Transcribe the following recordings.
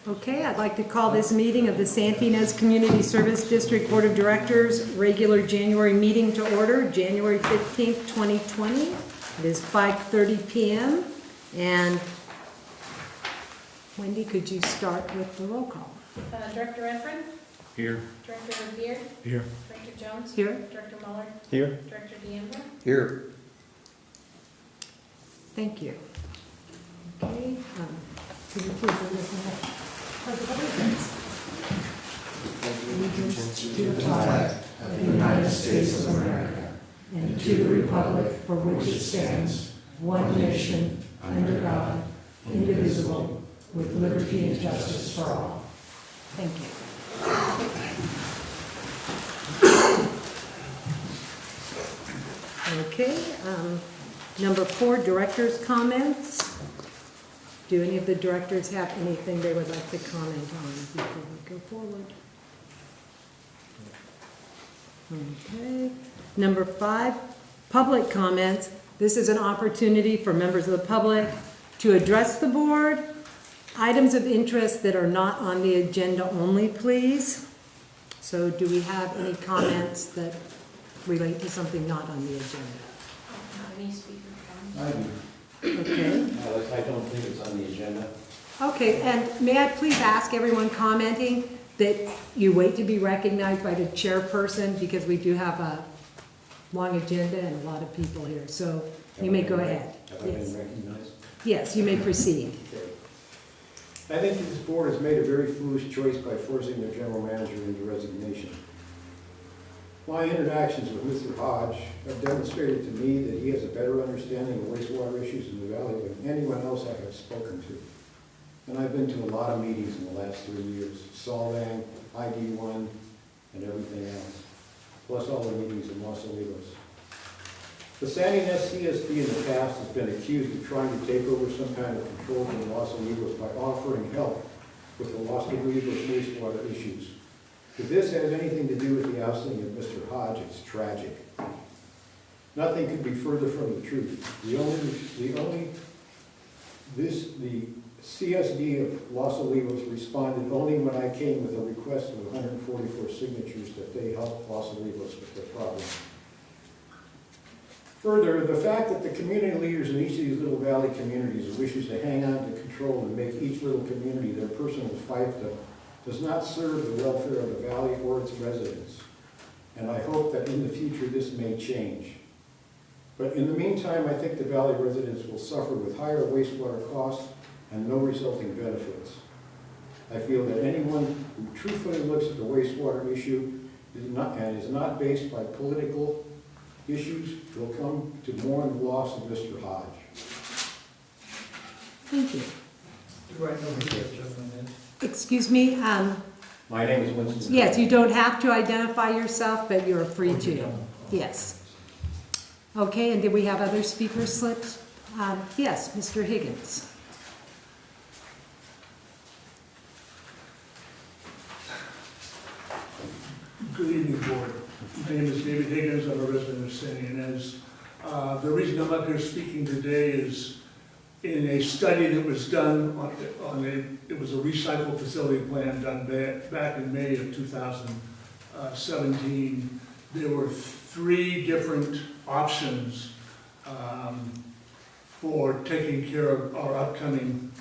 Okay, I'd like to call this meeting of the Santa Ynez Community Service District Board of Directors regular January meeting to order, January 15th, 2020. It is 5:30 p.m. And Wendy, could you start with the roll call? Director Efron? Here. Director Revere? Here. Director Jones? Here. Director Muller? Here. Director DeAndre? Here. Thank you. Okay, could you please lead us in the pledge of allegiance? Allegiance to the flag of the United States of America and to the republic for which it stands, one nation, under God, indivisible, with liberty and justice for all. Thank you. Okay, number 4, director's comments. Do any of the directors have anything they would like to comment on before we go forward? Okay. Number 5, public comments. This is an opportunity for members of the public to address the board. Items of interest that are not on the agenda only, please. So do we have any comments that relate to something not on the agenda? Any speaker comments? I do. Okay. I don't think it's on the agenda. Okay, and may I please ask everyone commenting that you wait to be recognized by the chairperson, because we do have a long agenda and a lot of people here, so you may go ahead. Have I Yes. been recognized? Yes, you may proceed. Okay. I think that this board has made a very foolish choice by forcing their general manager into resignation. My interactions with Mr. Hodge have demonstrated to me that he has a better understanding of wastewater issues in the valley than anyone else I have spoken to. And I've been to a lot of meetings in the last 3 years, Solvang, ID1, and everything else, plus all the meetings in Los Olivos. The Santa Ynez SYCSD in the past has been accused of trying to take over some kind of control from Los Olivos by offering help with the Los Olivos wastewater issues. If this has anything to do with the ousting of Mr. Hodge, it's tragic. Nothing could be further from the truth. The CSD of Los Olivos responded only when I came with a request of 144 signatures that they helped Los Olivos with their problem. Further, the fact that the community leaders in each of these little valley communities wishes to hang on to control and make each little community their personal fiefdom does not serve the welfare of the valley or its residents. And I hope that in the future this may change. But in the meantime, I think the valley residents will suffer with higher wastewater costs and no resulting benefits. I feel that anyone who truthfully looks at the wastewater issue and is not based by political issues will come to mourn the loss of Mr. Hodge. Thank you. Do I know who that gentleman is? Excuse me, My name is Winston. yes, you don't have to identify yourself, but you're free Oh, you to. don't. Yes. Okay, and did we have other speaker slips? Yes, Mr. Higgins. Good evening, board. My name is David Higgins. I'm a resident of Santa Ynez. The reason I'm up here speaking today is in a study that was done it was a recycle facility plan done back in May of 2017. There were 3 different options for taking care of our upcoming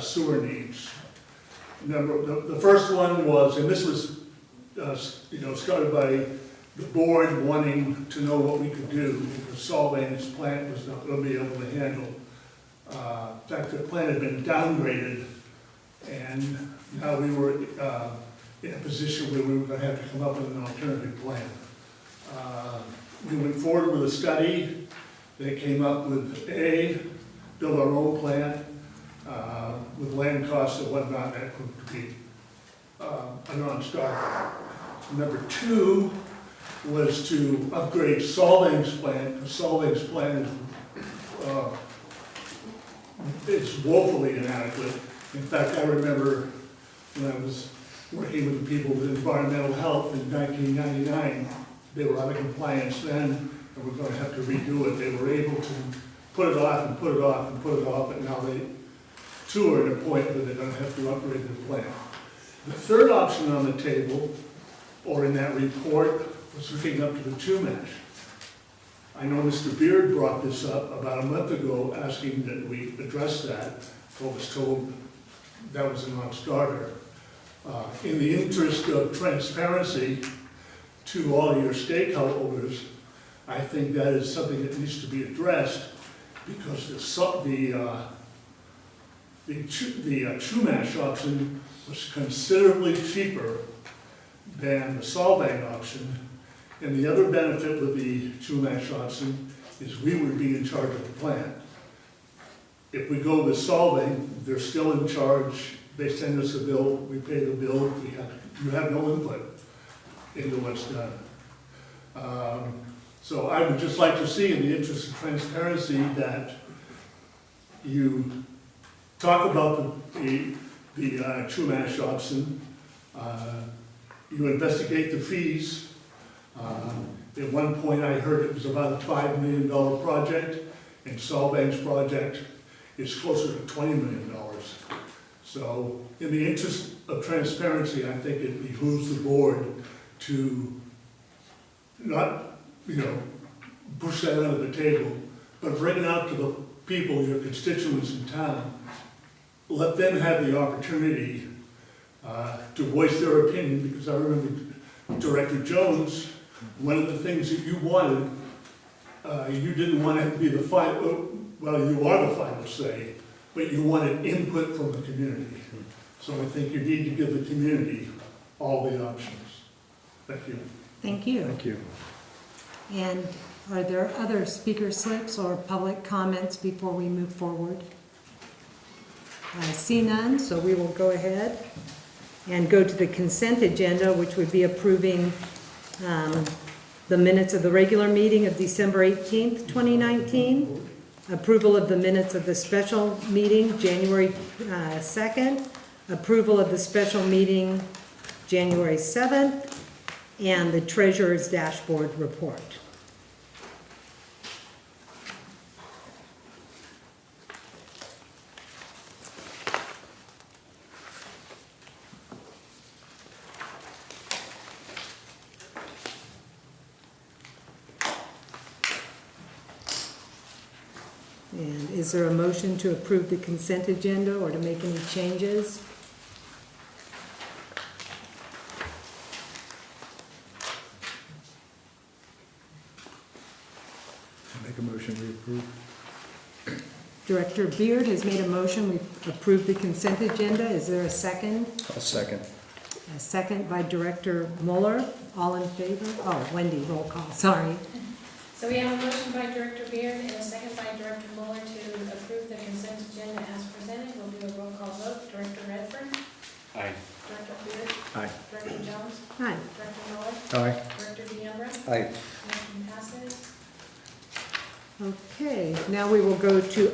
sewer needs. The first one was, and this was started by the board wanting to know what we could do because Solvang's plant was not going to be able to handle. In fact, the plant had been downgraded, and now we were in a position where we were going to have to come up with an alternative plan. We went forward with a study. They came up with build our own plant with land costs and whatnot. That could be a non-starter. Number 2 was to upgrade Solvang's plant, because Solvang's plant is woefully inadequate. In fact, I remember when I was working with the people with environmental health in 1999, they were out of compliance then, and we're going to have to redo it. They were able to put it off and put it off and put it off, but now sewer at a point where they're gonna have to upgrade their plant. The third option on the table, or in that report, was hooking up to the Chumash. I know Mr. Beard brought this up about a month ago, asking that we address that. I was told that was a non-starter. In the interest of transparency to all your stakeholders, I think that is something that needs to be addressed, because the Chumash option was considerably cheaper than the Solvang option. And the other benefit with the Chumash option is we would be in charge of the plant. If we go with Solvang, they're still in charge. They send us a bill, we pay the bill, you have no input into what's done. So I would just like to see, in the interest of transparency, that you talk about the Chumash option, you investigate the fees. At one point I heard it was about a $5 million project, and Solvang's project is closer to $20 million. So in the interest of transparency, I think it behooves the board to not, push that under the table, but bring it out to the people, your constituents in town. Let them have the opportunity to voice their opinion, because I remember Director Jones, one of the things that you wanted, you didn't want it to be the final, well, you are the final say, but you wanted input from the community. So I think you need to give the community all the options. Thank you. Thank you. Thank you. And are there other speaker slips or public comments before we move forward? I see none, so we will go ahead and go to the consent agenda, which would be approving the minutes of the regular meeting of December 18th, 2019, approval of the minutes of the special meeting, January 2nd, approval of the special meeting, January 7th, and the treasurer's dashboard report. And is there a motion to approve the consent agenda or to make any changes? Make a motion, we approve. Director Beard has made a motion, we approve the consent agenda. Is there a second? I'll second. A second by Director Mueller. All in favor? Oh, Wendy, roll call, sorry. So we have a motion by Director Beard and a second by Director Mueller to approve the consent agenda as presented. We'll do a roll call vote. Director Redford? Aye. Director Beard? Aye. Director Jones? Hi. Director Mueller? Aye. Director DeAmbra? Aye. Motion passes. Okay, now we will go to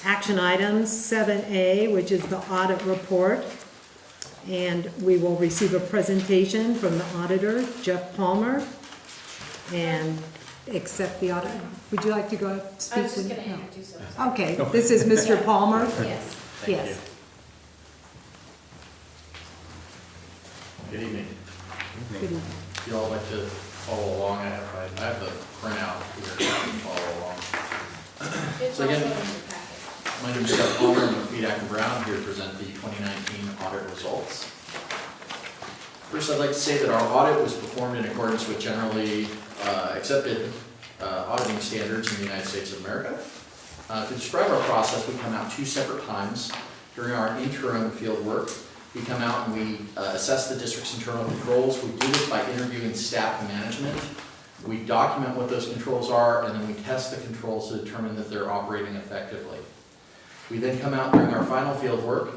action items 7A, which is the audit report. And we will receive a presentation from the auditor, Jeff Palmer, and accept the audit. Would you like to go speak? I was just to- going to no. introduce him. Okay, this is Mr. Palmer? Yes. Thank Yes. Good evening. Good evening. If you all like to follow along, I have the printout here, you can follow along. It's So also in again- your packet. My name is Jeff Palmer, I'm with Feed Acton Brown, here to present the 2019 audit results. First, I'd like to say that our audit was performed in accordance with generally accepted auditing standards in the United States of America. To describe our process, we come out 2 separate times. During our interim field work, we come out and we assess the district's internal controls. We do this by interviewing staff and management. We document what those controls are, and then we test the controls to determine that they're operating effectively. We then come out during our final field work,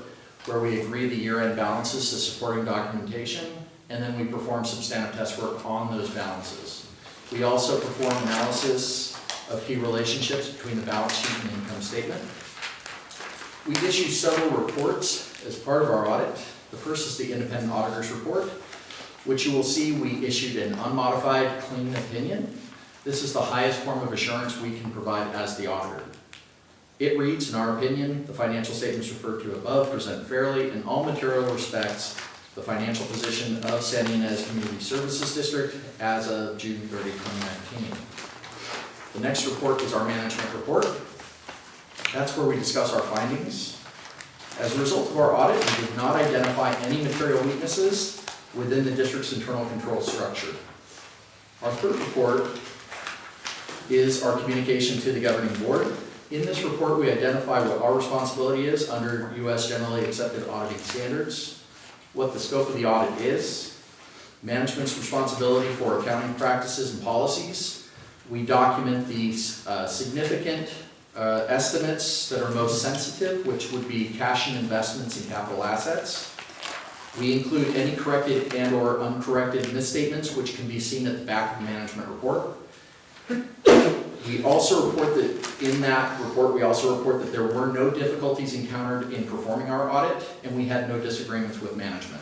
where we agree the year-end balances to supporting documentation, and then we perform substantive test work on those balances. We also perform analysis of key relationships between the balance sheet and the income statement. We issue several reports as part of our audit. The first is the independent auditor's report, which you will see we issued an unmodified, clean opinion. This is the highest form of assurance we can provide as the auditor. It reads, in our opinion, the financial statements referred to above present fairly in all material respects the financial position of San Ynez Community Services District as of June 30, 2019. The next report is our management report. That's where we discuss our findings. As a result of our audit, we did not identify any material weaknesses within the district's internal control structure. Our third report is our communication to the governing board. In this report, we identify what our responsibility is under U.S. generally accepted auditing standards, what the scope of the audit is, management's responsibility for accounting practices and policies. We document these significant estimates that are most sensitive, which would be cash and investments and capital assets. We include any corrected and or uncorrected misstatements, which can be seen at the back of the management report. We also report that in that report, we also report that there were no difficulties encountered in performing our audit, and we had no disagreements with management.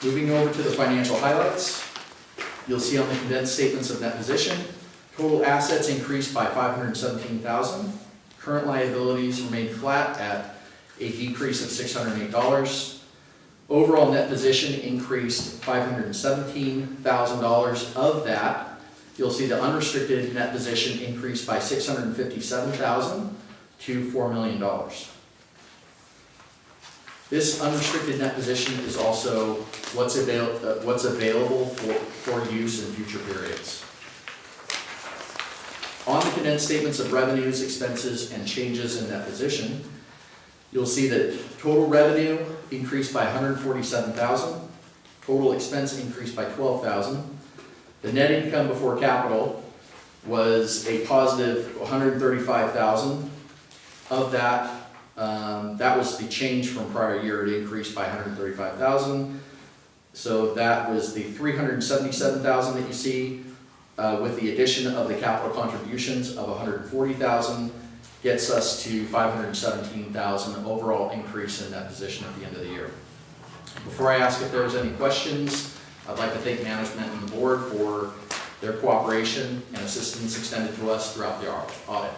Moving over to the financial highlights, you'll see on the condensed statements of net position, total assets increased by $517,000. Current liabilities remained flat at a decrease of $608. Overall net position increased $517,000. Of that, you'll see the unrestricted net position increased by $657,000 to $4 million. This unrestricted net position is also what's available for use in future periods. On the condensed statements of revenues, expenses, and changes in net position, you'll see that total revenue increased by $147,000, total expense increased by $12,000. The net income before capital was a positive $135,000. Of that, that was the change from prior year. It increased by $135,000. So that was the $377,000 that you see. With the addition of the capital contributions of $140,000, gets us to $517,000 overall increase in that position at the end of the year. Before I ask if there's any questions, I'd like to thank management and the board for their cooperation and assistance extended to us throughout the audit.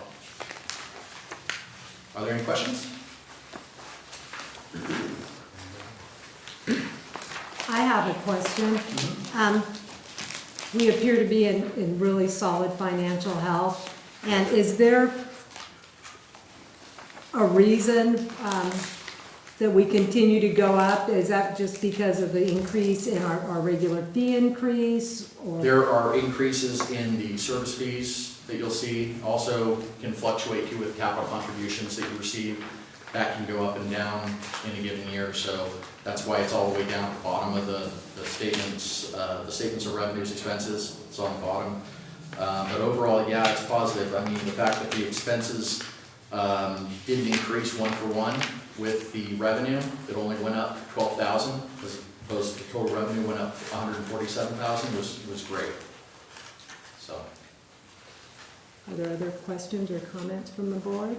Are there any questions? I have a question. We appear to be in really solid financial health, and is there a reason that we continue to go up? Is that just because of the increase in our regular fee increase? Or? There are increases in the service fees that you'll see. Also can fluctuate too with capital contributions that you receive. That can go up and down in a given year, so that's why it's all the way down at the bottom of the statements of revenues, expenses. It's on the bottom. But overall, yeah, it's positive. I mean, the fact that the expenses didn't increase one for one with the revenue, it only went up $12,000 as opposed to the total revenue went up $147,000 was great. So. Are there other questions or comments from the board?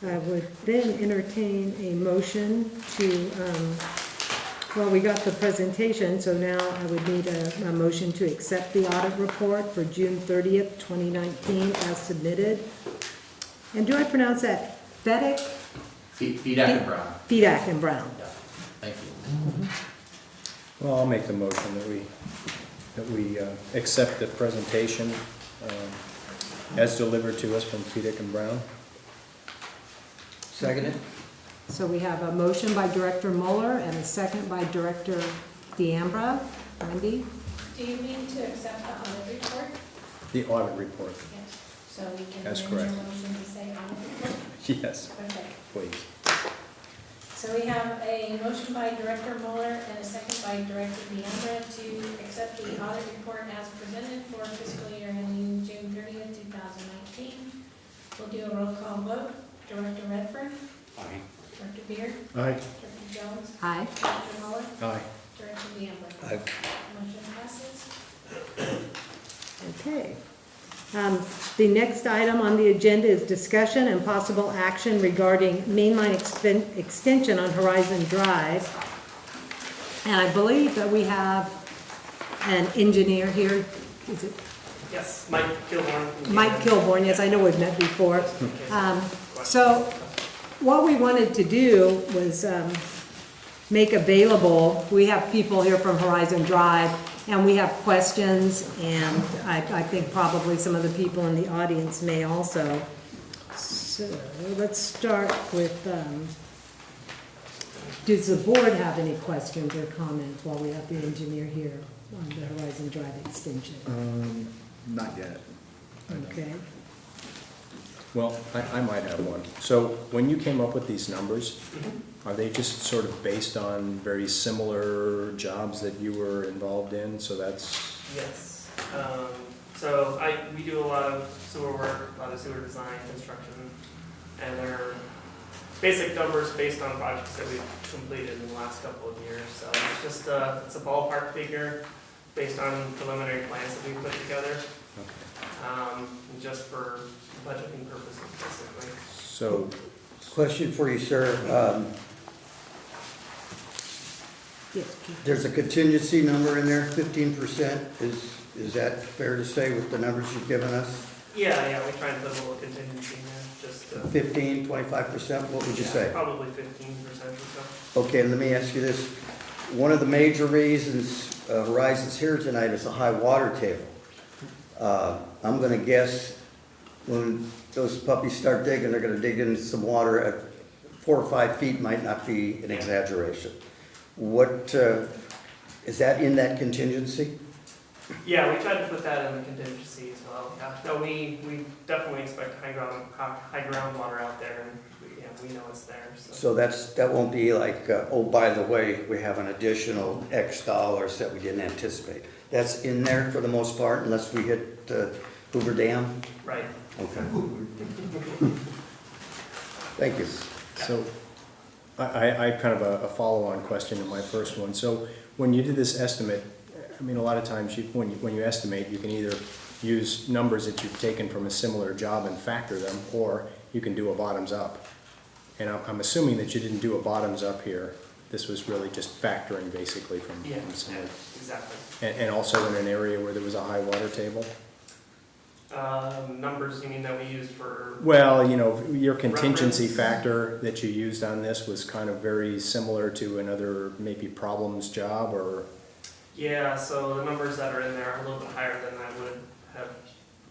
I would then entertain a motion to, well, we got the presentation, so now I would need a motion to accept the audit report for June 30th, 2019 as submitted. And do I pronounce that Fedak? Fedak and Brown. Fedak and Brown. Yeah, thank you. Well, I'll make the motion that we accept the presentation as delivered to us from Fedak and Brown. Seconded? So we have a motion by Director Mueller and a second by Director D'Ambra. Wendy? Do you mean to accept the audit report? The audit report. Yes. So we can That's amend your correct. motion to say audit report? Yes, Okay. please. So we have a motion by Director Mueller and a second by Director D'Ambra to accept the audit report as presented for fiscal year ending June 30th, 2019. We'll do a roll call vote. Director Redford? Aye. Director Beard? Aye. Director Jones? Aye. Director Mueller? Aye. Director D'Ambra? Aye. Motion passes. Okay. The next item on the agenda is discussion and possible action regarding mainline extension on Horizon Drive. And I believe that we have an engineer here. Is it Yes, Mike Kilborn. Mike Kilborn, yes, I know we've met before. So what we wanted to do was make available, we have people here from Horizon Drive, and we have questions, and I think probably some of the people in the audience may also. So let's start with, does the board have any questions or comments while we have the engineer here on the Horizon Drive extension? Not yet. Okay. Well, I might have one. So when you came up with these numbers, are they just sort of based on very similar jobs that you were involved in? So that's, Yes. We do a lot of sewer work, a lot of sewer design, construction, and they're basic numbers based on projects that we've completed in the last couple of years. So it's just it's a ballpark figure based on preliminary plans that we put together, okay. just for budgeting purposes, basically. So, Question for you, sir. Yes, Keith. There's a contingency number in there, 15%. Is that fair to say with the numbers you've given us? Yeah, we try and put a little contingency in there, just 15, 25%, what would you say? probably 15% or so. Okay, let me ask you this. One of the major reasons Horizon's here tonight is the high water table. I'm gonna guess when those puppies start digging, they're gonna dig in some water at 4 or 5 feet, might not be an exaggeration. What, is that in that contingency? Yeah, we tried to put that in the contingency as well. Yeah, no, we definitely expect high groundwater out there, and we know it's there. So that won't be like, oh, by the way, we have an additional X dollars that we didn't anticipate. That's in there for the most part, unless we hit Hoover Dam? Right. Okay. Thank you. so I kind of a follow-on question to my first one. So when you did this estimate, I mean, a lot of times when you estimate, you can either use numbers that you've taken from a similar job and factor them, or you can do a bottoms up. And I'm assuming that you didn't do a bottoms up here. This was really just factoring basically from similar. Exactly. And also in an area where there was a high water table? Numbers you mean that we used for? Well, you know, your contingency Reference. factor that you used on this was kind of very similar to another maybe problems job, or? Yeah, so the numbers that are in there are a little bit higher than I would have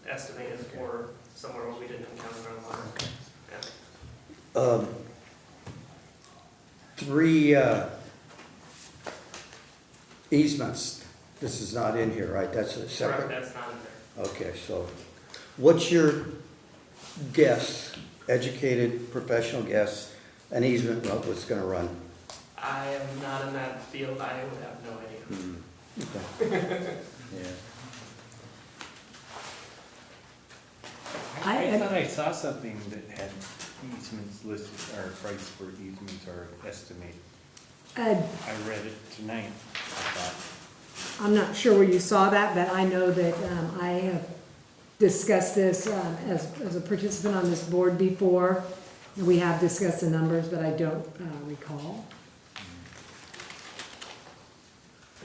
estimated for somewhere where we didn't encounter groundwater. Okay. Yeah. 3 easements. This is not in here, right? That's a Correct, separate? that's not in there. Okay, so what's your guess, educated professional guess, an easement route was gonna run? I am not in that field, I would have no idea. Okay. Yeah. I thought I saw something that had easements listed, or price for easements or estimate. Uh, I read it tonight, I thought. I'm not sure where you saw that, but I know that I have discussed this as a participant on this board before. We have discussed the numbers, but I don't recall.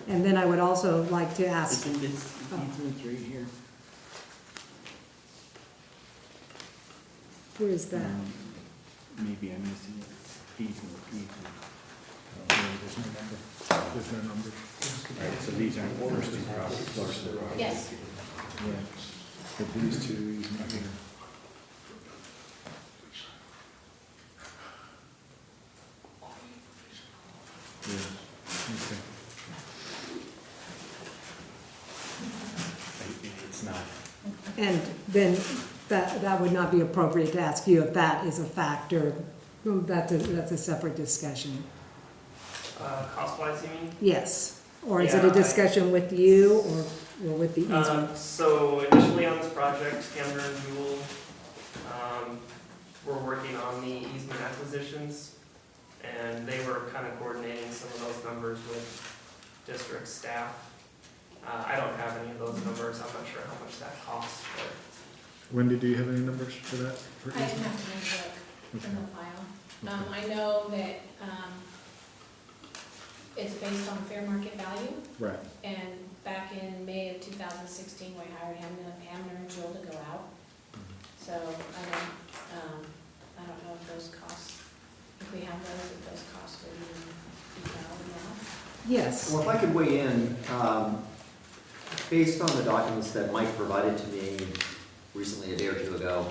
And then I would also like to ask, Isn't this easements right here? where is that? Maybe I'm missing it. Easement. There's no number. Alright, so these aren't first two properties. Yes. Yeah. But these two easements here. Yeah, okay. It's not. And then that would not be appropriate to ask you if that is a factor. That's a separate discussion. Cost-wise, you mean? Yes. Or is it Yeah, a discussion with you or with the easement? So initially on this project, Cameron and Jewel were working on the easement acquisitions, and they were kind of coordinating some of those numbers with district staff. I don't have any of those numbers, I'm not sure how much that costs, but Wendy, do you have any numbers for that? for I easement? have to look in Okay. the file. I know that it's based on fair market value, Right. and back in May of 2016, we hired Hamner and Jewel to go out. So I don't know if those costs, if we have those, if those costs would be valid now. Yes. Well, if I could weigh in, based on the documents that Mike provided to me recently, a day or two ago,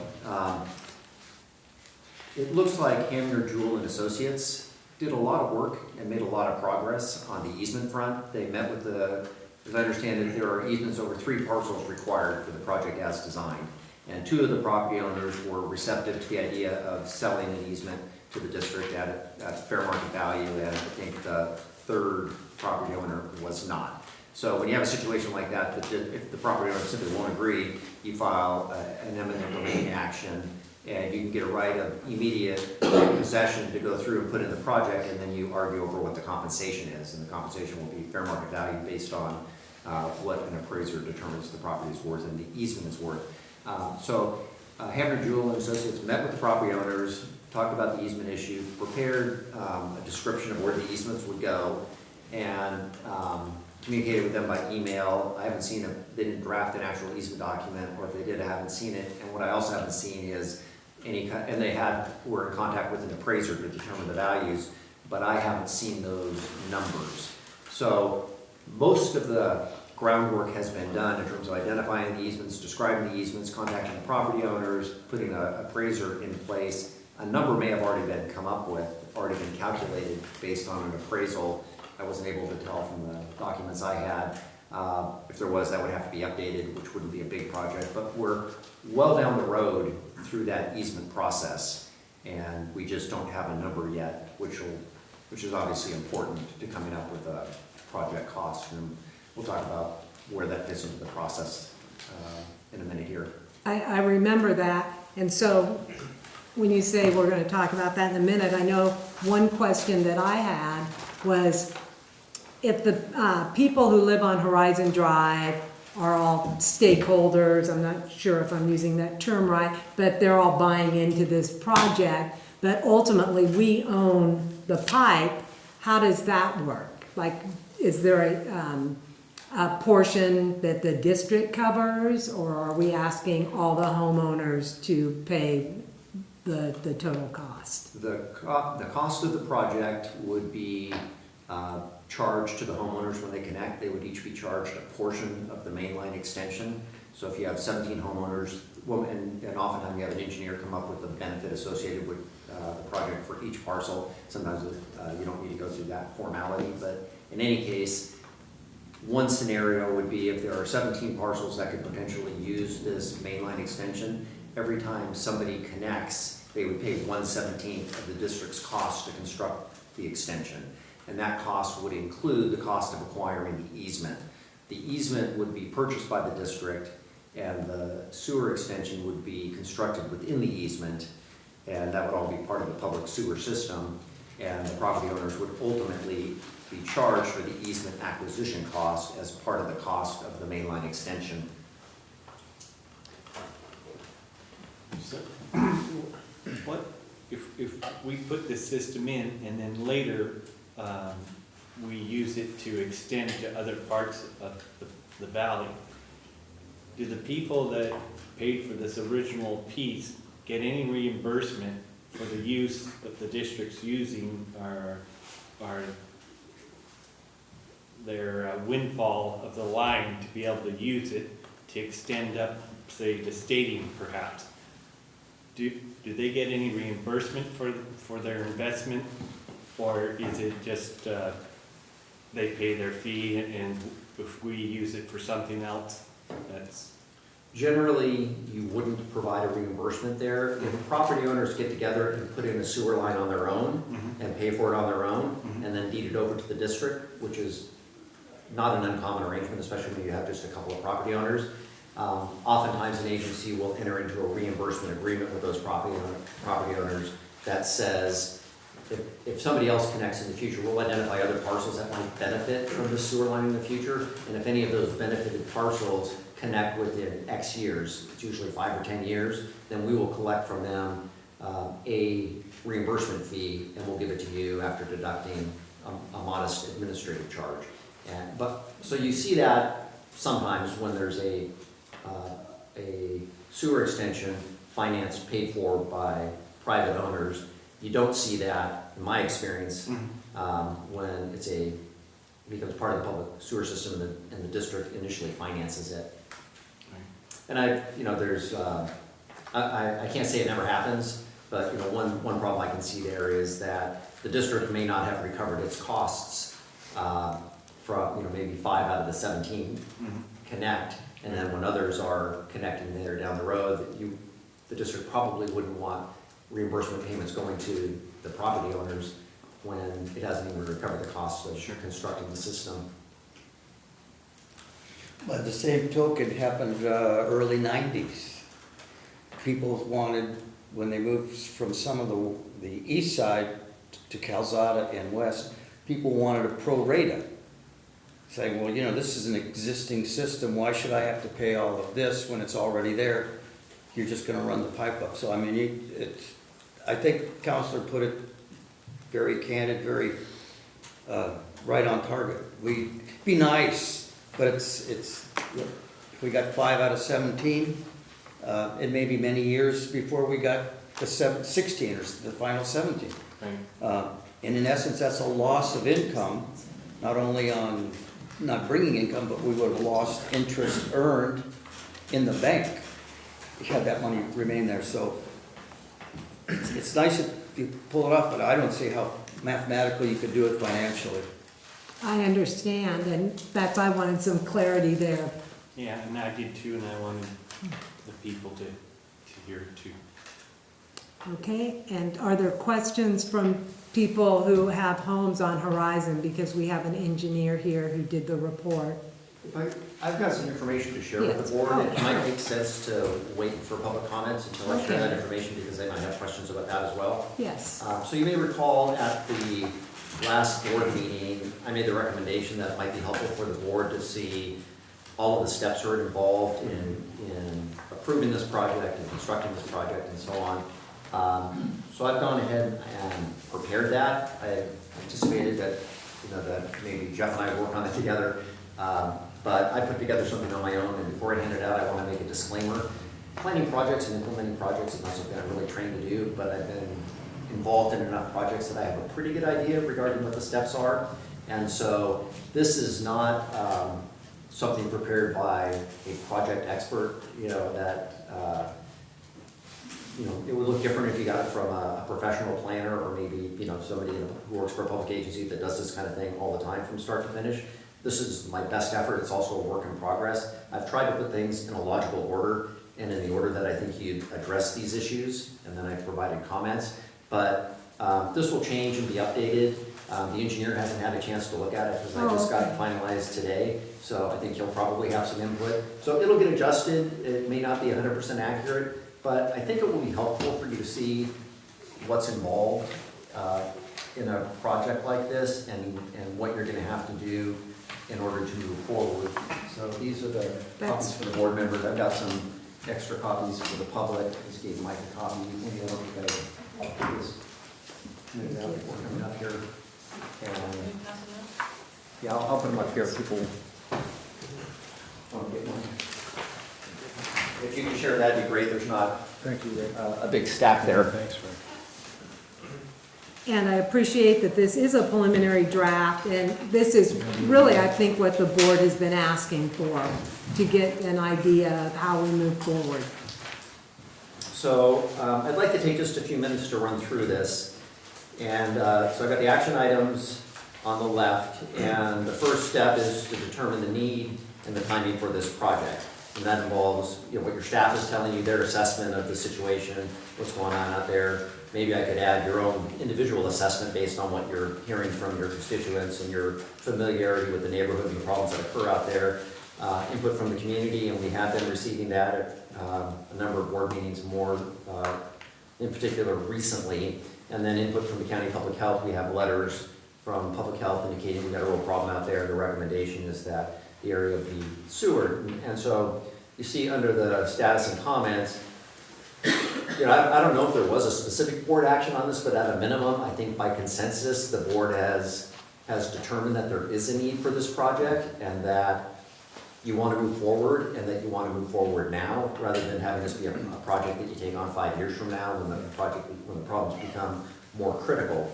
it looks like Hamner, Jewel and Associates did a lot of work and made a lot of progress on the easement front. They met with as I understand it, there are easements over 3 parcels required for the project as designed. And 2 of the property owners were receptive to the idea of selling an easement to the district at fair market value, and I think the 3rd property owner was not. So when you have a situation like that, if the property owner simply won't agree, you file an eminent domain action, and you can get a right of immediate possession to go through and put in the project, and then you argue over what the compensation is, and the compensation will be fair market value based on what an appraiser determines the property is worth and the easement is worth. Hamner, Jewel and Associates met with the property owners, talked about the easement issue, prepared a description of where the easements would go, and communicated with them by email. I haven't seen they didn't draft an actual easement document, or if they did, I haven't seen it. And what I also haven't seen is and they were in contact with an appraiser to determine the values, but I haven't seen those numbers. So most of the groundwork has been done in terms of identifying the easements, describing the easements, contacting the property owners, putting an appraiser in place. A number may have already been already been calculated based on an appraisal. I wasn't able to tell from the documents I had. If there was, that would have to be updated, which wouldn't be a big project, but we're well down the road through that easement process, and we just don't have a number yet, which is obviously important to coming up with a project cost, and we'll talk about where that fits into the process in a minute here. I remember that, and so when you say we're going to talk about that in a minute, I know one question that I had was if the people who live on Horizon Drive are all stakeholders, I'm not sure if I'm using that term right, but they're all buying into this project, but ultimately we own the pipe, how does that work? Like, is there a portion that the district covers, or are we asking all the homeowners to pay the total cost? The cost of the project would be charged to the homeowners when they connect. They would each be charged a portion of the mainline extension. So if you have 17 homeowners, well, and oftentimes you have an engineer come up with the benefit associated with the project for each parcel. Sometimes you don't need to go through that formality, but in any case, one scenario would be if there are 17 parcels that could potentially use this mainline extension, every time somebody connects, they would pay 1/17 of the district's cost to construct the extension. And that cost would include the cost of acquiring the easement. The easement would be purchased by the district, and the sewer extension would be constructed within the easement, and that would all be part of the public sewer system, and the property owners would ultimately be charged for the easement acquisition cost as part of the cost of the mainline extension. So, what, if we put this system in and then later we use it to extend to other parts of the valley, do the people that paid for this original piece get any reimbursement for the use that the district's using their windfall of the line to be able to use it to extend up, say, to stadium perhaps? Do they get any reimbursement for their investment, or is it just they pay their fee, and if we use it for something else, that's... Generally, you wouldn't provide a reimbursement there. If property owners get together and put in a sewer line on their own and pay for it on their own, and then deed it over to the district, which is not an uncommon arrangement, especially when you have just a couple of property owners. Oftentimes an agency will enter into a reimbursement agreement with those property owners that says, if somebody else connects in the future, we'll identify other parcels that might benefit from the sewer line in the future, and if any of those benefited parcels connect within X years, it's usually 5 or 10 years, then we will collect from them a reimbursement fee, and we'll give it to you after deducting a modest administrative charge. So you see that sometimes when there's a sewer extension financed, paid for by private owners, you don't see that, in my experience, when becomes part of the public sewer system and the district initially finances it. And I can't say it never happens, but one problem I can see there is that the district may not have recovered its costs from maybe 5 out of the 17 connect, and then when others are connecting later down the road, the district probably wouldn't want reimbursement payments going to the property owners when it hasn't even recovered the costs of constructing the system. By the same token, happened early 90s. People wanted, when they moved from some of the east side to Calzada and west, people wanted a pro rata. Saying, well, this is an existing system, why should I have to pay all of this when it's already there? You're just gonna run the pipe up. So I mean, I think Counselor put it very candid, very right on target. We'd be nice, but if we got 5 out of 17, it may be many years before we got the 16 or the final 17. Right. And in essence, that's a loss of income, not only on not bringing income, but we would have lost interest earned in the bank had that money remained there. So it's nice if you pull it off, but I don't see how mathematically you could do it financially. I understand, and that's, I wanted some clarity there. Yeah, and I did too, and I wanted the people to hear it too. Okay, and are there questions from people who have homes on Horizon? Because we have an engineer here who did the report. I've got some information to share with the board. It might make sense to wait for public comments until I share that information because they might have questions about that as well. Yes. So you may recall at the last board meeting, I made the recommendation that it might be helpful for the board to see all of the steps that are involved in approving this project and constructing this project and so on. So I've gone ahead and prepared that. I anticipated that that maybe Jeff and I would work on it together. But I put together something on my own, and before I hand it out, I want to make a disclaimer. Planning projects and implementing projects is not something I'm really trained to do, but I've been involved in enough projects that I have a pretty good idea regarding what the steps are. And so this is not something prepared by a project expert, that it would look different if you got it from a professional planner or maybe, somebody who works for a public agency that does this kind of thing all the time from start to finish. This is my best effort. It's also a work in progress. I've tried to put things in a logical order and in the order that I think you'd address these issues, and then I provided comments. But this will change and be updated. The engineer hasn't had a chance to look at it because I just got it finalized today, so I think he'll probably have some input. So it'll get adjusted. It may not be 100% accurate, but I think it will be helpful for you to see what's involved in a project like this and what you're going to have to do in order to move forward. So these are the copies for the board members. I've got some extra copies for the public. I just gave Mike a copy. Maybe I don't think I just move that before coming up here. And yeah, I'll put them up here if people want to get one. If you can share, that'd be great. There's not Thank you, Rick. a big stack there. Thanks, Rick. And I appreciate that this is a preliminary draft, and this is really, I think, what the board has been asking for, to get an idea of how we move forward. So I'd like to take just a few minutes to run through this. And so I've got the action items on the left, and the first step is to determine the need and the timing for this project. And that involves what your staff is telling you, their assessment of the situation, what's going on out there. Maybe I could add your own individual assessment based on what you're hearing from your constituents and your familiarity with the neighborhood and the problems that occur out there. Input from the community, and we have been receiving that at a number of board meetings, more in particular recently. And then input from the county public health. We have letters from public health indicating we've got a real problem out there. The recommendation is that the area of the sewer. And so you see under the status and comments, I don't know if there was a specific board action on this, but at a minimum, I think by consensus, the board has determined that there is a need for this project and that you want to move forward and that you want to move forward now, rather than having this be a project that you take on 5 years from now when the problems become more critical.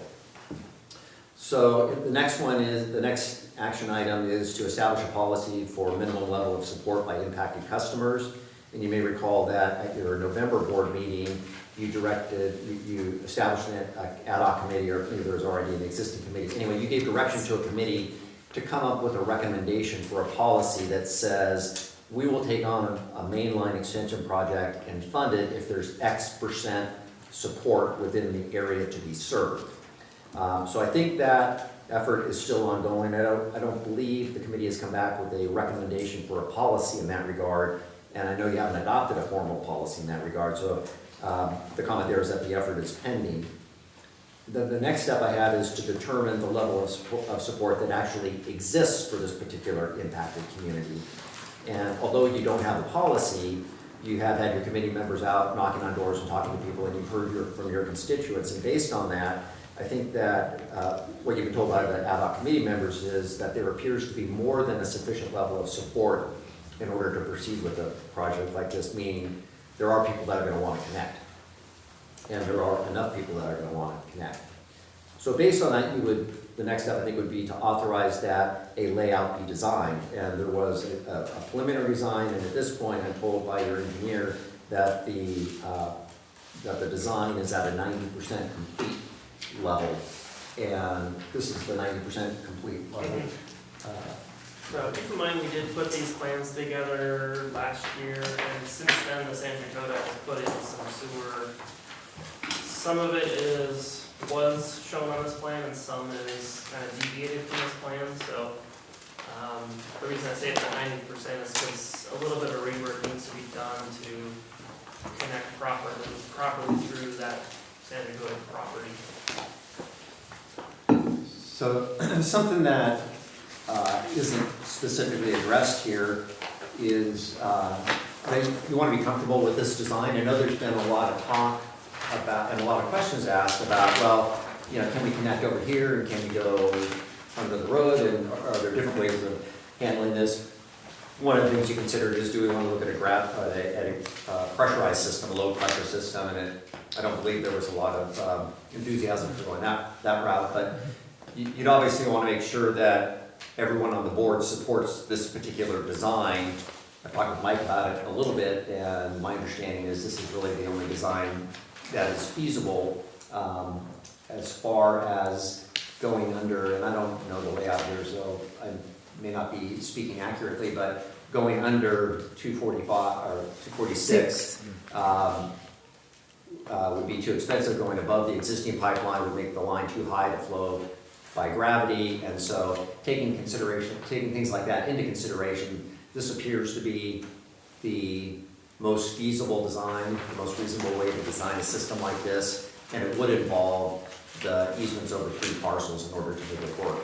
So the next action item is to establish a policy for minimum level of support by impacted customers. And you may recall that at your November board meeting, you established an ad hoc committee, or maybe there was already an existing committee. Anyway, you gave direction to a committee to come up with a recommendation for a policy that says, we will take on a mainline extension project and fund it if there's X% support within the area to be served. So I think that effort is still ongoing. I don't believe the committee has come back with a recommendation for a policy in that regard, and I know you haven't adopted a formal policy in that regard, so the comment there is that the effort is pending. The next step I have is to determine the level of support that actually exists for this particular impacted community. And although you don't have a policy, you have had your committee members out knocking on doors and talking to people, and you've heard from your constituents, and based on that, I think that what you've been told by the ad hoc committee members is that there appears to be more than a sufficient level of support in order to proceed with a project like this, meaning there are people that are going to want to connect. And there are enough people that are going to want to connect. So based on that, the next step I think would be to authorize that a layout be designed. And there was a preliminary design, and at this point I'm told by your engineer that the design is at a 90% complete level. And this is the 90% complete level. So keep in mind, we did put these plans together last year, and since then, the San Dakota has put in some sewer. Some of it was shown on this plan, and some is kind of deviated from this plan, so the reason I say it's at 90% is because a little bit of rework needs to be done to connect properly through that San Dakota property. So something that isn't specifically addressed here is that you want to be comfortable with this design. I know there's been a lot of talk about, and a lot of questions asked about, well, can we connect over here, and can we go under the road, and are there different ways of handling this? One of the things you consider is, do we want to look at a pressurized system, a low pressure system, and I don't believe there was a lot of enthusiasm for going that route, but you'd obviously want to make sure that everyone on the board supports this particular design. I talked with Mike about it a little bit, and my understanding is this is really the only design that is feasible as far as going under, and I don't know the layout here, so I may not be speaking accurately, but going under 245 or 246 would be too expensive. Going above the existing pipeline would make the line too high to flow by gravity, and so taking things like that into consideration, this appears to be the most feasible design, the most reasonable way to design a system like this, and it would involve the easements over 3 parcels in order to make it work.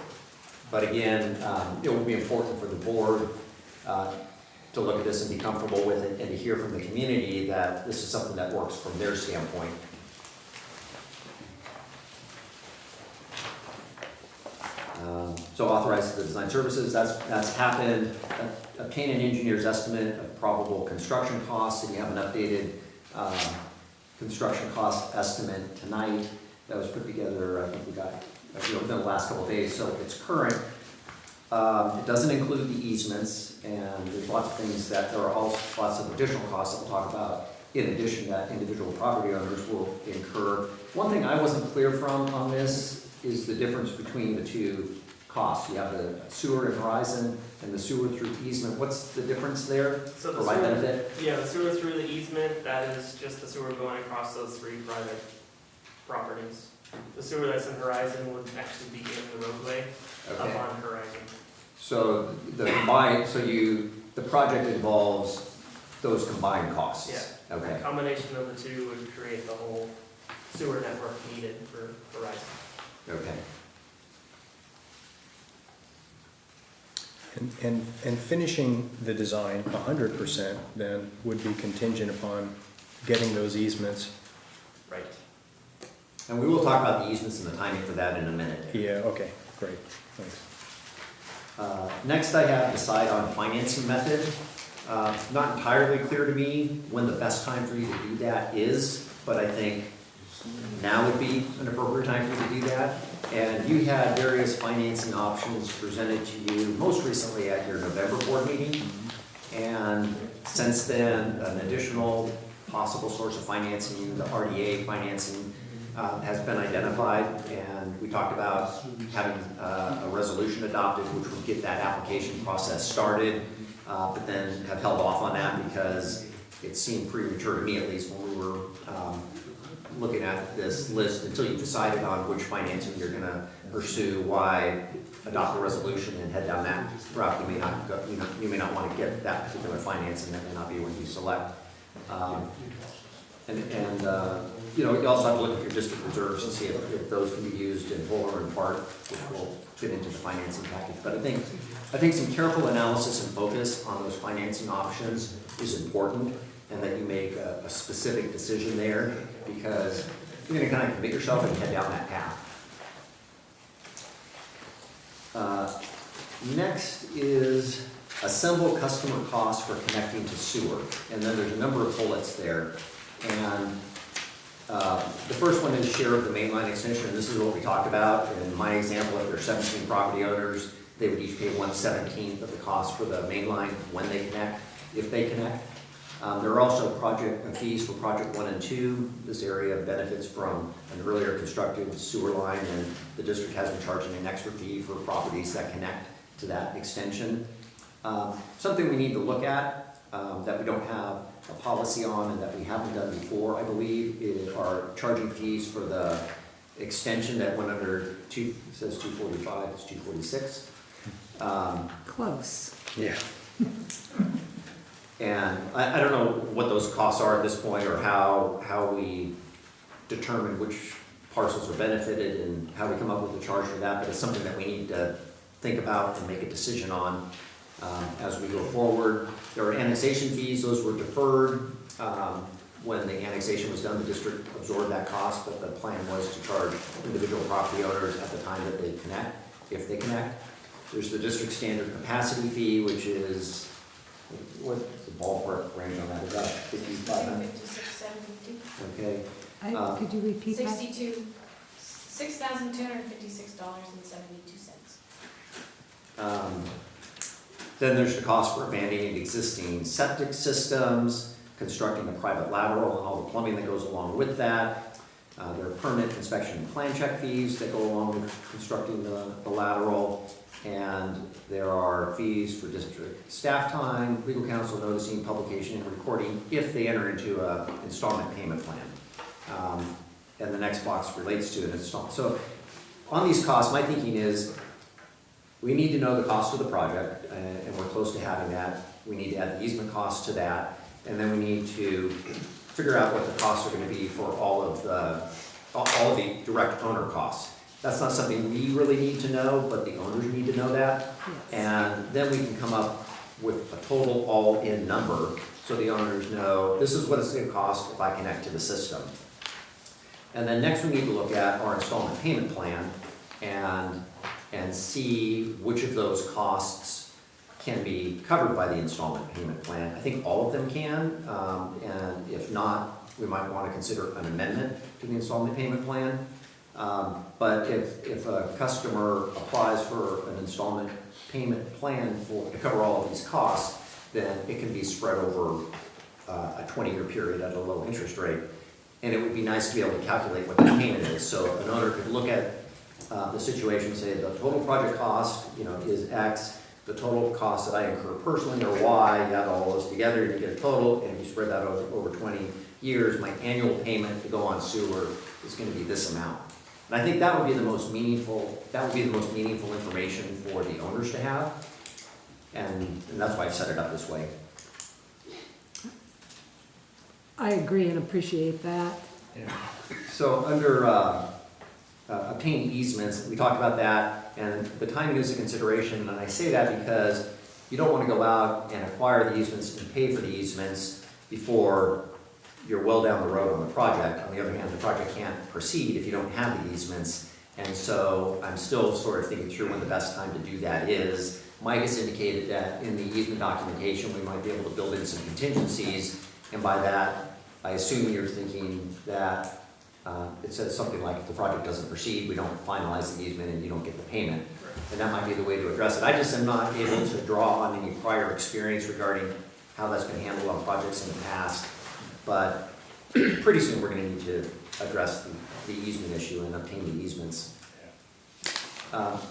But again, it will be important for the board to look at this and be comfortable with it, and to hear from the community that this is something that works from their standpoint. So authorize the design services, that's happened. Obtain an engineer's estimate of probable construction costs, and you have an updated construction cost estimate tonight that was put together, I think we got within the last couple of days, so it's current. It doesn't include the easements, and there's lots of things that there are also lots of additional costs that we'll talk about in addition that individual property owners will incur. One thing I wasn't clear from on this is the difference between the two costs. You have the sewer and Horizon and the sewer through easement. What's the difference there So for my benefit? Yeah, the sewer through the easement, that is just the sewer going across those 3 private properties. The sewer that's in Horizon would actually be in the roadway up Okay. on Horizon. So the project involves those combined costs? Yeah. Okay. The combination of the two would create the whole sewer network needed for Horizon. Okay. And finishing the design 100% then would be contingent upon getting those easements. Right. And we will talk about the easements and the timing for that in a minute. Yeah, okay, great, thanks. Next, I have decide on financing method. Not entirely clear to me when the best time for you to do that is, but I think now would be an appropriate time for you to do that. And you had various financing options presented to you most recently at your November board meeting. And since then, an additional possible source of financing, the RDA financing, has been identified. And we talked about having a resolution adopted, which would get that application process started, but then have held off on that because it seemed premature to me, at least, when we were looking at this list until you decided on which financing you're gonna pursue, why adopt a resolution and head down that route. You may not go, you may not want to get that particular financing, that may not be what you select. You know, you also have to look at your district reserves and see if those can be used in whole or in part, which will fit into the financing package. But I think some careful analysis and focus on those financing options is important, and that you make a specific decision there, because you're gonna kind of commit yourself and head down that path. Next is assemble customer costs for connecting to sewer. And then there's a number of bullets there. And the first one is share of the mainline extension. This is what we talked about. In my example, if there are 17 property owners, they would each pay 1/17 of the cost for the mainline when they connect, if they connect. There are also project fees for project 1 and 2. This area benefits from an earlier constructed sewer line, and the district has been charging an extra fee for properties that connect to that extension. Something we need to look at that we don't have a policy on and that we haven't done before, I believe, are charging fees for the extension that went under it says 245, it's 246. Close. Yeah. And I don't know what those costs are at this point, or how we determine which parcels are benefited and how we come up with a charge for that, but it's something that we need to think about and make a decision on as we go forward. There are annexation fees, those were deferred. When the annexation was done, the district absorbed that cost, but the plan was to charge individual property owners at the time that they connect, if they connect. There's the district standard capacity fee, which is, what's the ballpark range on that? Is that 5,500? 56,750. Okay. Could you repeat that? $6,256.72. Then there's the cost for abandoning existing septic systems, constructing a private lateral and all the plumbing that goes along with that. There are permit inspection and plan check fees that go along with constructing the lateral. And there are fees for district staff time, legal counsel noticing, publication, and recording if they enter into an installment payment plan. And the next box relates to an installment. So on these costs, my thinking is we need to know the cost of the project, and we're close to having that. We need to add the easement costs to that, and then we need to figure out what the costs are going to be for all of the direct owner costs. That's not something we really need to know, but the owners need to know that. And then we can come up with a total all-in number, so the owners know this is what it's going to cost if I connect to the system. And then next we need to look at our installment payment plan and see which of those costs can be covered by the installment payment plan. I think all of them can, and if not, we might want to consider an amendment to the installment payment plan. But if a customer applies for an installment payment plan to cover all of these costs, then it can be spread over a 20-year period at a low interest rate. And it would be nice to be able to calculate what the payment is. So an owner could look at the situation, say the total project cost, is X. The total cost that I incur personally are Y. You add all those together, you get a total, and if you spread that over 20 years, my annual payment to go on sewer is going to be this amount. And I think that would be the most meaningful. That would be the most meaningful information for the owners to have, and that's why I've set it up this way. I agree and appreciate that. So under obtaining easements, we talked about that, and the timing is a consideration, and I say that because you don't want to go out and acquire the easements and pay for the easements before you're well down the road on the project. On the other hand, the project can't proceed if you don't have the easements, and so I'm still sort of thinking through when the best time to do that is. Mike has indicated that in the easement documentation, we might be able to build in some contingencies, and by that, I assume you're thinking that it says something like, if the project doesn't proceed, we don't finalize the easement and you don't get the payment. And that might be the way to address it. I just am not able to draw on any prior experience regarding how that's been handled on projects in the past. But pretty soon, we're gonna need to address the easement issue and obtain the easements.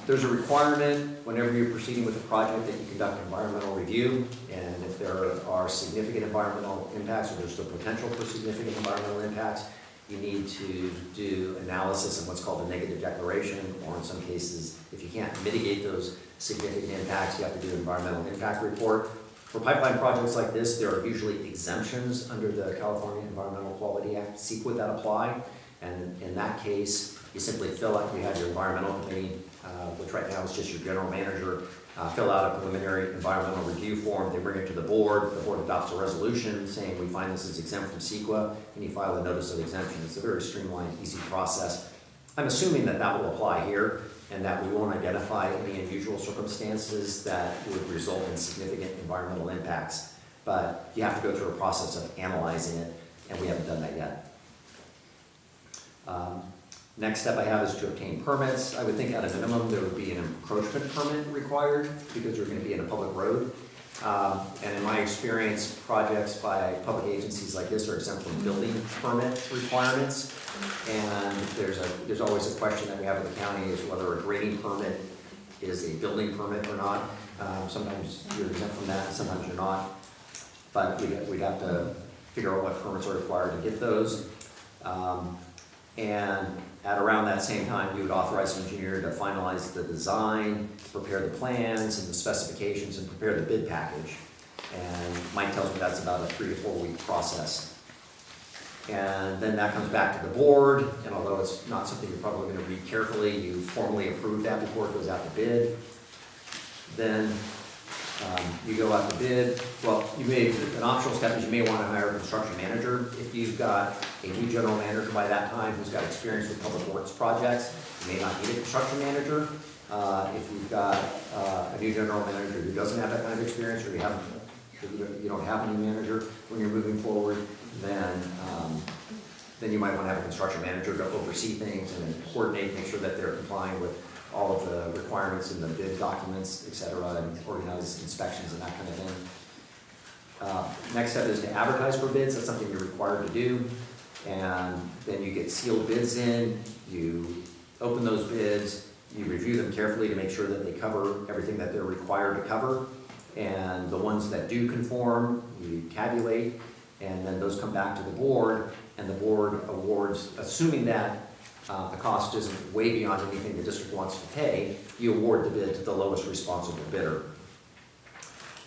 There's a requirement whenever you're proceeding with a project that you conduct environmental review, and if there are significant environmental impacts, or there's the potential for significant environmental impacts, you need to do analysis of what's called a negative declaration, or in some cases, if you can't mitigate those significant impacts, you have to do an environmental impact report. For pipeline projects like this, there are usually exemptions under the California Environmental Quality Act, CEQA, that apply, and in that case, you simply fill out, you have your environmental committee, which right now is just your general manager, fill out a preliminary environmental review form, they bring it to the board adopts a resolution saying we find this is exempt from CEQA, and you file a notice of exemption. It's a very streamlined, easy process. I'm assuming that that will apply here, and that we won't identify any unusual circumstances that would result in significant environmental impacts. But you have to go through a process of analyzing it, and we haven't done that yet. Next step I have is to obtain permits. I would think at a minimum there would be an encroachment permit required because you're going to be in a public road. And in my experience, projects by public agencies like this are exempt from building permit requirements. And there's always a question that we have in the county is whether a grading permit is a building permit or not. Sometimes you're exempt from that, and sometimes you're not. But we'd have to figure out what permits are required to get those. And at around that same time, you would authorize an engineer to finalize the design, prepare the plans and the specifications, and prepare the bid package. And Mike tells me that's about a 3 to 4 week process. And then that comes back to the board, and although it's not something you're probably going to read carefully, you formally approve that before it goes out to bid. Then you go out to bid. Well, an optional step is you may want to hire a construction manager. If you've got a new general manager by that time who's got experience with public works projects, you may not need a construction manager. If you've got a new general manager who doesn't have that kind of experience, or you don't have any manager when you're moving forward, then you might want to have a construction manager to oversee things and coordinate, make sure that they're complying with all of the requirements in the bid documents, et cetera, and organize inspections and that kind of thing. Next step is to advertise for bids. That's something you're required to do. And then you get sealed bids in, you open those bids, you review them carefully to make sure that they cover everything that they're required to cover. And the ones that do conform, you tabulate, and then those come back to the board, and the board awards, assuming that the cost isn't way beyond anything the district wants to pay, you award the bid to the lowest responsible bidder.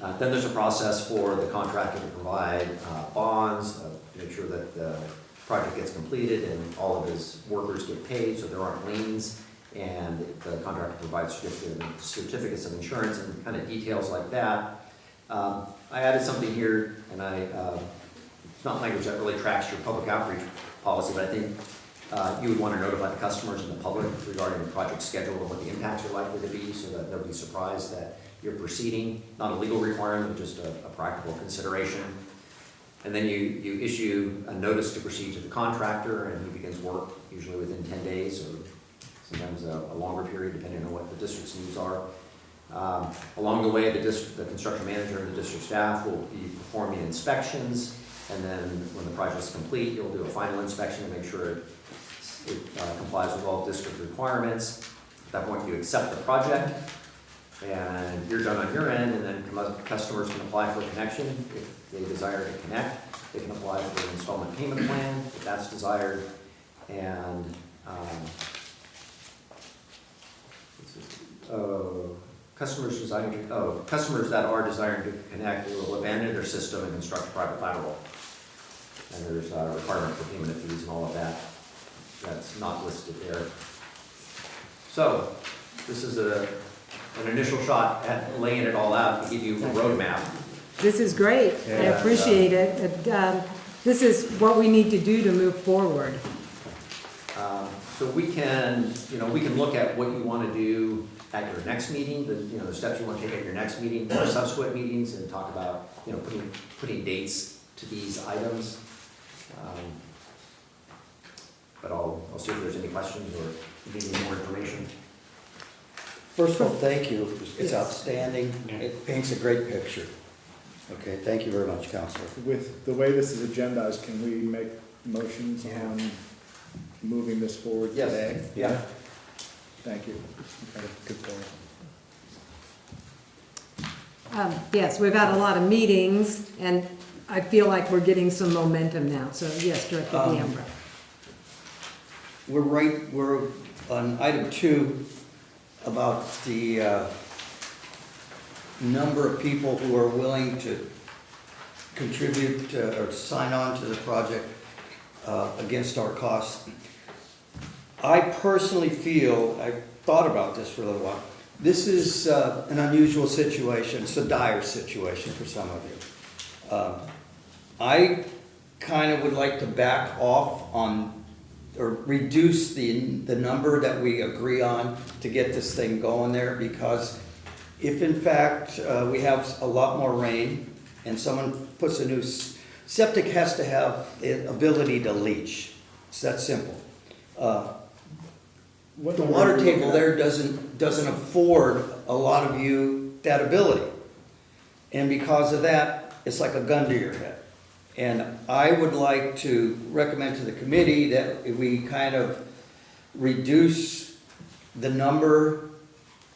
Then there's a process for the contractor to provide bonds, to make sure that the project gets completed and all of his workers get paid so there aren't liens, and the contractor provides certificates of insurance and kind of details like that. I added something here, and it's not language that really tracks your public outreach policy, but I think you would want to notify the customers and the public regarding the project schedule and what the impacts are likely to be, so that nobody's surprised that you're proceeding. Not a legal requirement, just a practical consideration. And then you issue a notice to proceed to the contractor, and he begins work usually within 10 days, or sometimes a longer period, depending on what the district's needs are. Along the way, the construction manager and the district staff will be performing inspections, and then when the project's complete, you'll do a final inspection to make sure it complies with all district requirements. At that point, you accept the project, and you're done on your end, and then customers can apply for a connection. If they desire to connect, they can apply for an installment payment plan if that's desired. And customers that are desiring to connect will abandon their system and construct a private lateral. And there's a requirement for payment of fees and all of that. That's not listed there. So this is an initial shot at laying it all out to give you a roadmap. This is great. I appreciate it. This is what we need to do to move forward. So we can, we can look at what you want to do at your next meeting, the steps you want to take at your next meeting, or subsequent meetings, and talk about, putting dates to these items. But I'll see if there's any questions or need any more information. First of all, thank you. It's outstanding. It paints a great picture. Okay, thank you very much, Counselor. With the way this is agendized, can we make motions on moving this forward Yes. today? Yeah. Thank you. Okay, good point. Yes, we've had a lot of meetings, and I feel like we're getting some momentum now, so yes, Director Deambra. We're on item 2 about the number of people who are willing to contribute or sign on to the project against our costs. I personally feel, I've thought about this for a little while, this is an unusual situation. It's a dire situation for some of you. I kind of would like to back off on, or reduce the number that we agree on to get this thing going there, because if in fact we have a lot more rain and someone puts a new septic, has to have the ability to leach. It's that simple. The water table there doesn't afford a lot of you that ability. And because of that, it's like a gun to your head. And I would like to recommend to the committee that we kind of reduce the number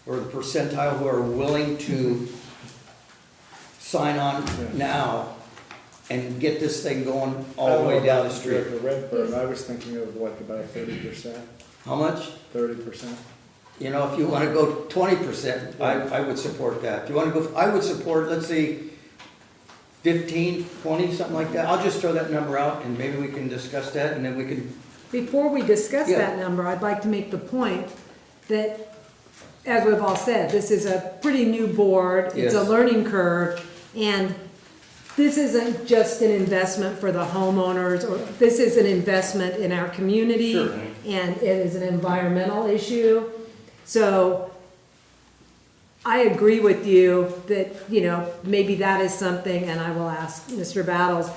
or the percentile who are willing to sign on now and get this thing going all the way down the street. The Redbird, I was thinking of like about 30%. How much? 30%. You know, if you want to go 20%, I would support that. If you want to go, I would support, let's say, 15, 20, something like that. I'll just throw that number out and maybe we can discuss that and then we can. Before we discuss Yeah. that number, I'd like to make the point that, as we've all said, this is a pretty new board. It's a Yes. learning curve, and this isn't just an investment for the homeowners, or this is an investment in our community. Sure. And it is an environmental issue. So I agree with you that, maybe that is something, and I will ask Mr. Battles.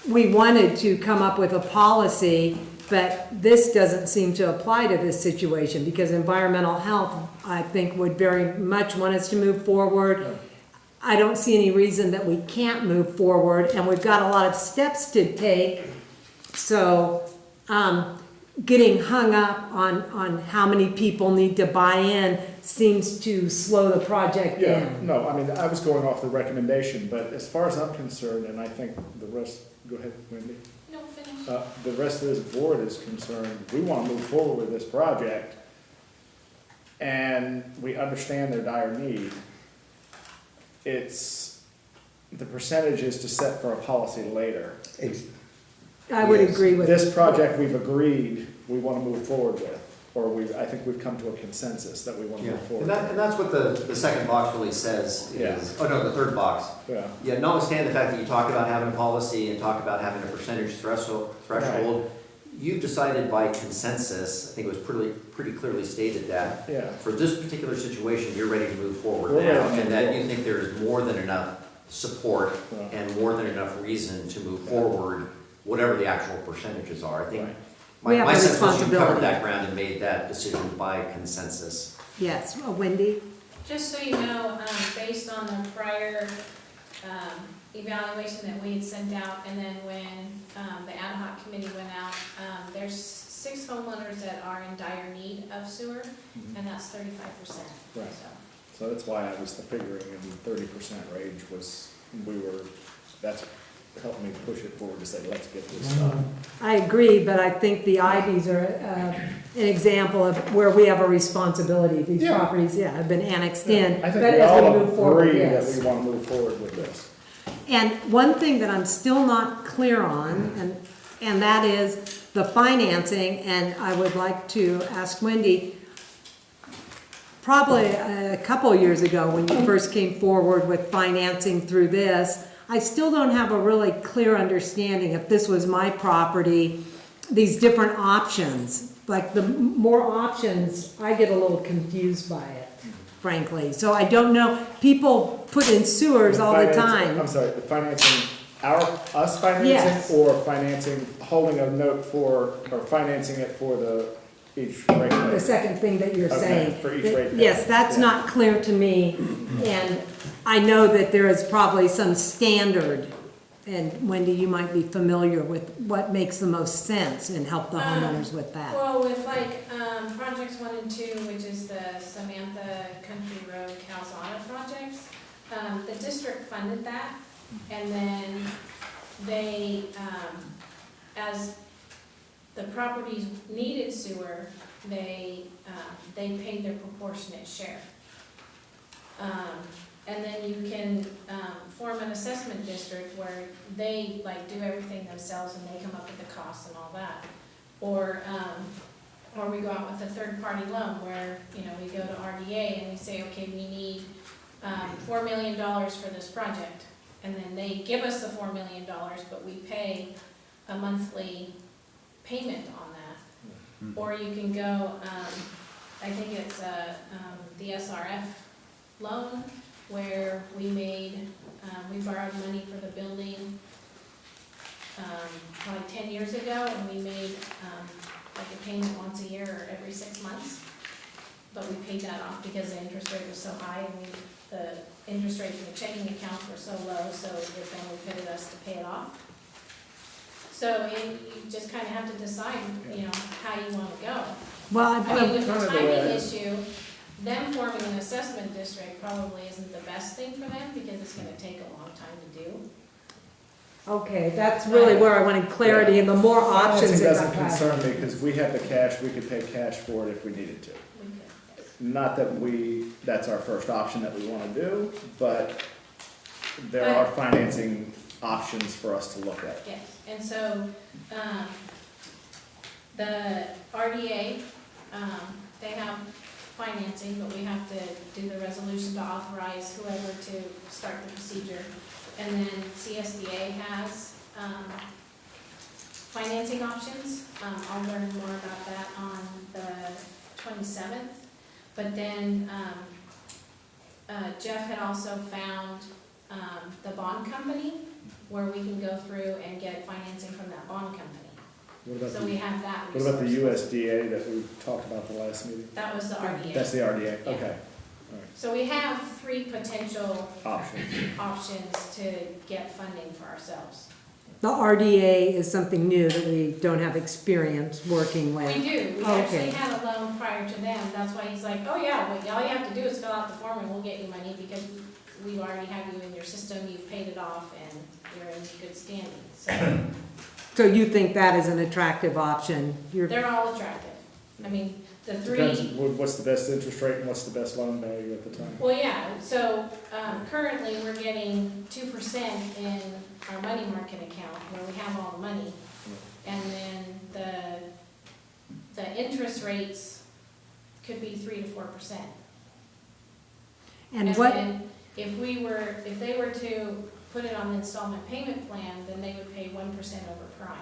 We wanted to come up with a policy, but this doesn't seem to apply to this situation, because environmental health, I think, would very much want us to move forward. I don't see any reason that we can't move forward, and we've got a lot of steps to take. So, getting hung up on how many people need to buy in seems to slow the project Yeah, down. no, I mean, I was going off the recommendation, but as far as I'm concerned, and I think the rest, go ahead, Wendy. No, finish. The rest of this board is concerned, we want to move forward with this project, and we understand their dire need. It's, the percentage is to set for a policy later. I would Yes. agree with. This project, we've agreed we want to move forward with, or I think we've come to a consensus that we want to Yeah, move forward and with. that's what the second box really says Yeah. is, oh no, the third box. Yeah, Yeah, notwithstanding the fact that you talk about having a policy and talk about having a percentage threshold, you've decided by consensus, I think it was pretty clearly stated that yeah, for this particular situation, you're ready to move forward We're ready now, to move and that you forward. think there is more than enough support yeah. and more than enough reason to move forward, whatever the actual percentages are. I think Right. We have my a sense was you responsibility. covered that ground and made that decision by consensus. Yes, Wendy? Just so you know, based on the prior evaluation that we had sent out, and then when the ad hoc committee went out, there's 6 homeowners that are in dire need of sewer, and that's 35%. Right. So, So that's why I was figuring in the 30% range was, that's helped me push it forward to say, let's get this done. I agree, but I think the Ivies are an example of where we have a responsibility. These Yeah. properties, have been annexed in. I but think we as all move forward, agree that yes. we want to move forward with this. And one thing that I'm still not clear on, and that is the financing, and I would like to ask Wendy, probably a couple years ago when you first came forward with financing through this, I still don't have a really clear understanding if this was my property, these different options. Like the more options, I get a little confused by it, frankly. So I don't know, people put in sewers all the time. I'm sorry, the financing, us Yes. financing, or financing, holding a note for, or financing it for each rate The case? second thing that you're Okay, saying. for each rate Yes, case, that's yeah. not clear to me, and I know that there is probably some standard, and Wendy, you might be familiar with what makes the most sense and help the homeowners with that. Well, with like, projects 1 and 2, which is the Samantha Country Road Calzada projects, the district funded that, and then they, as the properties needed sewer, they paid their proportionate share. And then you can, form an assessment district where they like do everything themselves and they come up with the costs and all that. Or we go out with a third-party loan where, you know, we go to RDA and we say, okay, we need, $4 million for this project. And then they give us the $4 million, but we pay a monthly payment on that. Or you can go, I think it's the SRF loan, where we made, we borrowed money for the building probably 10 years ago, and we made like a payment once a year or every 6 months. But we paid that off because the interest rate was so high, and the interest rates in the checking accounts were so low, so it benefited us to pay it off. So you just kind of have to decide, you know, how you want to go. Well, I mean, with the Kind of the timing way- issue, them forming an assessment district probably isn't the best thing for them, because it's gonna take a long time to do. okay, that's really where I wanted clarity, and the more options Financing it doesn't got. concern me, because we have the cash, we could pay cash for it if we needed to. We could, Not that that's our first option that we want to do, but there are financing options for us to look at. yes, and so, the RDA, they have financing, but we have to do the resolution to authorize whoever to start the procedure. And then CSDA has, financing options. I'll learn more about that on the 27th. But then, Jeff had also found, the bond company, where we can go through and get financing from that bond company. What about So we have that What about the resource. USDA that we talked about the last meeting? That was the RDA. That's the RDA, Yeah. okay, So we have 3 potential options. options to get funding for ourselves. The RDA is something new that we don't have experience working with. We do, we Okay. actually had a loan prior to them, that's why he's like, oh yeah, well, all you have to do is fill out the form and we'll get you money, because we already have you in your system, you've paid it off, and you're in good standing. So So you think that is an attractive option? they're all attractive. I mean, the Depends, 3, what's the best interest rate and what's the best loan value at the time? well, yeah, so currently we're getting 2% in our money market account, where we have all the money. And then the interest rates could be 3 to 4%. And what, then if they were to put it on the installment payment plan, then they would pay 1% over prime.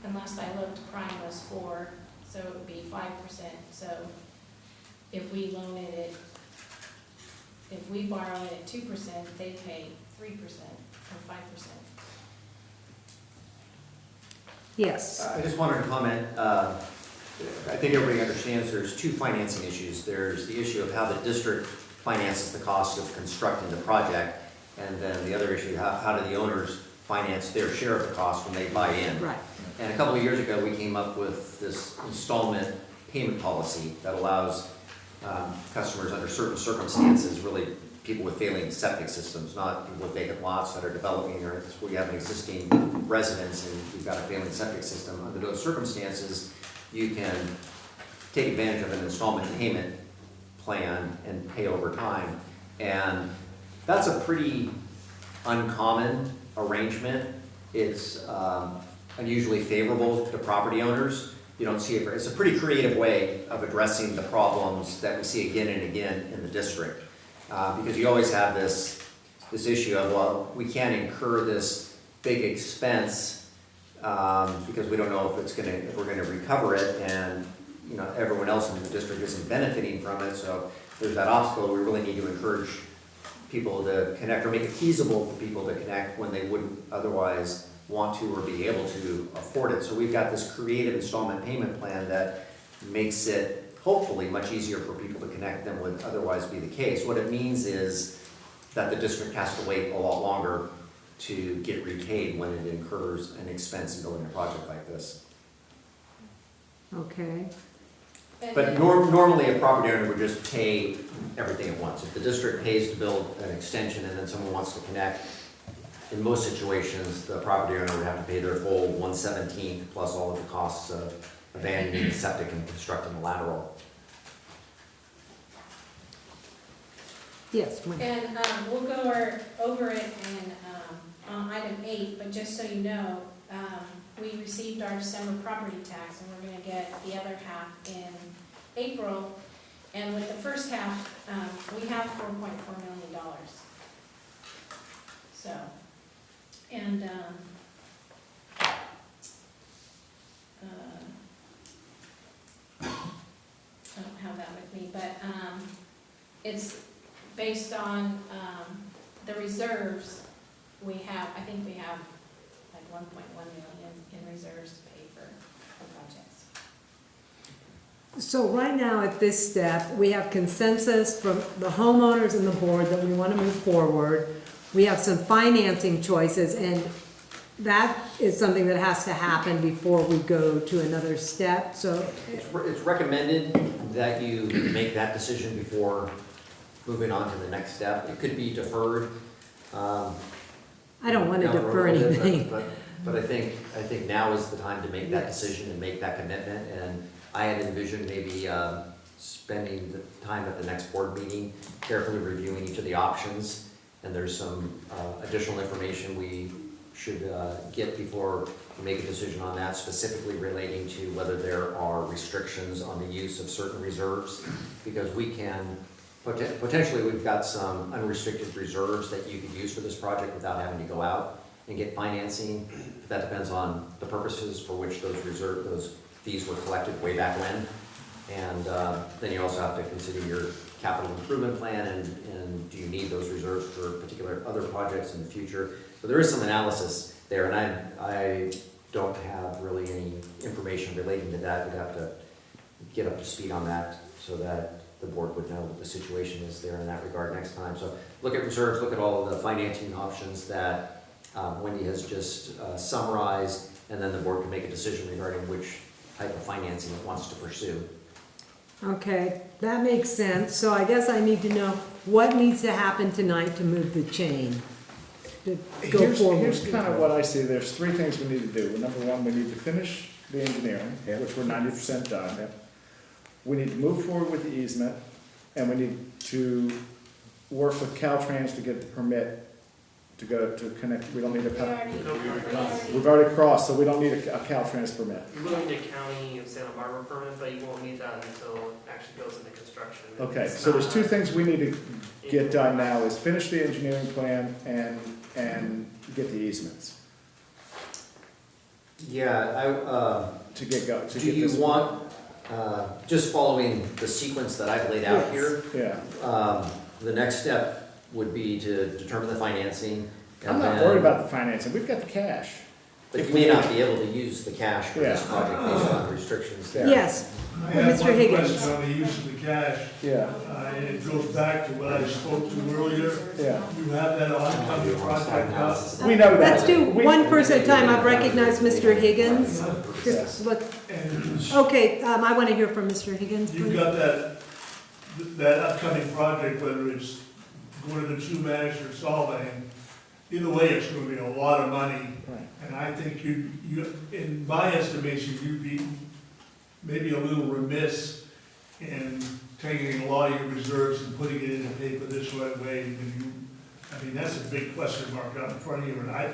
And last I looked, prime was 4, so it would be 5%. So if we loan it if we borrow it at 2%, they pay 3% or 5%. yes, I just wanted to comment, I think everybody understands there's 2 financing issues. There's the issue of how the district finances the cost of constructing the project, and then the other issue, how do the owners finance their share of the cost when they buy in. right. And a couple of years ago, we came up with this installment payment policy that allows customers under certain circumstances, really people with failing septic systems, not people with vacant lots that are developing, or where you have an existing residence and you've got a failing septic system. Under those circumstances, you can take advantage of an installment payment plan and pay over time. And that's a pretty uncommon arrangement. It's unusually favorable to property owners. You don't see it, it's a pretty creative way of addressing the problems that we see again and again in the district. Because you always have this issue of, well, we can't incur this big expense because we don't know if we're gonna recover it, and, you know, everyone else in the district isn't benefiting from it, so there's that obstacle. We really need to encourage people to connect, or make it feasible for people to connect when they wouldn't otherwise want to or be able to afford it. So we've got this creative installment payment plan that makes it hopefully much easier for people to connect than would otherwise be the case. What it means is that the district has to wait a lot longer to get repaid when it incurs an expense in building a project like this. Okay, And But then- normally, a property owner would just pay everything at once. If the district pays to build an extension and then someone wants to connect, in most situations, the property owner would have to pay their full 1/17 plus all of the costs of abandoning the septic and constructing the lateral. yes, Wendy. And we'll go over it in, on item 8, but just so you know, we received our December property tax, and we're gonna get the other half in April. And with the first half, we have $4.4 million. So, and, I don't have that with me, but, it's based on, the reserves we have. I think we have like 1.1 million in reserves to pay for projects. So right now at this step, we have consensus from the homeowners and the board that we want to move forward. We have some financing choices, and that is something that has to happen before we go to another step, so. It's recommended that you make that decision before moving on to the next step. It could be deferred. I don't want to down the defer road a bit, anything. But I think now is the time to make that decision and make that commitment. And I had envisioned maybe spending the time at the next board meeting, carefully reviewing each of the options. And there's some additional information we should get before we make a decision on that, specifically relating to whether there are restrictions on the use of certain reserves. Because we can, potentially we've got some unrestricted reserves that you could use for this project without having to go out and get financing. That depends on the purposes for which those fees were collected way back when. And then you also have to consider your capital improvement plan, and do you need those reserves for particular other projects in the future. So there is some analysis there, and I don't have really any information relating to that. We'd have to get up to speed on that so that the board would know what the situation is there in that regard next time. So look at reserves, look at all of the financing options that Wendy has just summarized, and then the board can make a decision regarding which type of financing it wants to pursue. Okay, that makes sense. So I guess I need to know what needs to happen tonight to move the chain, to go forward. Here's kind of what I see, there's three things we need to do. Number one, we need to finish the engineering, Yeah. which we're 90% done. We need to move forward with the easement, and we need to work with Caltrans to get the permit to go to connect. We don't need we've already crossed, so we don't need a Caltrans permit. You will need a county of Santa Barbara permit, but you won't need that until it actually goes into construction. Okay, It's so there's not- two things we need to get done now, is finish the engineering plan and get the easements Yeah, to get go, to do get you this. want, just following the sequence that I've laid out Yes. here, Yeah, the next step would be to determine the financing. I'm and not then- worried about the financing, we've got the cash. But you may not be able to use the cash for this Yeah. project based on restrictions there. Yes, I have Mr. one Higgins. question on the use of the cash, Yeah, and it goes back to what I spoke to earlier. yeah. You have that oncoming project up, We know that. let's do We- one person at a time. I've recognized Mr. Higgins. Yes. and Okay, I want to hear from Mr. Higgins, you've please. got that upcoming project, whether it's going to the two-mash or solving, either way, it's gonna be a lot of money. Right. And I think you, in my estimation, you'd be maybe a little remiss in taking a lot of your reserves and putting it in to pay for this right away. I mean, that's a big question mark out in front of you, and I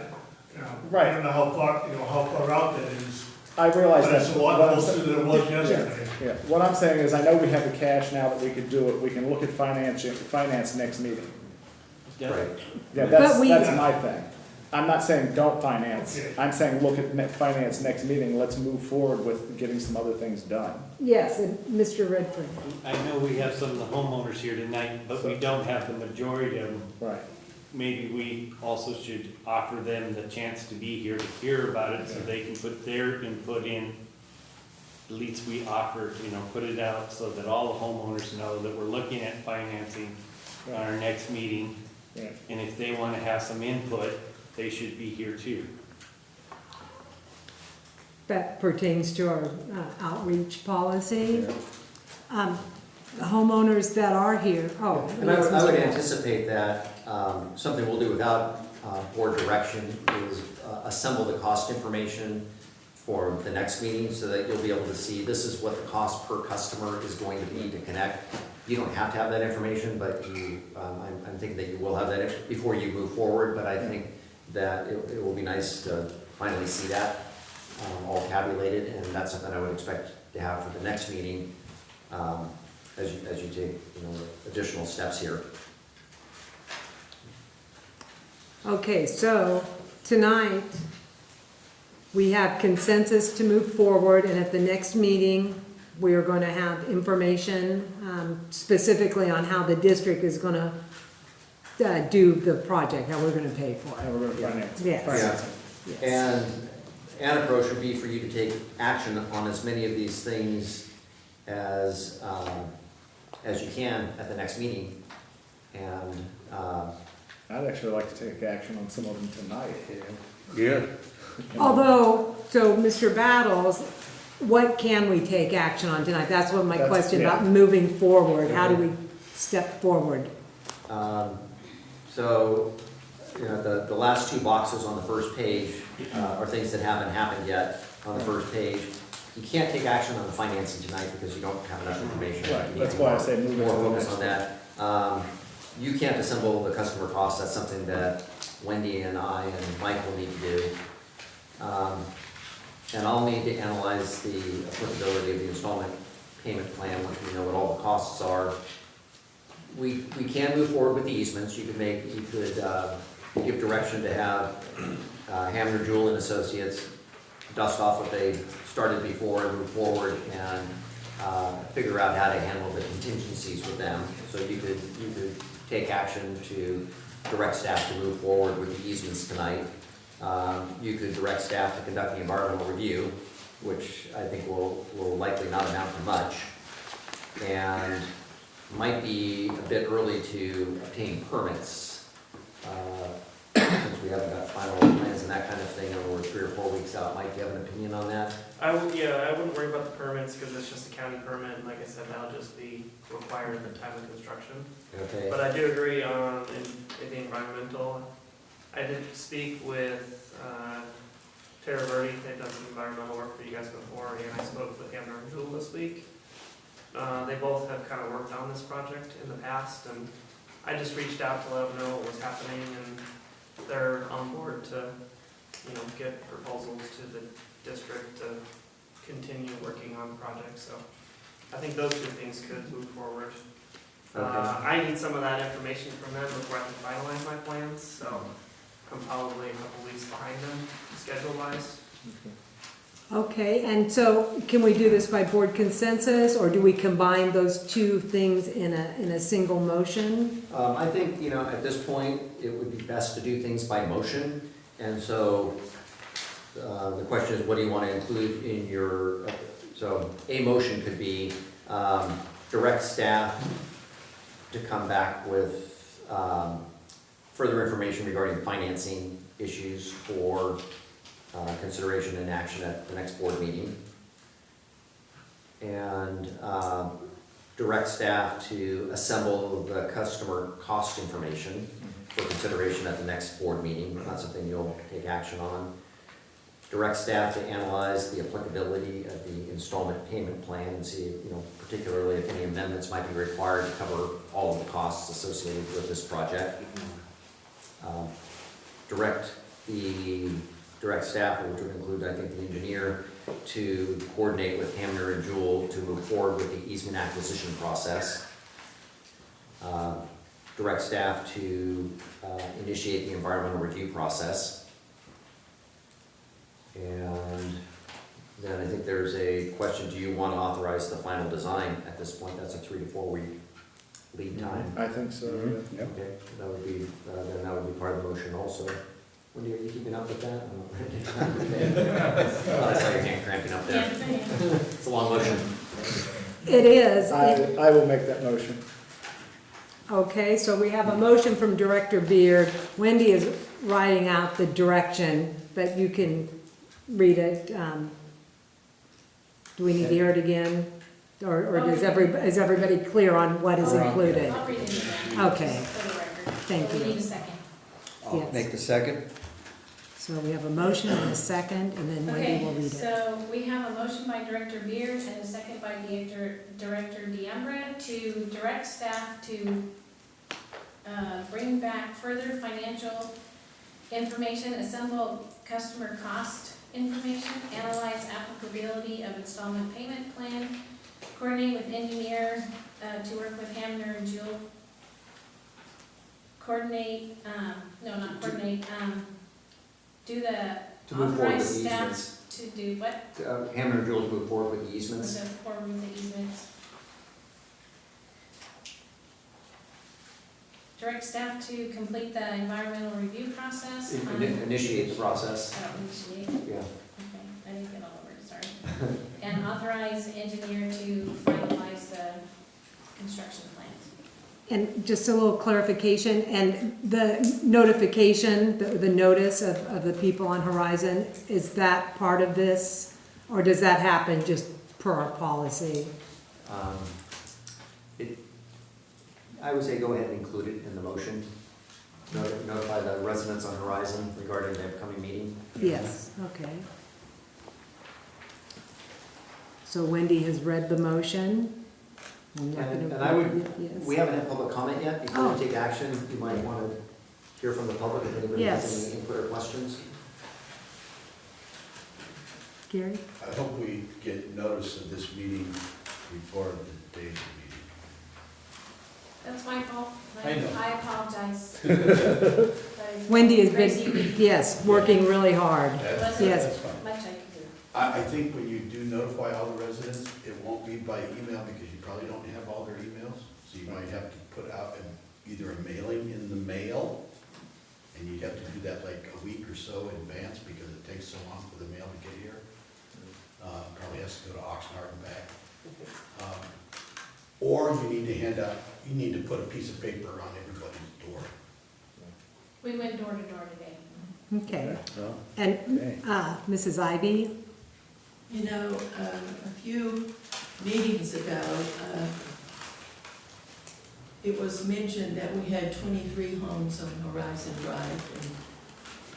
Right. don't know how far out that is. I realize But that. it's a lot What I'm closer sa- than it was Yeah, yesterday. yeah. What I'm saying is, I know we have the cash now that we could do it, we can look at finance next meeting. Right. Yeah, But that's we- my thing. I'm not saying don't finance. Okay. I'm saying look at finance next meeting, let's move forward with getting some other things done. Yes, and Mr. Redford. I know we have some of the homeowners here tonight, but we don't have the majority of them. Right. Maybe we also should offer them the chance to be here to hear about it so they can put their input in. At least we offer, put it out so that all the homeowners know that we're looking at financing on our next meeting. Right. And if they want to have some input, they should be here too. That pertains to our outreach policy. The homeowners that are here, oh. And I yes, would, I would Mr. Bell. anticipate that, something we'll do without, board direction is assemble the cost information for the next meeting so that you'll be able to see this is what the cost per customer is going to be to connect. You don't have to have that information, but you, I'm thinking that you will have that before you move forward, but I think that it will be nice to finally see that, all tabulated, and that's something I would expect to have for the next meeting, as you take, additional steps here. Okay, so tonight, we have consensus to move forward, and at the next meeting, we are going to have information specifically on how the district is going to do the project, how we're going to pay for And it. we're gonna finance. Yes. Finance it. Yes. And an approach would be for you to take action on as many of these things as you can at the next meeting. And, I'd actually like to take action on some of them tonight. Yeah. Although, so Mr. Battles, what can we take action on tonight? That's what my That's- question yeah. about moving forward. How do we step forward? so, the last two boxes on the first page are things that haven't happened yet on the first page. You can't take action on the financing tonight because you don't have enough information. Right, You need that's why I more- say move it more to the focus next on that. You can't assemble the customer costs, that's something that Wendy and I and Mike will need to do. And I'll need to analyze the applicability of the installment payment plan once we know what all the costs are. We can move forward with the easements, you could give direction to have Hamner, Jewell and Associates dust off what they started before and move forward and figure out how to handle the contingencies with them. So you could take action to direct staff to move forward with the easements tonight. You could direct staff to conduct the environmental review, which I think will likely not amount to much. And might be a bit early to obtain permits, since we haven't got final plans and that kind of thing, and we're 3 or 4 weeks out. Mike, do you have an opinion on that? I wouldn't worry about the permits because it's just a county permit, and like I said, that'll just be required at the time of construction. Okay. But I do agree on in the environmental. I did speak with Tara Verde, they've done some environmental work for you guys before, and I spoke with Hamner and Jewell this week. They both have kind of worked on this project in the past, and I just reached out to let them know what was happening, and they're on board to, get proposals to the district to continue working on the project, so I think those two things could move forward. Okay. I need some of that information from them before I can finalize my plans, so I'm probably a couple weeks behind them, schedule-wise. Okay, and so can we do this by board consensus, or do we combine those two things in a single motion? I think, at this point, it would be best to do things by motion. And so the question is, what do you want to include in your, so a motion could be direct staff to come back with further information regarding financing issues for consideration and action at the next board meeting. And direct staff to assemble the customer cost information for consideration at the next board meeting. Not something you'll take action on. Direct staff to analyze the applicability of the installment payment plan and see, particularly if any amendments might be required to cover all of the costs associated with this project. Direct staff, which would include, I think, the engineer, to coordinate with Hamner and Jewell to move forward with the easement acquisition process. Direct staff to initiate the environmental review process. And then I think there's a question, do you want to authorize the final design at this point? That's a 3 to 4 week lead time. I think so, Mhm. yeah. Okay, that would be, then that would be part of the motion also. Wendy, are you keeping up with that? Oh, that's how your hand cramping up there. It's a long motion. It is. I will make that motion. Okay, so we have a motion from Director Beard. Wendy is writing out the direction, but you can read it. Do we need to hear it again? Or is everybody clear on what is included? I'll read it again. Okay. just For the record. Thank But you. We need a second. I'll Yes. make the second. So we have a motion and a second, and then Wendy will Okay, read it. so we have a motion by Director Beard and a second by Director Diambra to direct staff to bring back further financial information, assemble customer cost information, analyze applicability of installment payment plan, coordinate with engineer to work with Hamner and Jewel, do the To move forward with authorized the staff easements. to do what? Hammer and Jewel to move forward with the With easements. the forward with the easements. Direct staff to complete the environmental review process. Initiate the process, Initiate, yeah. okay, I didn't get all the words, sorry. And authorize engineer to finalize the construction plans. And just a little clarification, and the notification, the notice of the people on Horizon, is that part of this? Or does that happen just per our policy? I would say go ahead and include it in the motion. Notify the residents on Horizon regarding the upcoming meeting. Yes, okay. So Wendy has read the motion. I'm not And gonna- I would, Yes. we haven't had public comment yet. Before Oh. we take action, you might want to hear from the public if anybody has Yes. any input or questions. Gary? I hope we get notice of this meeting before the date of the meeting. That's my fault. I know. I apologize. That is Wendy has crazy been, week. yes, working really hard. That's, Yes. that's fine. Much I could do. I think when you do notify all the residents, it won't be by email because you probably don't have all their emails. So you might have to put out either a mailing in the mail, and you'd have to do that like a week or so in advance because it takes so long for the mail to get here. Probably has to go to Oxnard and back. Or you need to you need to put a piece of paper on everybody's door. We went door to door today. Okay. Well, And, okay. Mrs. Ivy? You know, a few meetings ago, it was mentioned that we had 23 homes on Horizon Drive, and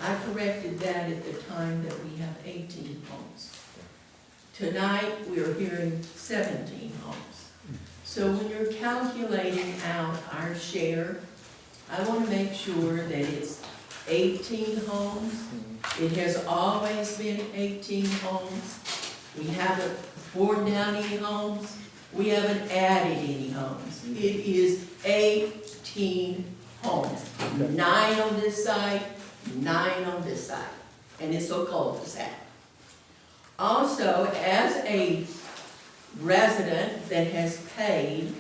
I corrected that at the time that we have 18 homes. Tonight, we are hearing 17 homes. So when you're calculating out our share, I want to make sure that it's 18 homes. It has always been 18 homes. We haven't torn down any homes. We haven't added any homes. It is 18 homes. 9 on this side, 9 on this side. And it's a cul-de-sac. Also, as a resident that has paid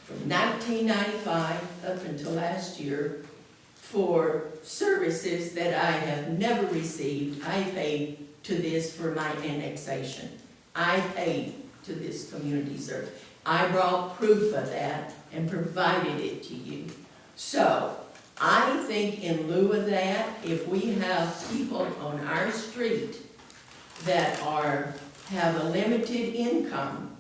from 1995 up until last year for services that I have never received, I paid to this for my annexation. I paid to this community service. I brought proof of that and provided it to you. So, I think in lieu of that, if we have people on our street that have a limited income,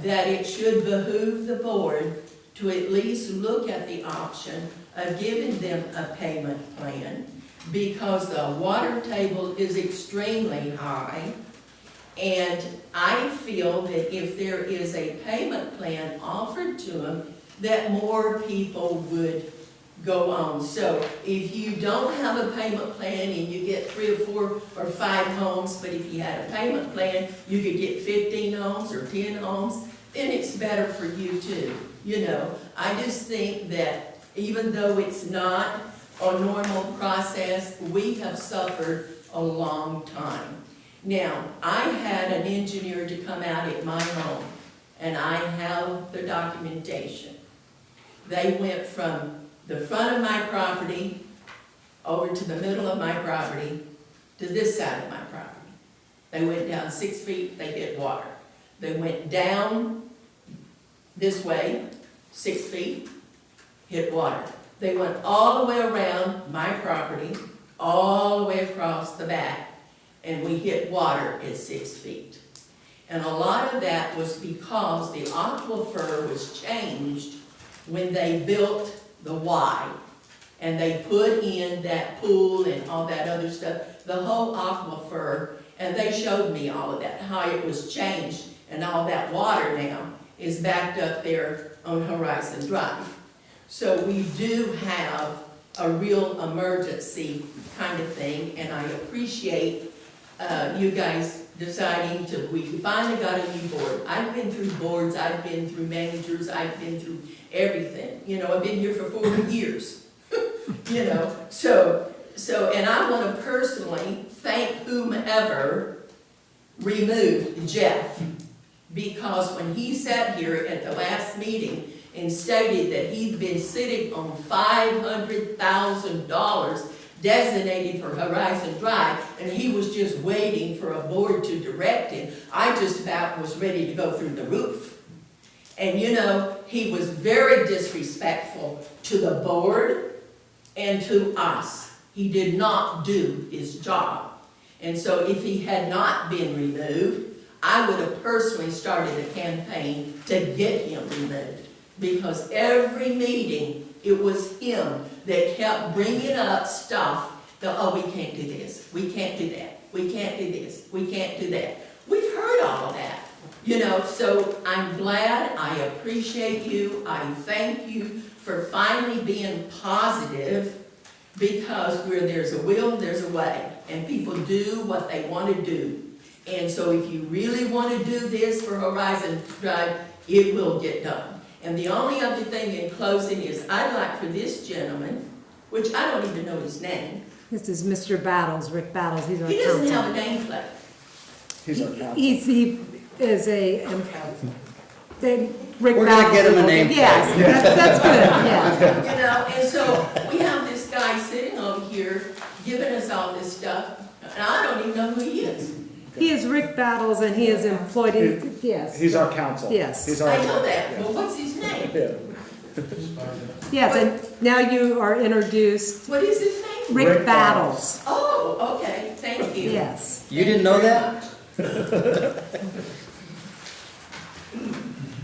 that it should behoove the board to at least look at the option of giving them a payment plan, because the water table is extremely high. And I feel that if there is a payment plan offered to them, that more people would go on. So if you don't have a payment plan and you get 3 or 4 or 5 homes, but if you had a payment plan, you could get 15 homes or 10 homes, then it's better for you too. You know, I just think that even though it's not a normal process, we have suffered a long time. Now, I had an engineer to come out at my home, and I have the documentation. They went from the front of my property over to the middle of my property to this side of my property. They went down 6 feet, they hit water. They went down this way, 6 feet, hit water. They went all the way around my property, all the way across the back, and we hit water at 6 feet. And a lot of that was because the aquifer was changed when they built the Y. And they put in that pool and all that other stuff, the whole aquifer, and they showed me all of that, how it was changed, and all that water now is backed up there on Horizon Drive. So we do have a real emergency kind of thing, and I appreciate you guys deciding to, we finally got a new board. I've been through boards, I've been through managers, I've been through everything. You know, I've been here for 40 years. You know, so, and I want to personally thank whomever removed Jeff, because when he sat here at the last meeting and stated that he'd been sitting on $500,000 designated for Horizon Drive, and he was just waiting for a board to direct him, I just about was ready to go through the roof. And you know, he was very disrespectful to the board and to us. He did not do his job. And so if he had not been removed, I would have personally started a campaign to get him removed. Because every meeting, it was him that kept bringing up stuff that, oh, we can't do this, we can't do that, we can't do this, we can't do that. We've heard all of that. You know, so I'm glad, I appreciate you, I thank you for finally being positive, because where there's a will, there's a way, and people do what they want to do. And so if you really want to do this for Horizon Drive, it will get done. And the only other thing in closing is I'd like for this gentleman, which I don't even know his name. This is Mr. Battles, Rick Battles, he's our He doesn't counsel. have a nameplate. He's our counsel. He is a, Rick We're Battles. gonna get him a name Yes, that's good, yeah. You know, and so we have this guy sitting over here giving us all this stuff, and I don't even know who he is. He is Rick Battles and he is employed, yes. He's our counsel. Yes. He's our. I know that, well, what's his name? Yeah. Yes, and now you are introduced, What is his name? Rick Rick Battles. Oh, okay, thank you. Yes. You didn't know that?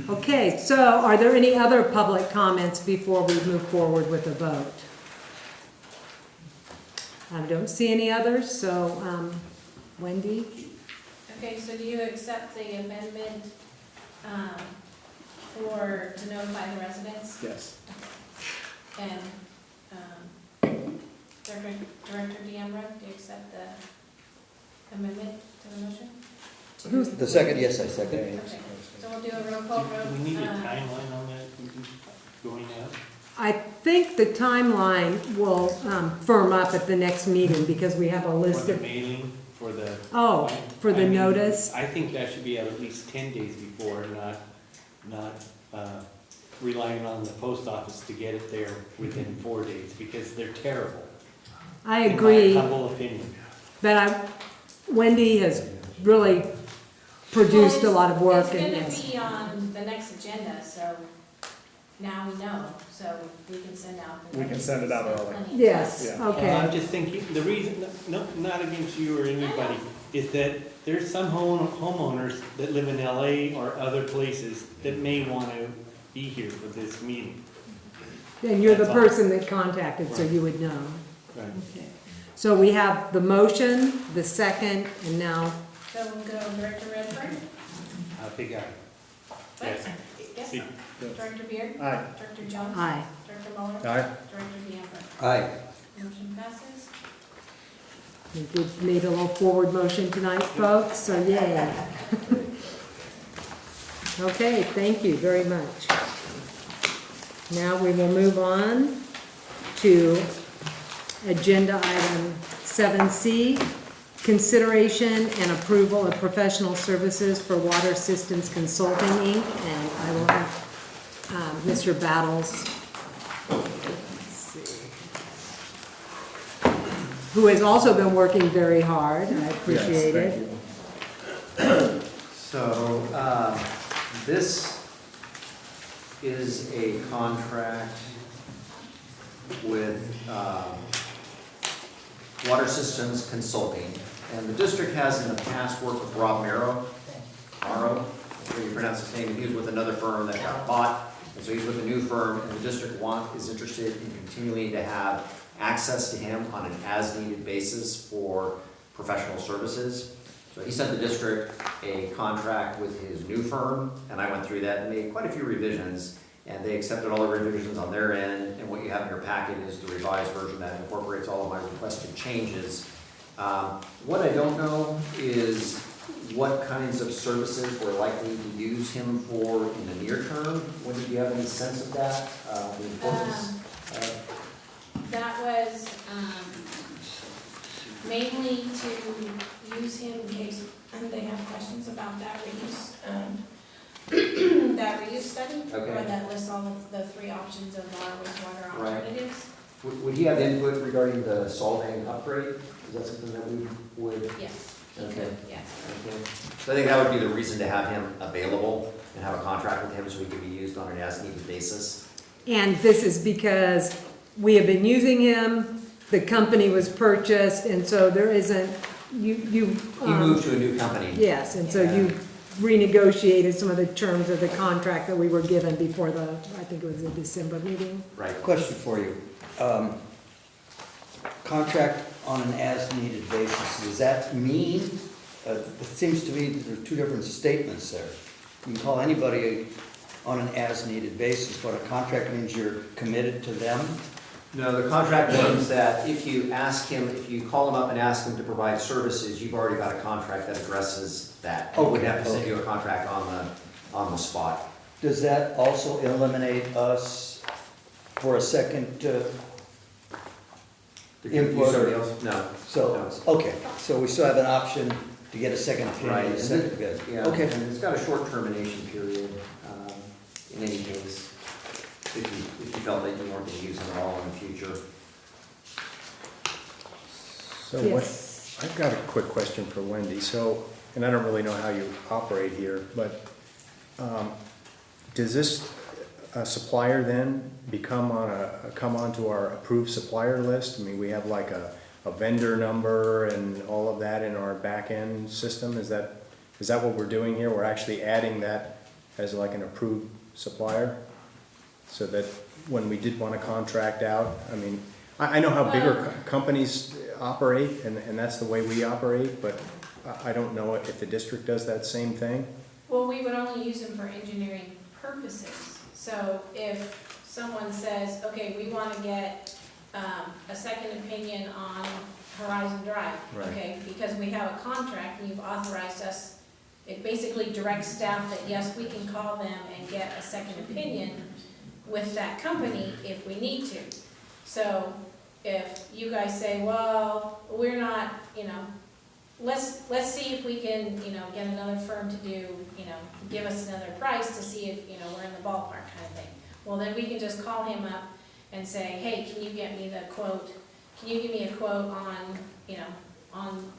Okay, so are there any other public comments before we move forward with the vote? I don't see any others, so Wendy? Okay, so do you accept the amendment to notify the residents? Yes. And Director Deambra, do you accept the amendment to the motion? The second, yes, I second. Okay, so we'll do a roll call vote. We need a timeline on that going out? I think the timeline will firm up at the next meeting because we have a list For the of, mailing, for the. for the I mean, notice. I think that should be out at least 10 days before, not relying on the post office to get it there within 4 days, because they're terrible. I agree, In my humble opinion. but Wendy has really produced a lot of work and It's yes. gonna be on the next agenda, so now we know, so we can send out the. We can send it out notices. early. Plenty of Yes, Yeah. Well, I'm okay. just thinking, the reason, no, not against you or anybody, is that there's some homeowners that live in LA or other places that may want to be here for this meeting. And you're the That's all. person that contacted, so you would know. Right. Okay. So we have the motion, the second, and now, So we'll go Director Redford? Big eye. Yes. Yes. See. Director Beard? Aye. Director Jones? aye. Director Muller? Aye. Director Deambra? Aye. Motion passes. I think we've made a little forward motion tonight, folks, so yay. Okay, thank you very much. Now we will move on to agenda item 7C, consideration and approval of professional services for Water Systems Consulting, Inc., and I will have Mr. Battles, let's see, who has also been working very hard. I appreciate Yes, it. thank you. So, this is a contract with Water Systems Consulting. And the district has in the past worked with Rob Marrow, where you pronounce his name, and he was with another firm that got bought. And so he's with a new firm, and the district is interested in continuing to have access to him on an as-needed basis for professional services. So he sent the district a contract with his new firm, and I went through that and made quite a few revisions, and they accepted all the revisions on their end, and what you have in your packet is the revised version that incorporates all of my requested changes. What I don't know is what kinds of services we're likely to use him for in the near term. Wendy, do you have any sense of that? The importance? That was mainly to use him in case they have questions about that reuse, that reuse study, Okay. or that lists all of the 3 options of our wastewater Right. alternatives. Would he have input regarding the solving upgrade? Is that something that we would? Yes. Okay. Yes. Okay. So I think that would be the reason to have him available and have a contract with him so he can be used on an as-needed basis. And this is because we have been using him, the company was purchased, and so there isn't, you. He moved to a new company. Yes, and so you renegotiated some of the terms of the contract that we were given before the, I think it was the December meeting. Right. Question for you. Contract on an as-needed basis, does that mean, it seems to me that there are 2 different statements there. You can call anybody on an as-needed basis, but a contract means you're committed to them? No, the contract means that if you call him up and ask him to provide services, you've already got a contract that addresses that. He wouldn't have to send you a contract on the spot. Does that also eliminate us for a second input? Somebody else? No. So, okay, so we still have an option to get a second opinion. Right. a second bid. Yeah, Okay. and it's got a short termination period, in any case, if you felt that you weren't going to use them at all in the future. So what, Yes. I've got a quick question for Wendy. So, and I don't really know how you operate here, but does this supplier then come onto our approved supplier list? I mean, we have like a vendor number and all of that in our back-end system. Is that what we're doing here? We're actually adding that as like an approved supplier? So that when we did want to contract out, I mean, I know how bigger companies operate, and that's the way we operate, but I don't know if the district does that same thing. Well, we would only use them for engineering purposes. So if someone says, okay, we want to get a second opinion on Horizon Drive, Right. okay, because we have a contract and you've authorized us, it basically directs staff that yes, we can call them and get a second opinion with that company if we need to. So if you guys say, well, we're not, let's see if we can, get another firm to do, give us another price to see if, we're in the ballpark kind of thing. Well, then we can just call him up and say, hey, can you get me the quote? Can you give me a quote on, on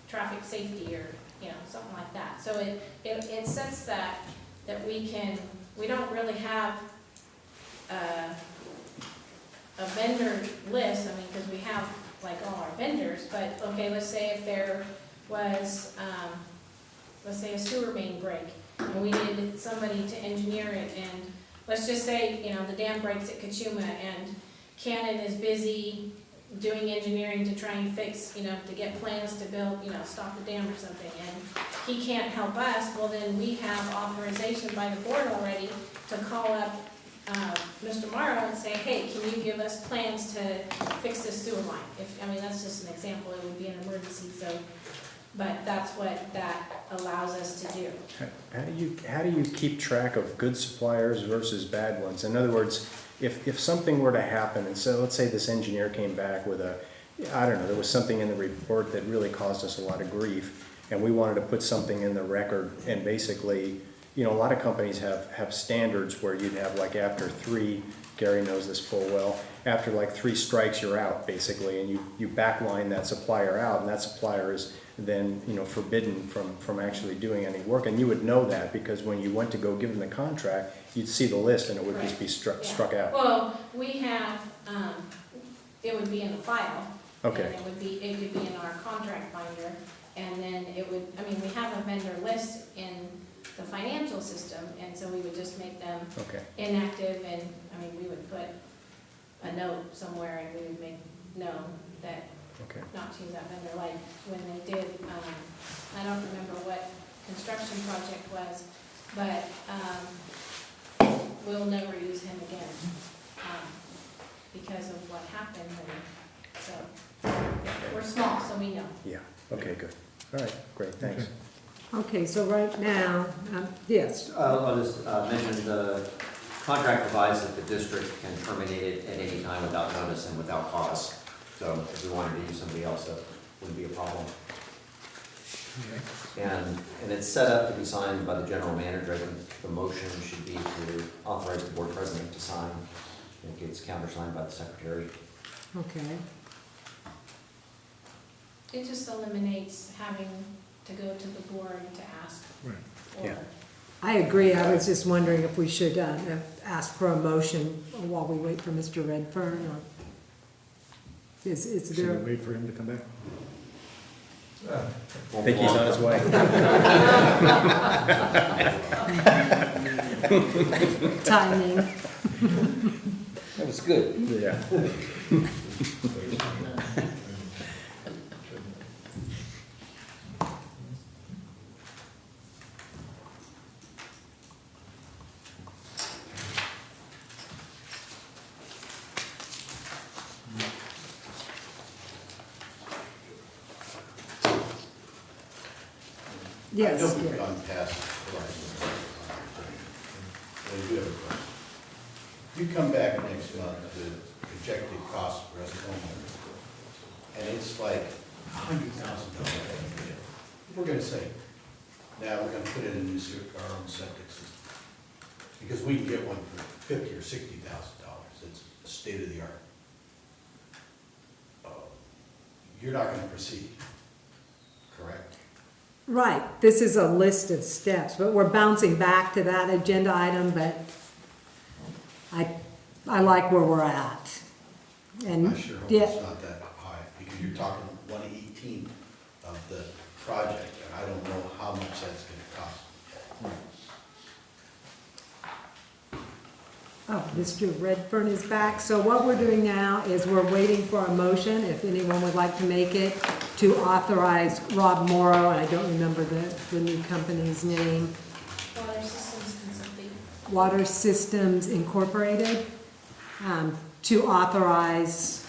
traffic safety or, something like that. So it sets that we don't really have a vendor list, because we have like all our vendors, but okay, let's say if there was, let's say a sewer main break, and we needed somebody to engineer it, and let's just say, the dam breaks at Kachuma, and Cannon is busy doing engineering to try and fix, to get plans to build, stop the dam or something, and he can't help us, well then we have authorization by the board already to call up Mr. Morrow and say, hey, can you give us plans to fix this sewer line? That's just an example, it would be an emergency, so, but that's what that allows us to do. How do you keep track of good suppliers versus bad ones? In other words, if something were to happen, and so let's say this engineer came back with a I don't know, there was something in the report that really caused us a lot of grief, and we wanted to put something in the record, and basically, you know, a lot of companies have standards where you'd have like after 3, Gary knows this full well, after like 3 strikes, you're out, basically, and you backline that supplier out, and that supplier is then, you know, forbidden from actually doing any work, and you would know that, because when you went to go give them the contract, you'd see the list, and it would just be struck out. Well, we have, it would be in the file. Okay. And it could be in our contract binder, and then it would, I mean, we have a vendor list in the financial system, and so we would just make them Okay. inactive, and, I mean, we would put a note somewhere, and we would make known that Okay. not to use that vendor, like when they did, I don't remember what construction project was, but, we'll never use him again, because of what happened, and so, we're small, so we know. Yeah, okay, good. All right, great, thanks. Okay, so right now, yes, I'll just mention the contract provides that the district can terminate it at any time without notice and without cause. So if we wanted to use somebody else, that wouldn't be a problem. And it's set up to be signed by the general manager. I think the motion should be to authorize the board president to sign. It gets countersigned by the secretary. okay. It just eliminates having to go to the board to ask Right. for. Yeah. I agree, I was just wondering if we should ask for a motion while we wait for Mr. Redfern, or is Should there? we wait for him to come back? I think he's on his way. Timing. That was good. Yeah. Yes, I know we've yeah. gone past horizon. I do have a question. You come back next month to projected cost for us homeowners, and it's like $100,000. We're gonna say, now we're gonna put in a new our own septic system. Because we can get one for $50,000 or $60,000. It's state of the art. You're not gonna proceed, correct? Right, this is a list of steps, but we're bouncing back to that agenda item, but I like where we're at. And, I sure hope yeah, it's not that high, because you're talking 1/18 of the project, and I don't know how much that's gonna cost. oh, Mr. Redfern is back, so what we're doing now is we're waiting for a motion, if anyone would like to make it, to authorize Rob Morrow, and I don't remember the new company's name, Water Systems Consulting. Water Systems Incorporated, to authorize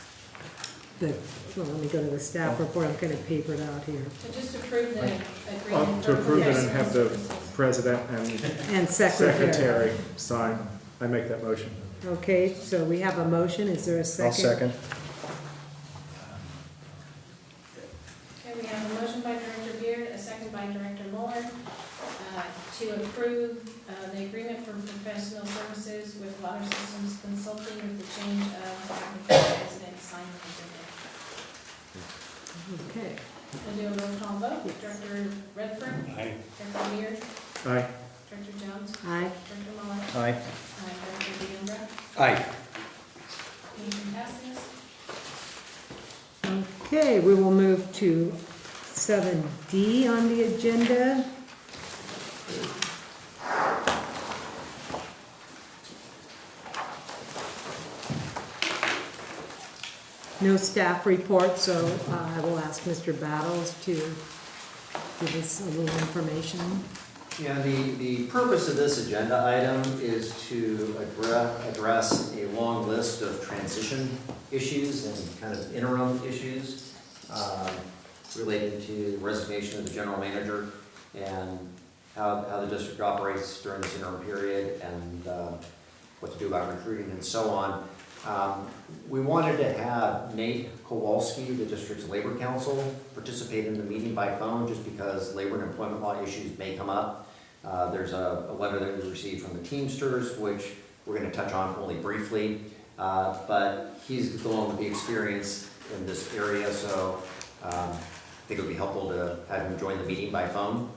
the, well, let me go to the staff report, I'm kind of papered out here, So just approve the agreement. To approve it and for have the professional president and and secretary. secretary sign. I make that motion. Okay, so we have a motion, is there a second? I'll second. Okay, we have a motion by Director Beard, a second by Director Muller, to approve the agreement for professional services with Water Systems Consulting with the change of applicant resident signing agreement. Okay, We'll do a roll call vote. Director Redfern. Aye. Director Beard. Aye. Director Jones. aye. Director Muller. Aye. Director Deandra. Aye. Motion passes. Okay, we will move to 7D on the agenda. No staff report, so I will ask Mr. Battles to give us a little information. Yeah, the purpose of this agenda item is to address a long list of transition issues and kind of interim issues related to resignation of the general manager and how the district operates during this interim period and what to do about recruiting and so on. We wanted to have Nate Kowalski, the district's labor counsel, participate in the meeting by phone just because labor and employment law issues may come up. There's a letter that we received from the Teamsters, which we're going to touch on only briefly, but he's the one with the experience in this area, so I think it would be helpful to have him join the meeting by phone.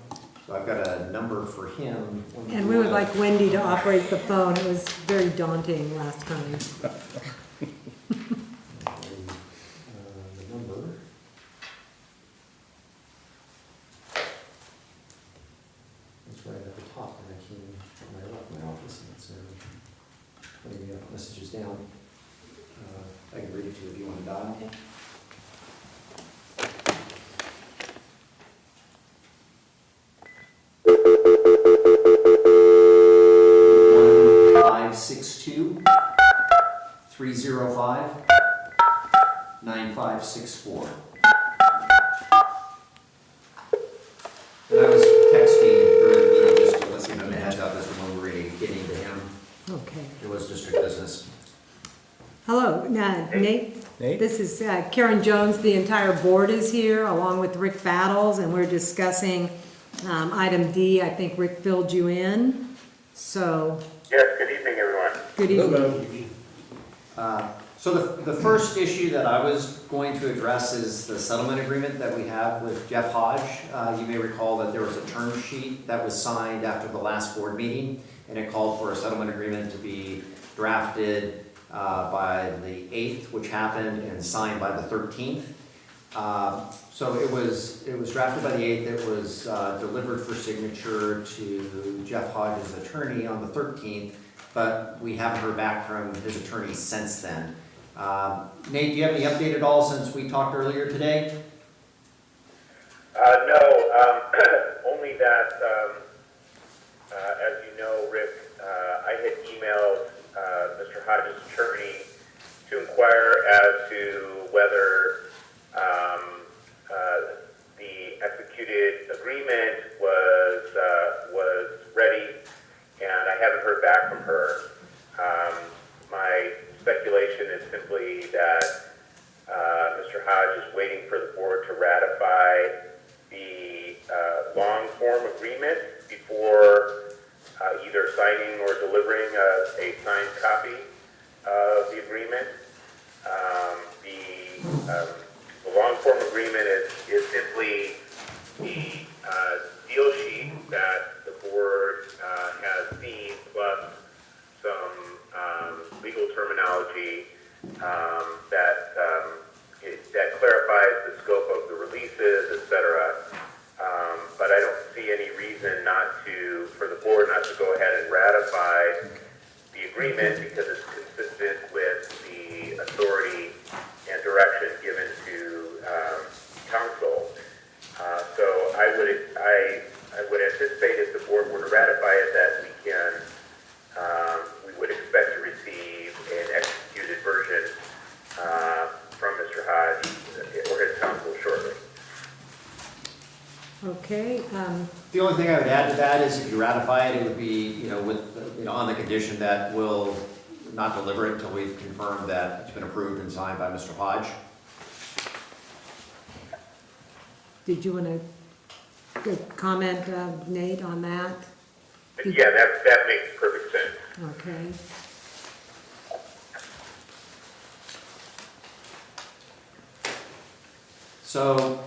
So I've got a number for him. And we would like Wendy to operate the phone. It was very daunting last time. The number. It's right at the top when I came when I left my office, and it's 20 messages down. I can read it to you if you want to dial. Okay. 562-305-9564. And I was texting during the meeting just to let you know the heads up as to when we're really getting to him. Okay. It was district business. Hello, Nate. Nate? This is Karen Jones. The entire board is here, along with Rick Battles, and we're discussing item D. I think Rick filled you in. So, Yes, good evening, everyone. good evening. So the first issue that I was going to address is the settlement agreement that we have with Jeff Hodge. You may recall that there was a term sheet that was signed after the last board meeting, and it called for a settlement agreement to be drafted by the 8th, which happened, and signed by the 13th. So it was drafted by the 8th. It was delivered for signature to Jeff Hodge's attorney on the 13th, but we haven't heard back from his attorney since then. Nate, do you have any update at all since we talked earlier today? No, only that, as you know, Rick, I had emailed Mr. Hodges' attorney to inquire as to whether the executed agreement was ready, and I haven't heard back from her. My speculation is simply that Mr. Hodge is waiting for the board to ratify the long form agreement before either signing or delivering a signed copy of the agreement. The long form agreement is simply the deal sheet that the board has seen, plus some legal terminology that clarifies the scope of the releases, etc. But I don't see any reason for the board not to go ahead and ratify the agreement because it's consistent with the authority and direction given to council. So I would anticipate if the board were to ratify it that we would expect to receive an executed version from Mr. Hodge or his counsel shortly. Okay. The only thing I would add to that is if you ratify it, it would be, on the condition that we'll not deliver it until we've confirmed that it's been approved and signed by Mr. Hodge. Did you want to comment, Nate, on that? Yeah, that makes perfect sense. Okay. So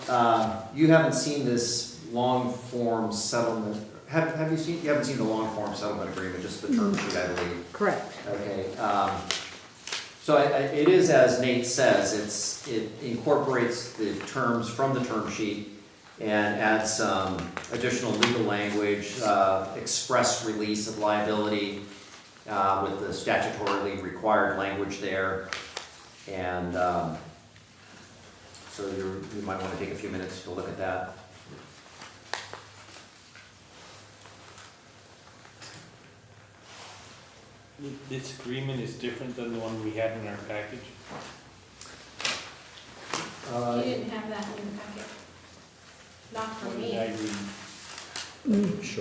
you haven't seen this long form settlement. Have you seen? You haven't seen the long form settlement agreement, just the term sheet, I believe. Correct. Okay. So it is as Nate says. It incorporates the terms from the term sheet and adds some additional legal language, express release of liability with the statutorily required language there, and so you might want to take a few minutes to look at that. This agreement is different than the one we had in our package? You didn't have that in the packet. Not for me. I read.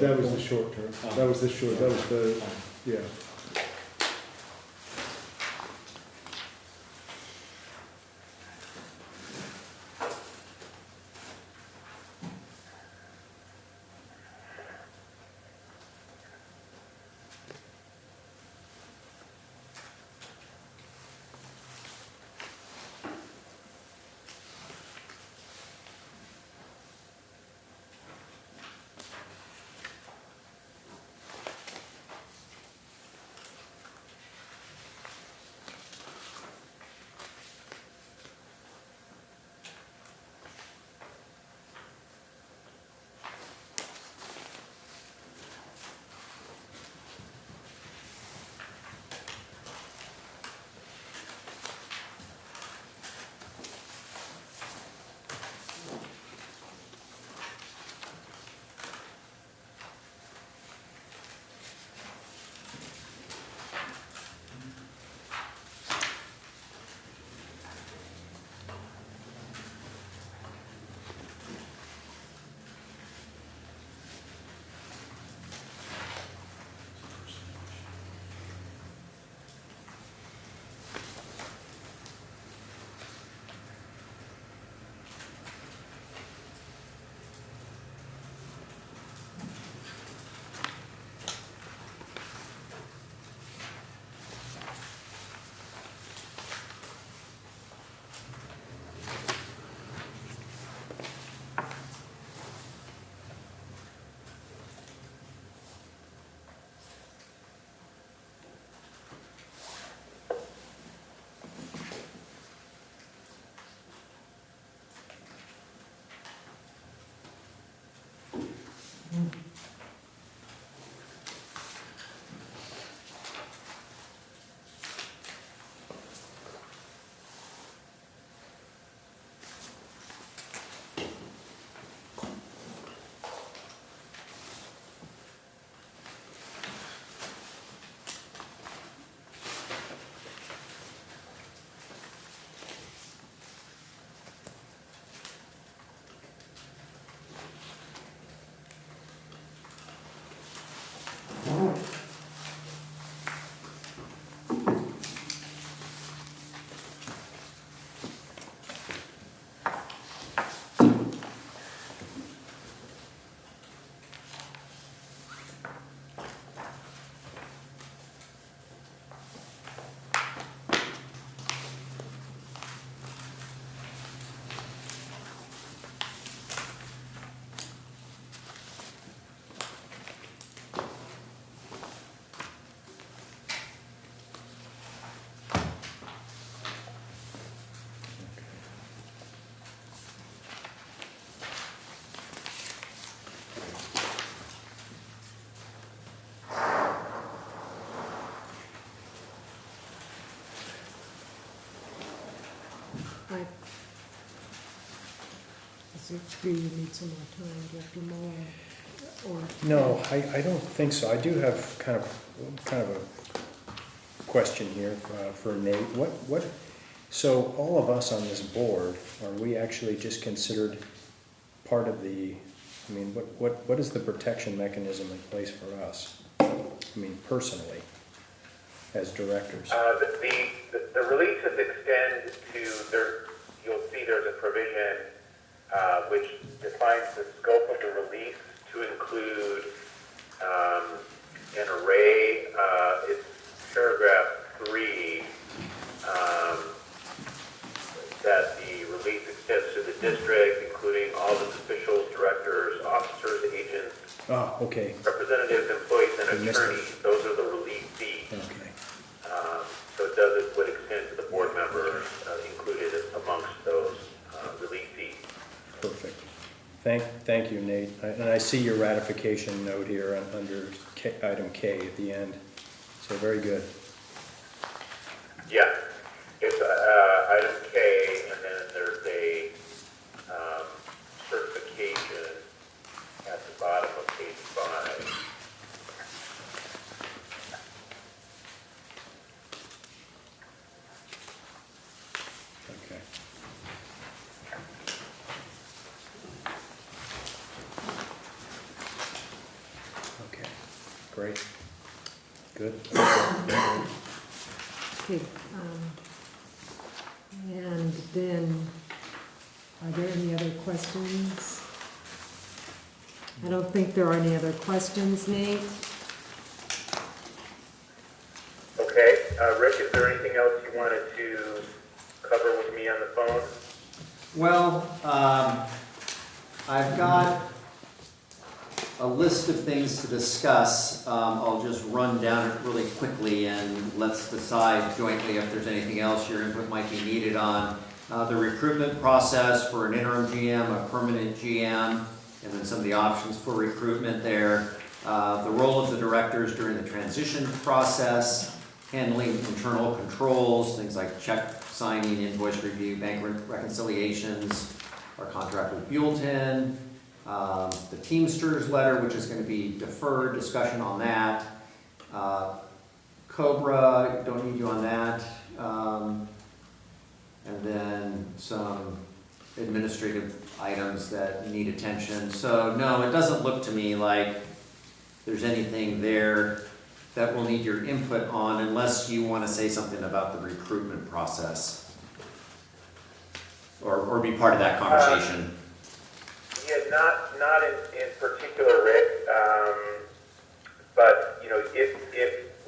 That was the short term. That was the, yeah. I do you need some more time, Director Muller? Or? No, I don't think so. I do have kind of a question here for Nate. So all of us on this board, are we actually just considered part of the, I mean, what is the protection mechanism in place for us? I mean, personally, as directors? The releases extend to, you'll see there's a provision which defines the scope of the release to include an array, it's paragraph 3, that the release extends to the district, including all its officials, directors, officers, agents, Okay. representatives, employees, and I missed it. attorneys. Those are the release fees. Okay. So it would extend to the board members included amongst those release fees. Perfect. Thank you, Nate. And I see your ratification note here under item K at the end. So very good. Yeah, it's item K, and then there's a certification at the bottom of page 5. Okay. Okay, great. Good. Okay, and then, are there any other questions? I don't think there are any other questions, Nate. Okay, Rick, is there anything else you wanted to cover with me on the phone? Well, I've got a list of things to discuss. I'll just run down it really quickly and let's decide jointly if there's anything else your input might be needed on. The recruitment process for an interim GM, a permanent GM, and then some of the options for recruitment there. The role of the directors during the transition process, handling internal controls, things like check signing, invoice review, bank reconciliations, our contract with Buellton, the Teamsters letter, which is going to be deferred, discussion on that. Cobra, don't need you on that. And then some administrative items that need attention. So no, it doesn't look to me like there's anything there that we'll need your input on unless you want to say something about the recruitment process or be part of that conversation. Yeah, not in particular, Rick. But you know, if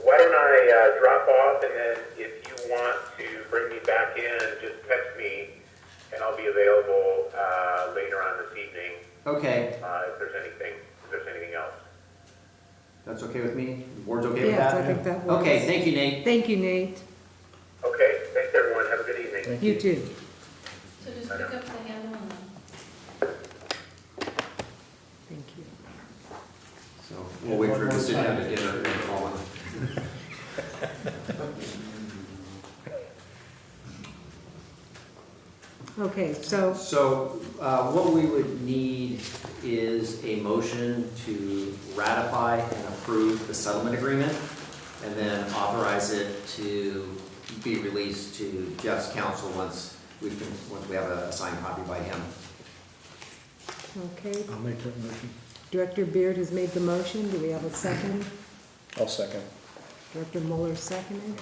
why don't I drop off, and then if you want to bring me back in, just text me, and I'll be available later on this evening. Okay, If there's anything else. that's okay with me? The board's okay with Yes, that? I think that works. Okay, thank you, Nate. Thank you, Nate. Okay, thanks everyone. Have a good evening. Thank You too. So just pick up the handle and Thank you. So we'll wait for her to sit down to dinner and call in. Okay, so, So, what we would need is a motion to ratify and approve the settlement agreement, and then authorize it to be released to Jeff's counsel once we have a signed copy by him. okay, I'll make that motion. Director Beard has made the motion. Do we have a second? I'll second. Director Mueller seconded.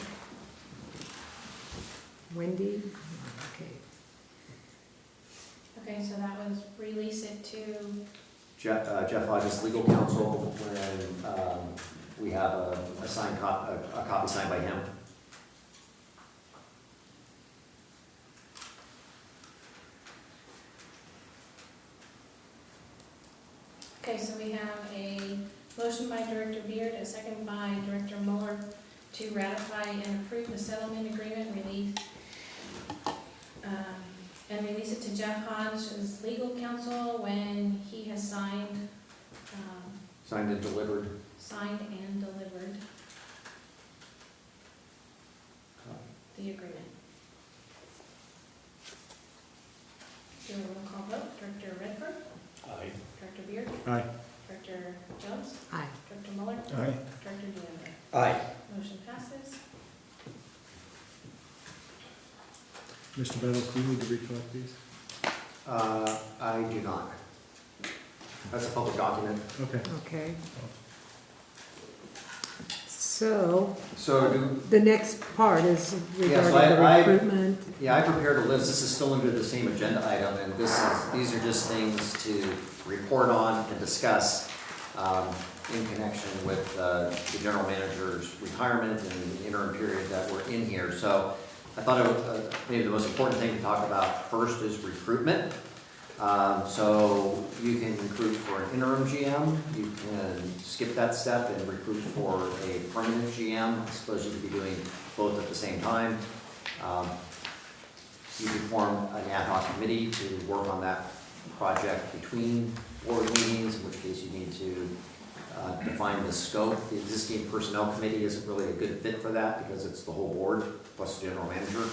Wendy? Okay. okay, so that was release it to, Jeff Hodges, legal counsel, when we have a signed a copy signed by him. okay, so we have a motion by Director Beard, a second by Director Mueller to ratify and approve the settlement agreement and release it to Jeff Hodge as legal counsel when he has signed Signed and delivered. and delivered the agreement. do a roll call vote. Director Redford, Aye. Director Beard, Aye. Director Jones, Aye. Director Muller, Aye. Director DeAndrea. Aye. Motion passes. Mr. Battles, do you need to recollect these? I do not. That's a public document. Okay. Okay. So, So do, the next part is Yeah, so regarding the I- recruitment. yeah, I prepared a list. This is still under the same agenda item, and these are just things to report on and discuss in connection with the general manager's retirement and the interim period that we're in here. So I thought maybe the most important thing to talk about first is recruitment. So you can recruit for an interim GM, you can skip that step and recruit for a permanent GM. I suppose you could be doing both at the same time. You could form an ad hoc committee to work on that project between board meetings, in which case you need to define the scope. The existing personnel committee isn't really a good fit for that because it's the whole board plus the general manager.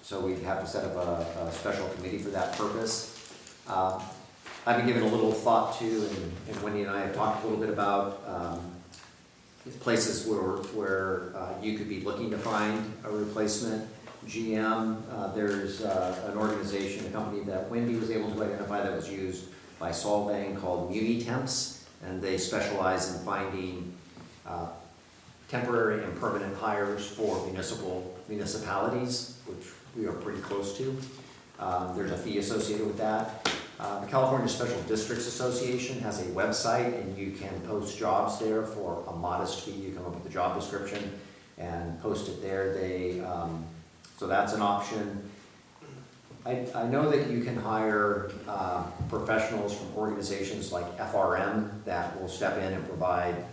So we'd have to set up a special committee for that purpose. I've been giving a little thought to, and Wendy and I have talked a little bit about places where you could be looking to find a replacement GM. There's an organization, a company that Wendy was able to identify that was used by Solvang called Muni-Temps, and they specialize in finding temporary and permanent hires for municipalities, which we are pretty close to. There's a fee associated with that. The California Special Districts Association has a website, and you can post jobs there for a modest fee. You come up with a job description and post it there. So that's an option. I know that you can hire professionals from organizations like FRM that will step in and provide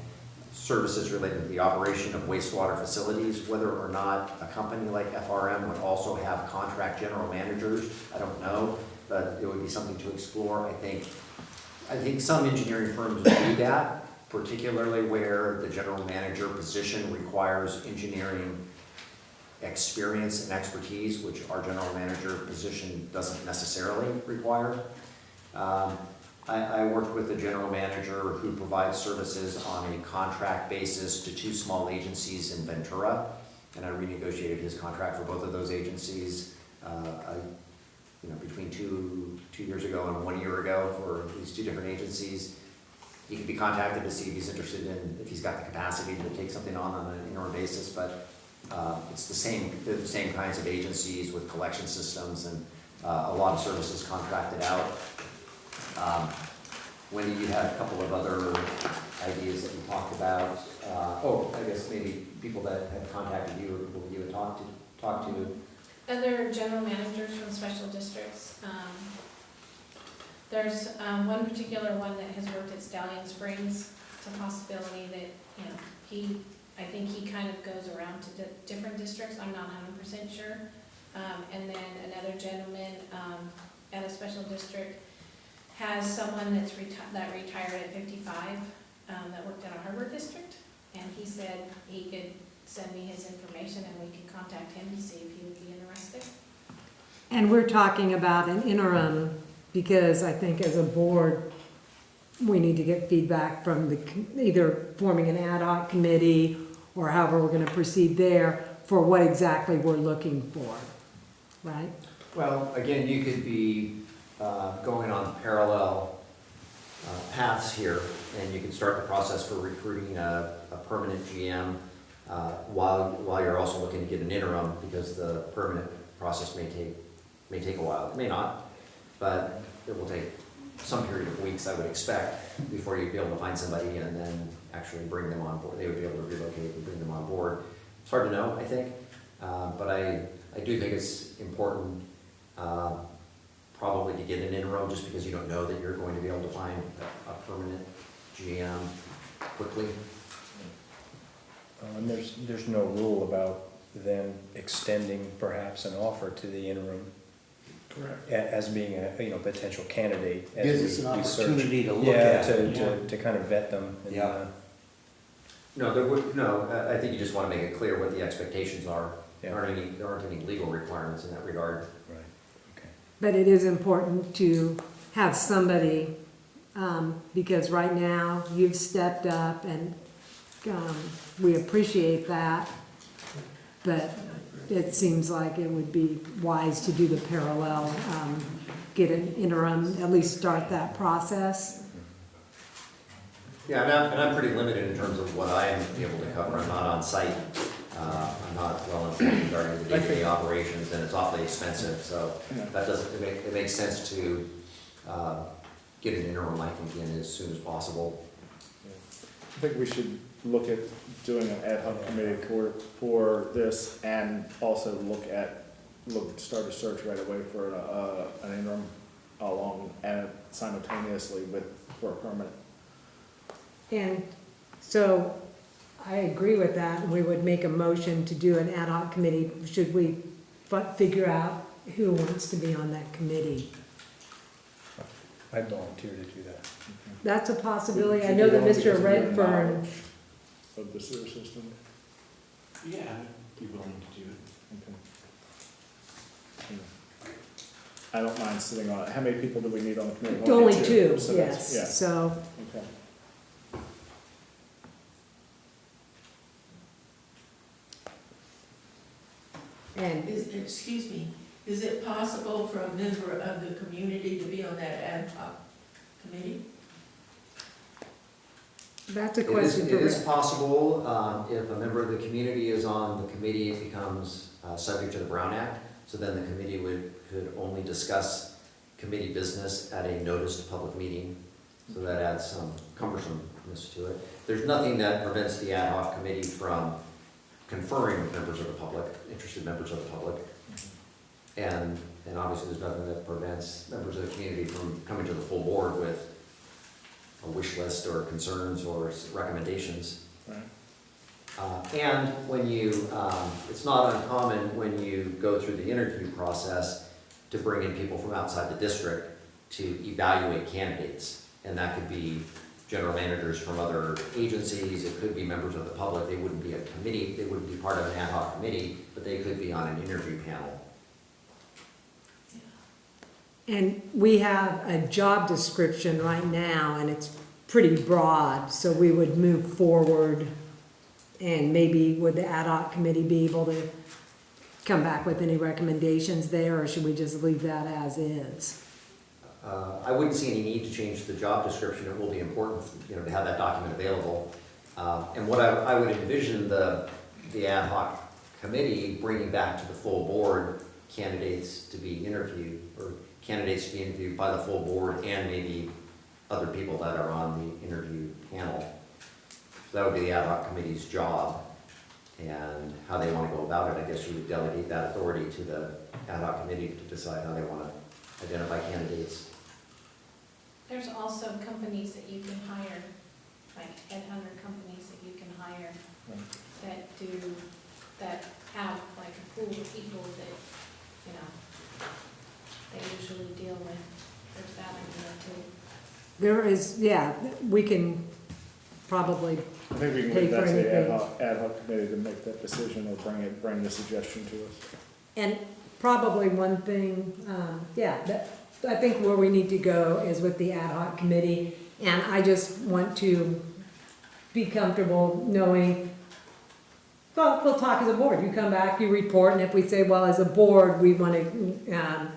services related to the operation of wastewater facilities. Whether or not a company like FRM would also have contract general managers, I don't know, but it would be something to explore. I think some engineering firms do that, particularly where the general manager position requires engineering experience and expertise, which our general manager position doesn't necessarily require. I worked with a general manager who provides services on a contract basis to 2 small agencies in Ventura, and I renegotiated his contract for both of those agencies between two years ago and 1 year ago for these 2 different agencies. He could be contacted to see if he's interested in, if he's got the capacity to take something on an interim basis, but it's the same kinds of agencies with collection systems and a lot of services contracted out. Wendy, you had a couple of other ideas that you talked about. I guess maybe people that have contacted you or people you had talked to. Other general managers from special districts. There's one particular one that has worked at Stallion Springs. It's a possibility that, I think he kind of goes around to different districts. I'm not 100% sure. And then another gentleman at a special district has someone that retired at 55 that worked at a harbor district, and he said he could send me his information and we could contact him to see if he would be interested. And we're talking about an interim because I think as a board, we need to get feedback from either forming an ad hoc committee or however we're going to proceed there for what exactly we're looking for, right? Well, again, you could be going on parallel paths here, and you could start the process for recruiting a permanent GM while you're also looking to get an interim, because the permanent process may take a while. It may not, but it will take some period of weeks, I would expect, before you'd be able to find somebody and then actually bring them on board. They would be able to relocate and bring them on board. It's hard to know, I think, but I do think it's important probably to get an interim, just because you don't know that you're going to be able to find a permanent GM quickly. And there's no rule about them extending perhaps an offer to the interim. Correct. As being a potential candidate. as Gives us an we search. opportunity to look Yeah, at. to kind of vet them. And, Yeah. No, I think you just want to make it clear what the expectations are. Yeah. There aren't any legal requirements in that regard. Right, okay. But it is important to have somebody, because right now you've stepped up and we appreciate that. But it seems like it would be wise to do the parallel, get an interim, at least start that process. Yeah, and I'm pretty limited in terms of what I am able to cover. I'm not on site. I'm not well informed regarding the day-to-day operations, and it's awfully expensive, so that doesn't, it makes sense to get an interim, I think, in as soon as possible. I think we should look at doing an ad hoc committee for this, and also start a search right away for an interim along and simultaneously for a permanent. And so I agree with that. We would make a motion to do an ad hoc committee. Should we figure out who wants to be on that committee? I'd volunteer to do that. That's a possibility. I Should know we that go because Mr. of your Redfern, knowledge of the sewer system. Yeah, I'd be willing to do it. Okay. I don't mind sitting on it. How many people do we need on the committee? only two, So that's- yes. So, Okay. and Excuse me, is it possible for a member of the community to be on that ad hoc committee? that's a It is, question it for is Rick. possible, if a member of the community is on the committee, it becomes subject to the Brown Act. So then the committee could only discuss committee business at a noticed public meeting. So that adds some cumbersomeness to it. There's nothing that prevents the ad hoc committee from conferring with members of the public, interested members of the public. And obviously there's nothing that prevents members of the community from coming to the full board with a wish list or concerns or recommendations. Right. And when you, it's not uncommon when you go through the interview process to bring in people from outside the district to evaluate candidates. And that could be general managers from other agencies, it could be members of the public. They wouldn't be a committee, they wouldn't be part of an ad hoc committee, but they could be on an interview panel. And we have a job description right now, and it's pretty broad, so we would move forward. And maybe would the ad hoc committee be able to come back with any recommendations there, or should we just leave that as is? I wouldn't see any need to change the job description. It will be important, to have that document available. And what I would envision the ad hoc committee bringing back to the full board candidates to be interviewed, or candidates to be interviewed by the full board and maybe other people that are on the interview panel. So that would be the ad hoc committee's job, and how they want to go about it. I guess you would delegate that authority to the ad hoc committee to decide how they want to identify candidates. There's also companies that you can hire, like headhunter companies that you can hire that have like a pool of people that, they usually deal with. There's that idea too. There is, yeah, we can probably, I think we can Pay leave for that to the anything. ad hoc committee to make that decision or bring the suggestion to us. and probably one thing, I think where we need to go is with the ad hoc committee. And I just want to be comfortable knowing, well, we'll talk as a board. You come back, you report, and if we say, well, as a board, we want to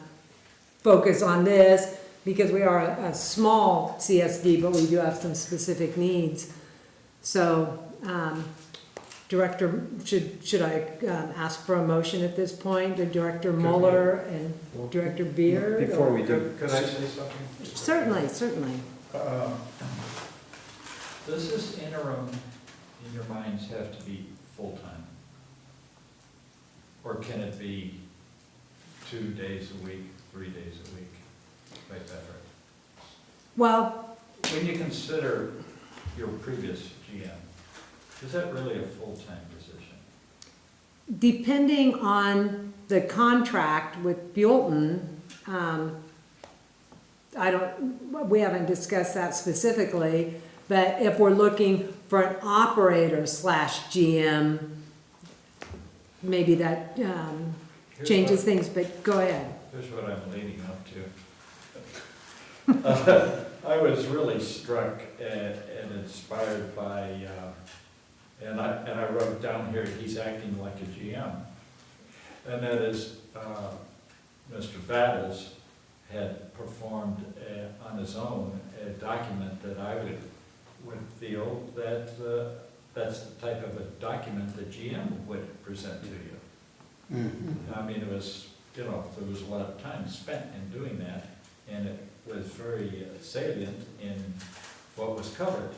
focus on this, because we are a small CSD, but we do have some specific needs. So, Director, should I ask for a motion at this point? Director Mueller and Director Beard? Before or- we do, Could I say something? Certainly, certainly. Does this interim, in your minds, have to be full-time? Or can it be 2 days a week, 3 days a week, by effort? Well, When you consider your previous GM, is that really a full-time position? depending on the contract with Buellton, we haven't discussed that specifically, but if we're looking for an operator / GM, maybe that changes things, but go ahead. here's what I'm leading up to. I was really struck and inspired by, and I wrote down here, he's acting like a GM. And that is, Mr. Battles had performed on his own a document that I would feel that that's the type of a document that GM would present to you. I mean, it was, there was a lot of time spent in doing that, and it was very salient in what was covered.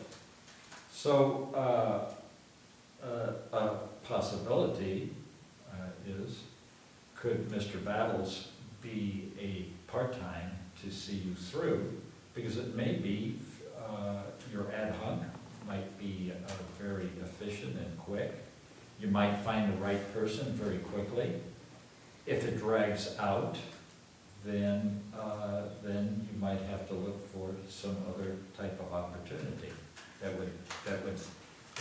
So, a possibility is, could Mr. Battles be a part-time to see you through? Because it may be your ad hoc might be very efficient and quick. You might find the right person very quickly. If it drags out, then you might have to look for some other type of opportunity that would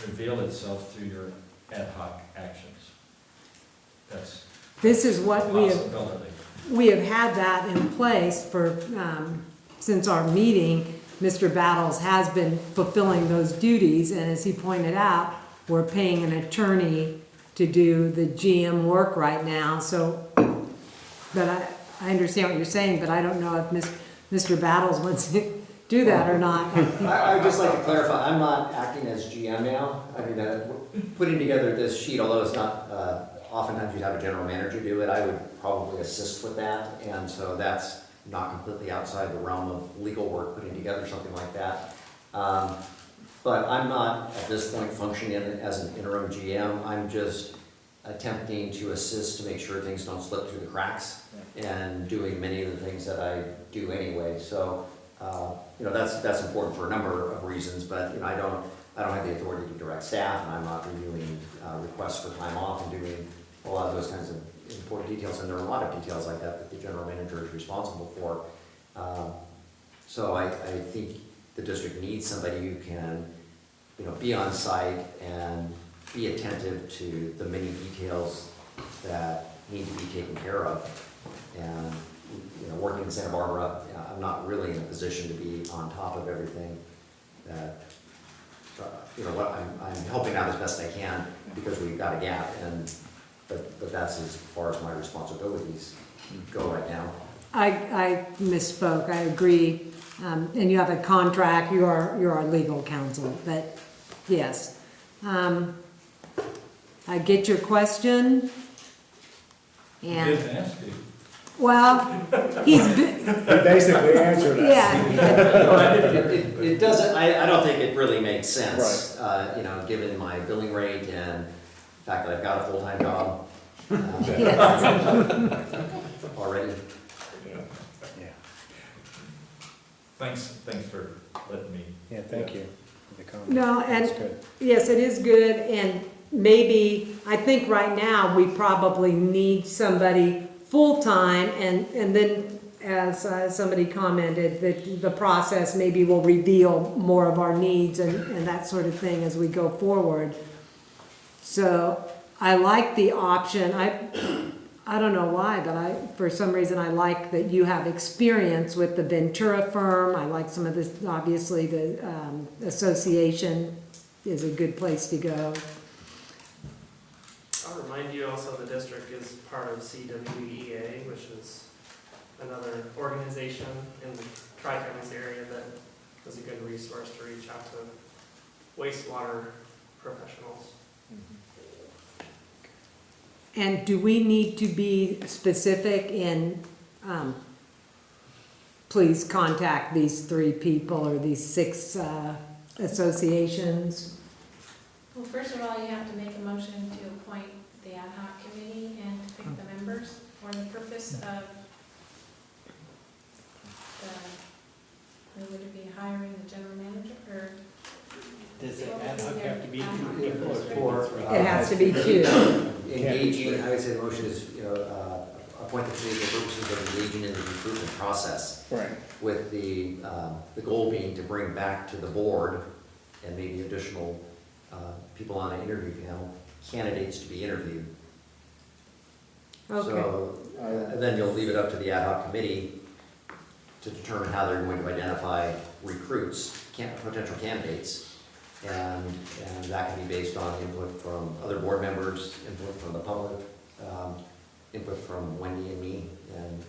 reveal itself through your ad hoc actions. That's This is what a we have, possibility. we have had that in place for, since our meeting. Mr. Battles has been fulfilling those duties, and as he pointed out, we're paying an attorney to do the GM work right now, so, but I understand what you're saying, but I don't know if Mr. Battles wants to do that or not. I would just like to clarify, I'm not acting as GM now. I mean, putting together this sheet, although it's not, oftentimes you'd have a general manager do it, I would probably assist with that, and so that's not completely outside the realm of legal work, putting together something like that. But I'm not, at this point, functioning as an interim GM. I'm just attempting to assist to make sure things don't slip through the cracks and doing many of the things that I do anyway. So, that's important for a number of reasons, but, I don't have the authority to direct staff, and I'm not reviewing requests for time off and doing a lot of those kinds of important details, and there are a lot of details like that the general manager is responsible for. So I think the district needs somebody who can, be on site and be attentive to the many details that need to be taken care of. And, working in Santa Barbara, I'm not really in a position to be on top of everything that, I'm helping out as best I can because we've got a gap, but that's as far as my responsibilities go right now. I misspoke, I agree, and you have a contract, you're our legal counsel, but yes. I get your question, He and, didn't ask you. well, he's, He basically answered us. yeah, It doesn't, I don't think it really makes sense, given my billing rate and the fact that I've got a full-time job yes. already. Yeah, Thanks for letting me. yeah, thank you for the comment. No, and- That's good. Yes, it is good, and maybe, I think right now, we probably need somebody full-time, and then, as somebody commented, that the process maybe will reveal more of our needs and that sort of thing as we go forward. So, I like the option, I don't know why, but for some reason, I like that you have experience with the Ventura firm. I like some of this, obviously, the association is a good place to go. I'll remind you also the district is part of CWEA, which is another organization in the Tri-Counties area that is a good resource to reach out to wastewater professionals. And do we need to be specific in, please contact these 3 people or these 6 associations? Well, first of all, you have to make a motion to appoint the ad hoc committee and to pick the members for the purpose of would it be hiring the general manager, or? Does the what would ad hoc their have to be ad hoc 2 people or purpose? 4? It has to be 2. Engaging, I would say the motion is, appoint the committee for purposes of engaging in the recruitment process. Right. With the goal being to bring back to the board and maybe additional people on an interview panel, candidates to be interviewed. Okay. So, then you'll leave it up to the ad hoc committee to determine how they're going to identify recruits, potential candidates. And that can be based on input from other board members, input from the public, input from Wendy and me, and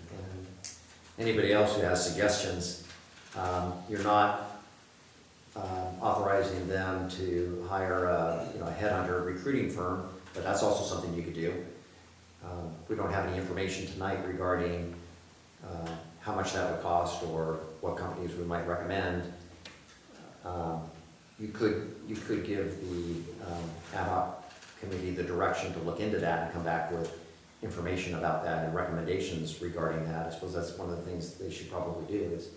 anybody else who has suggestions. You're not authorizing them to hire a headhunter recruiting firm, but that's also something you could do. We don't have any information tonight regarding how much that would cost or what companies we might recommend. You could give the ad hoc committee the direction to look into that and come back with information about that and recommendations regarding that. I suppose that's one of the things they should probably do is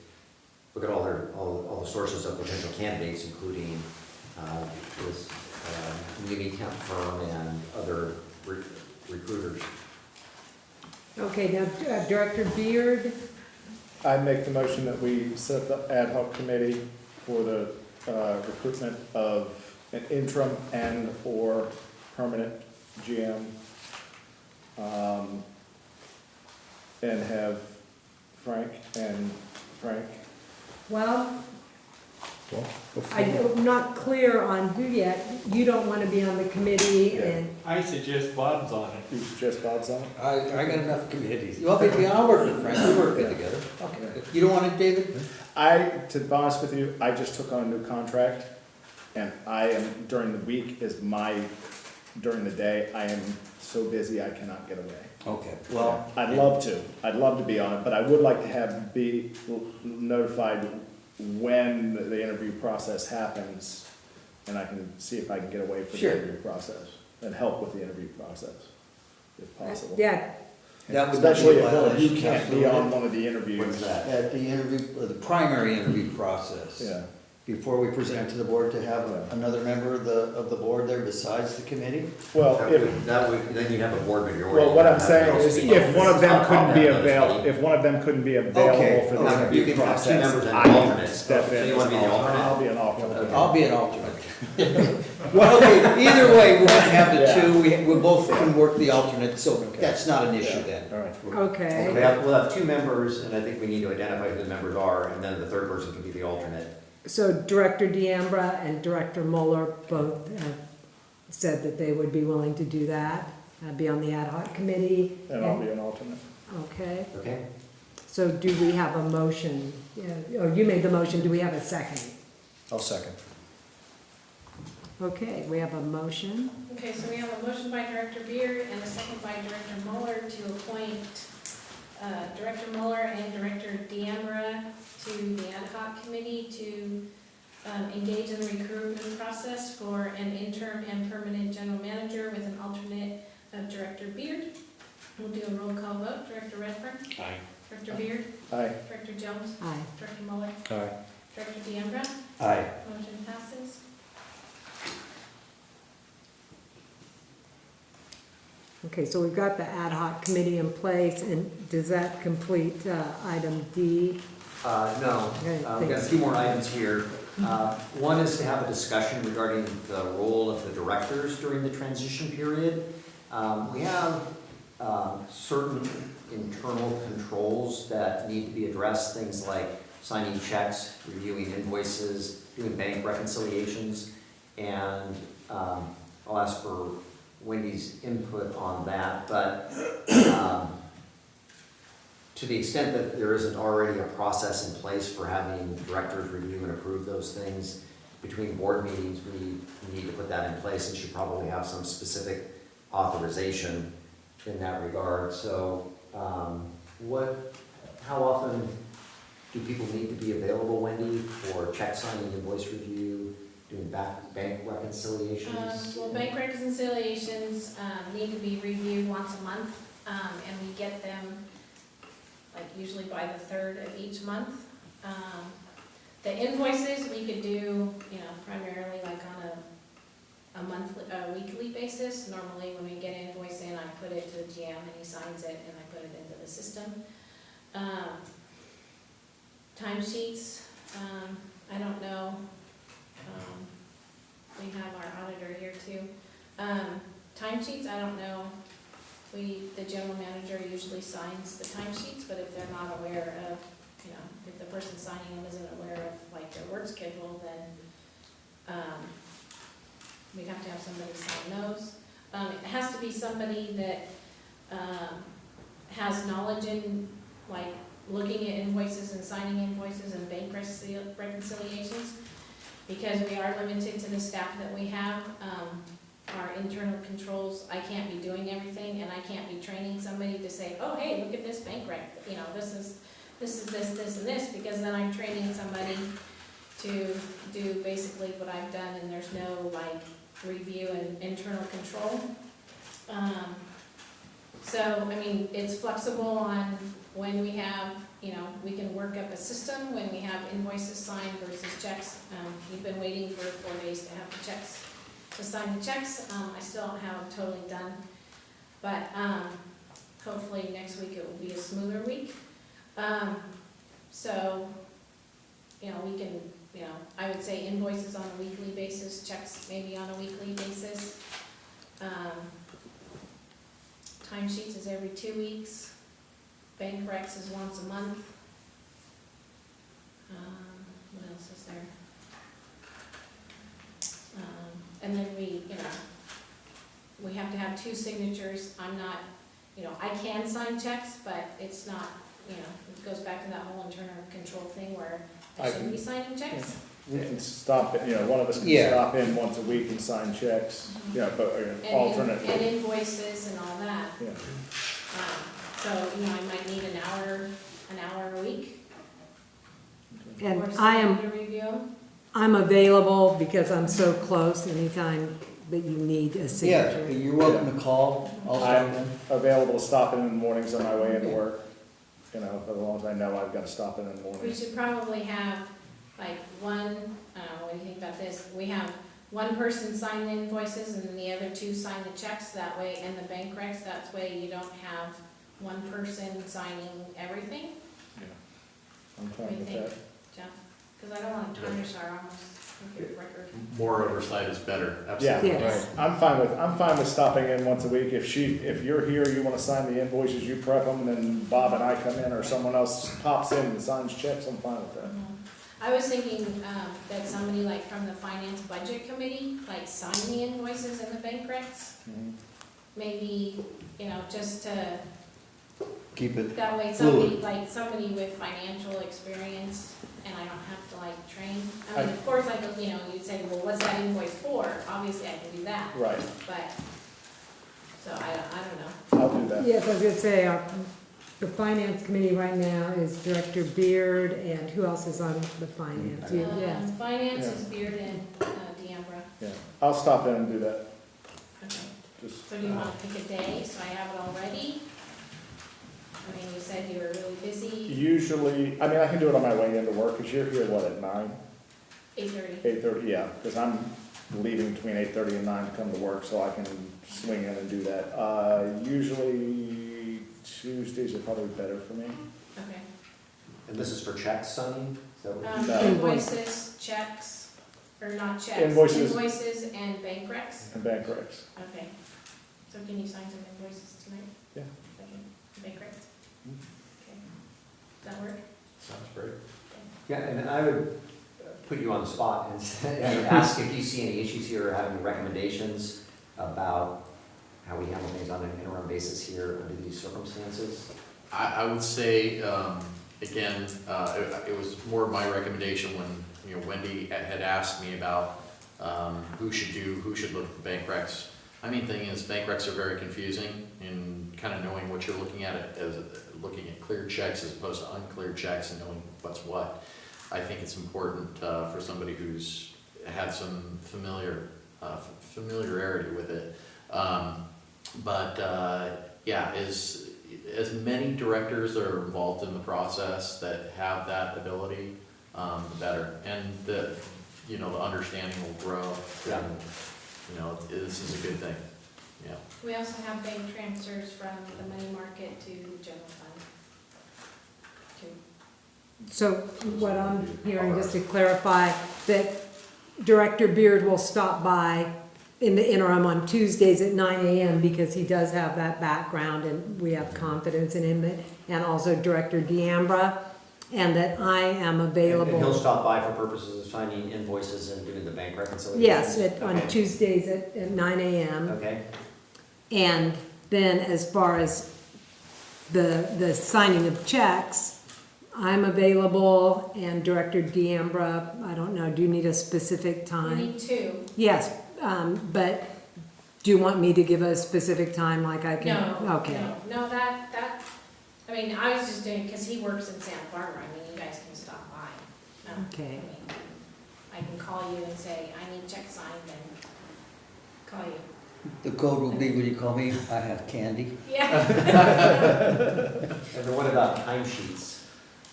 look at all the sources of potential candidates, including this muni temp firm and other recruiters. Okay, now Director Beard, I make the motion that we set the ad hoc committee for the recruitment of an interim and or permanent GM. And have Frank. well, Well, I'm not clear on who yet. You don't want to be on the committee and, I suggest Bob's on it. You suggest Bob's on it? I got enough committees. Well, maybe I'll work with Frank, we work good together. Okay. You don't want it, David? To be honest with you, I just took on a new contract, and during the week during the day, I am so busy I cannot get away. Okay, well. I'd love to be on it, but I would like to be notified when the interview process happens, and I can see if I can get away from Sure. the interview process, and help with the interview process, if possible. yeah, That would not be Especially a if violation. you can't be on one of the interviews. What's that? At the interview, the primary interview process. Yeah. Before we present to the board, to have another member of the board there besides the committee? Well, Then you'd have a board majority. well, what I'm saying That is, would if one of them couldn't be available, Okay. if one of them couldn't be available for the Okay. You interview can have two process, members and I an can alternate. step So in. you wanna be the as an alternate? I'll be an alternate. Okay. I'll be an alternate. Okay, either way, we're gonna have the Yeah. two, we both can work the alternate, so Okay. that's not an issue then. All right. okay. We'll have two members, and I think we need to identify who the members are, and then the third person can be the alternate. So Director Deambra and Director Mueller both have said that they would be willing to do that, be on the ad hoc committee. And I'll be an alternate. Okay, Okay? so do we have a motion? Oh, you made the motion, do we have a second? I'll second. Okay, we have a motion. Okay, so we have a motion by Director Beard and a second by Director Mueller to appoint Director Mueller and Director Deambra to the ad hoc committee to engage in the recruitment process for an interim and permanent general manager with an alternate of Director Beard. We'll do a roll call vote. Director Redfern? Aye. Director Beard? Aye. Director Jones? Aye. Director Mueller? Aye. Director Deambra? Aye. Motion passes. Okay, so we've got the ad hoc committee in place, and does that complete item D? No, Okay, we've got a thanks. few more items here. One is to have a discussion regarding the role of the directors during the transition period. We have certain internal controls that need to be addressed, things like signing checks, reviewing invoices, doing bank reconciliations, and I'll ask for Wendy's input on that, but to the extent that there isn't already a process in place for having directors review and approve those things between board meetings, we need to put that in place and should probably have some specific authorization in that regard. So how often do people need to be available, Wendy, for check signing, invoice review, doing bank reconciliations? Well, bank reconciliations need to be reviewed once a month, and we get them like usually by the 3rd of each month. The invoices we could do, primarily like on a weekly basis. Normally when we get an invoice in, I put it to the GM and he signs it and I put it into the system. Timesheets, I don't know. We have our auditor here too. Timesheets, I don't know the general manager usually signs the timesheets, but if they're not aware of, you know, if the person signing them isn't aware of like their work schedule, then, we'd have to have somebody sign those. It has to be somebody that, has knowledge in, like, looking at invoices and signing invoices and bank reconciliations, because we are limited to the staff that we have. Our internal controls, I can't be doing everything, and I can't be training somebody to say, oh, hey, look at this bank rec, you know, this is this, and this, because then I'm training somebody to do basically what I've done, and there's no, like, review and internal control. So, I mean, it's flexible on when we have, you know, we can work up a system when we have invoices signed versus checks. We've been waiting for 4 days to have the checks, to sign the checks. I still don't have it totally done, but hopefully next week it will be a smoother week. So, you know, we can, you know, I would say invoices on a weekly basis, checks maybe on a weekly basis. Timesheets is every 2 weeks. Bank recs is once a month. What else is there? And then we, you know, we have to have 2 signatures. I'm not, you know, I can sign checks, but it's not, you know, it goes back to that whole internal control thing where I shouldn't be signing checks. We can stop it, you know, one of us can Yeah. stop in once a week and sign checks, you know, but alternate. And invoices and all that. Yeah. So, you know, I might need an hour a week. And or I am, something to review 'em. I'm available because I'm so close anytime that you need a Yeah, signature. you're welcome to call. I'll stop I'm in. available to stop in the mornings on my way into work, you know, as long as I know I've got to stop in the We morning. should probably have like one, what do you think about this? We have one person sign the invoices and then the other 2 sign the checks that way, and the bank recs, that way you don't have one person signing everything. I'm What fine do you with think, that. Jeff? Because I don't want to tarnish our almost perfect record. More oversight is better, Yeah, absolutely. Yes. right. I'm fine with stopping in once a week. If you're here, you want to sign the invoices, you prep them, then Bob and I come in, or someone else pops in and signs checks, I'm fine with that. I was thinking that somebody like from the finance budget committee, like sign the invoices and the bank recs. Mhm. Maybe, you know, just to, Keep it, that way somebody, like somebody with financial experience, and I don't have to like train. I mean, of course, like, you know, you'd say, well, what's that invoice for? Obviously, I can do that, Right, but, so I don't know. I'll do that. Yes, I was gonna say, the finance committee right now is Director Beard, and who else is on the finance? You- Yeah. Finance Yeah. is Beard and Deambra. Yeah, I'll stop in and do that. Okay. Just, So do you want to pick a day, so I have it all ready? I mean, you said you were really busy, usually, I mean, I can do it on my way into work, because you're here, what, at 9? 8:30. 8:30, yeah, because I'm leaving between 8:30 and 9 to come to work, so I can swing in and do that. Usually Tuesdays are probably better for me. Okay. And this is for checks, Sonny? Is that what- No. Invoices, checks, or not checks? Invoices. Invoices and bank recs? And bank recs. Okay. So can you sign some invoices tonight? Yeah. Okay. Bank recs? Okay. Does that work? Sounds great. Yeah, and I would put you on the spot and and ask if you see any issues here or have any recommendations about how we handle things on an interim basis here under these circumstances. I would say, again, it was more of my recommendation when, you know, Wendy had asked me about who should look at the bank recs. My main thing is bank recs are very confusing, and kind of knowing what you're looking at as looking at clear checks as opposed to unclear checks and knowing what's what. I think it's important for somebody who's had some familiarity with it. Yeah, as many directors that are involved in the process that have that ability, the better. And the understanding will grow. Yeah. And, you know, this is a good thing, yeah. We also have bank transfers from the money market to the general fund. So what I'm hearing, just to clarify, that Director Beard will stop by in the interim on Tuesdays at 9 a.m. because he does have that background and we have confidence in him, and also Director Deambra, and that I am available. And he'll stop by for purposes of signing invoices and doing the bank reconciliation? Yes, on Okay. Tuesdays at 9 a.m. Okay, And then as far as the signing of checks, I'm available, and Director Deambra, I don't know, do you need a specific We time? need two. Yes, but do you want me to give a specific time like I can? No, Okay. no, that, I mean, I was just doing, because he works in Santa Barbara, I mean, you guys can stop by. No, Okay. I mean, I can call you and say, I need check signed, and call you. The code will be when you call me, I have candy. Yeah, and then what about timesheets?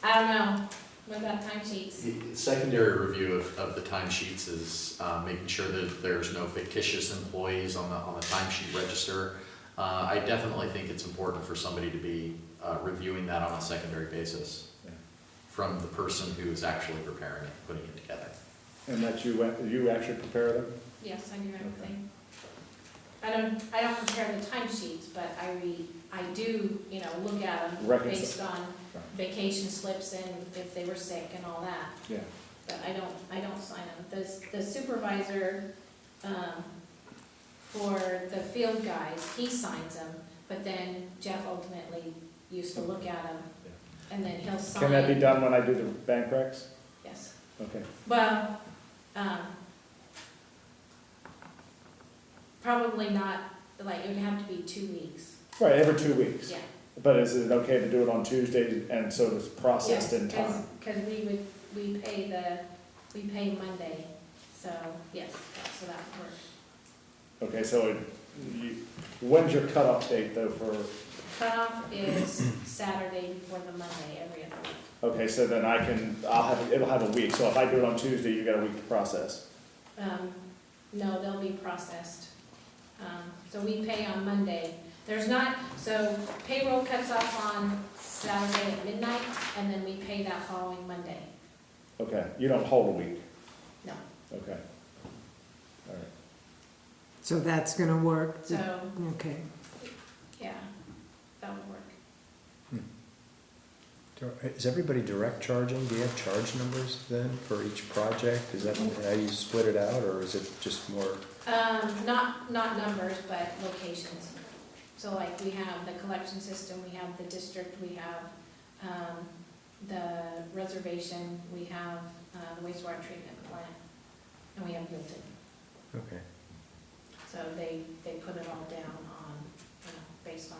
I don't know, what about timesheets? The secondary review of the timesheets is making sure that there's no fictitious employees on the timesheet register. I definitely think it's important for somebody to be reviewing that on a secondary basis from the person who is actually preparing it, putting it together. And that you actually prepare them? Yes, I do everything. I don't prepare the timesheets, but I do, you know, look at them Reconcile. based on vacation slips and if they were sick and all that. Yeah. But I don't sign them. The supervisor, for the field guys, he signs them, but then Jeff ultimately used to look at them, and then he'll sign. Can that be done when I do the bank recs? Yes. Okay. Well, probably not, like, it would have to be 2 weeks. Right, every 2 weeks. Yeah. But is it okay to do it on Tuesdays and so it's processed in time? Because we pay Monday, so, yes, so that would work. Okay, so when's your cutoff date though for, Cutoff is Saturday before the Monday every other week. okay, so then it'll have a week. So if I do it on Tuesday, you got a week to process. No, they'll be processed. So we pay on Monday. So payroll cuts off on Saturday at midnight, and then we pay that following Monday. Okay, you don't hold a week? No. Okay. All right. So that's gonna work? So, Okay. yeah, that would work. Is everybody direct charging? Do you have charge numbers then for each project? Is that how you split it out, or is it just more? Not numbers, but locations. So like we have the collection system, we have the district, we have the reservation, we have the wastewater treatment plant, and we have Milton. Okay. So they put it all down on, you know, based on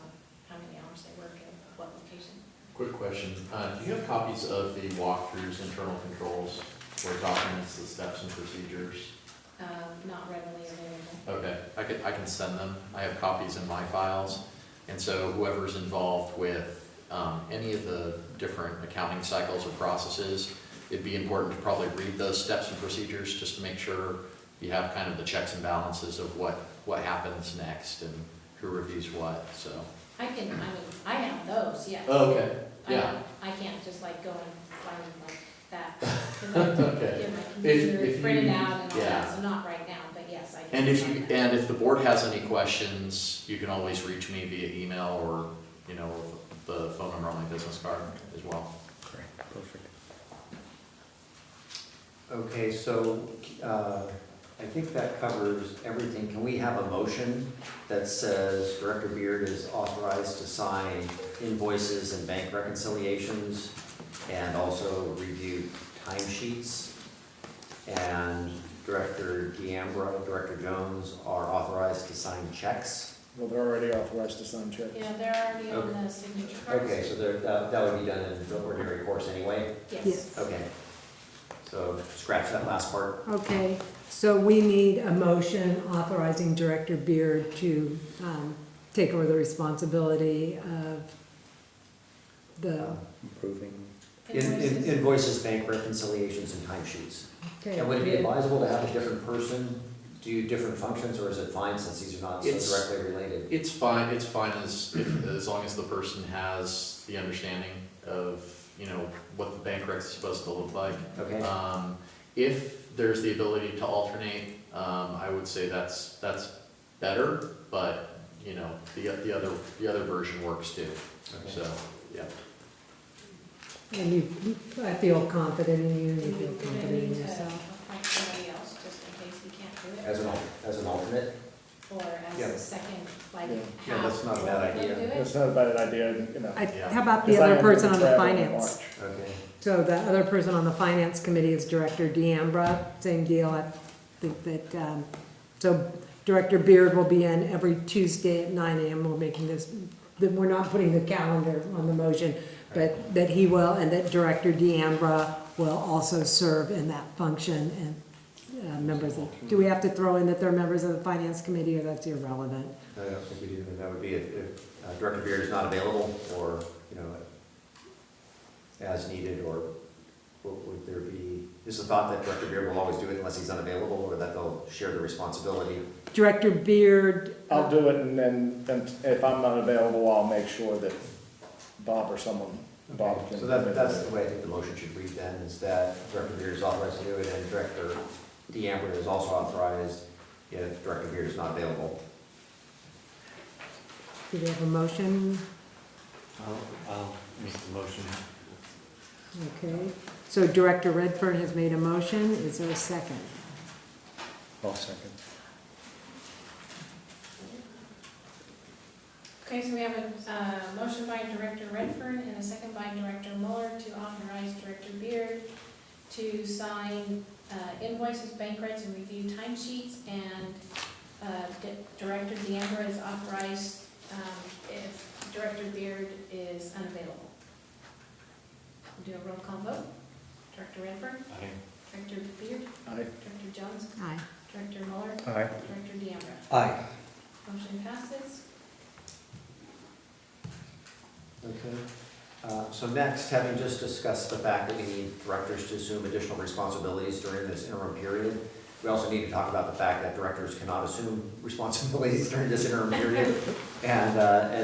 how many hours they work and what location. Quick question, do you have copies of the walkthroughs, internal controls, where it documents the steps and procedures? Not readily available. Okay, I can send them. I have copies in my files. And so whoever's involved with any of the different accounting cycles or processes, it'd be important to probably read those steps and procedures just to make sure you have kind of the checks and balances of what happens next and who reviews what, so. I have those, yes. Oh, okay, yeah. I can't just like go and find them like that. 'Cause I have to Okay. get my If computer you- printed out and all yeah. that, so not right now, but yes, I can. And find that. if the board has any questions, you can always reach me via email or, you know, the phone number on my business card as well. Great, perfect. Okay, so, I think that covers everything. Can we have a motion that says Director Beard is authorized to sign invoices and bank reconciliations and also review timesheets? And Director Deambra, Director Jones are authorized to sign checks? Well, they're already authorized to sign checks. Yeah, they're already on the signature cards. Okay, so that would be done in the ordinary course anyway? Yes. Okay. So scratch that last part. Okay, so we need a motion authorizing Director Beard to take over the responsibility of the, Improving. Invoices. Invoices, bank reconciliations, and timesheets. okay. And would it be advisable to have a different person do different functions, or is it fine since these are not so It's- directly related? It's fine as long as the person has the understanding of, you know, what the bank rec's supposed to look like. Okay, If there's the ability to alternate, I would say that's better, but, you know, the other version works too. So, yeah. And I feel confident in you, and you Do feel we confident need in to yourself. appoint somebody else, just in case he can't do it? As an alternate? Or as Yeah. a second, like, Yeah. Yeah, half that's not a bad role to idea. do it? It's not a bad idea, you know. How about the Because I other am person on the traveling in finance? March. Okay. So the other person on the finance committee is Director Deambra, same deal, I think that, so Director Beard will be in every Tuesday at 9 AM, we're making this, that we're not putting the calendar on the motion, but that he will, and that Director Deambra will also serve in that function, and members of, do we have to throw in that they're members of the finance committee, or that's irrelevant? I don't think we do, and that would be if Director Beard is not available, or, you know, as needed, or would there be, is the thought that Director Beard will always do it unless he's unavailable, or that they'll share the responsibility? Director Beard. I'll do it, and then, and if I'm not available, I'll make sure that Bob or someone, Bob can. So that's the way I think the motion should read then, is that Director Beard is authorized to do it, and Director Deambra is also authorized if Director Beard is not available. Do we have a motion? I'll make the motion. Okay, so Director Redfern has made a motion, is there a second? I'll second. Okay, so we have a motion by Director Redfern and a second by Director Mueller to authorize Director Beard to sign invoices, bank recs, and review timesheets, and Director Deambra is authorized if Director Beard is unavailable. We'll do a roll call vote. Director Redfern, Aye. Director Beard, Aye. Director Jones, Aye. Director Mueller, Aye. Director Deambra. Aye. Motion passes. Okay. So next, having just discussed the fact that we need directors to assume additional responsibilities during this interim period, we also need to talk about the fact that directors cannot assume responsibilities during this interim period. And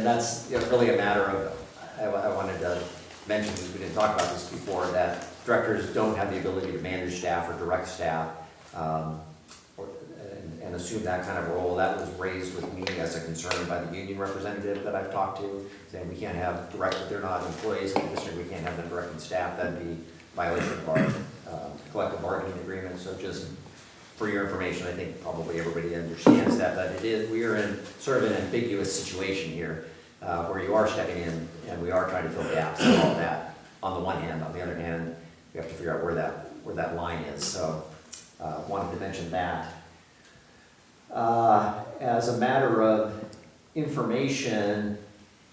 that's really a matter of, I wanted to mention, we didn't talk about this before, that directors don't have the ability to manage staff or direct staff, and assume that kind of role. That was raised with me as a concern by the union representative that I've talked to, saying we can't have direct, if they're not employees of the district, we can't have them directing staff. That'd be violation of our collective bargaining agreement. So just for your information, I think probably everybody understands that it is, we are in sort of an ambiguous situation here, where you are stepping in and we are trying to fill gaps and all that on the one hand. On the other hand, we have to figure out where that line is. So wanted to mention that. As a matter of information,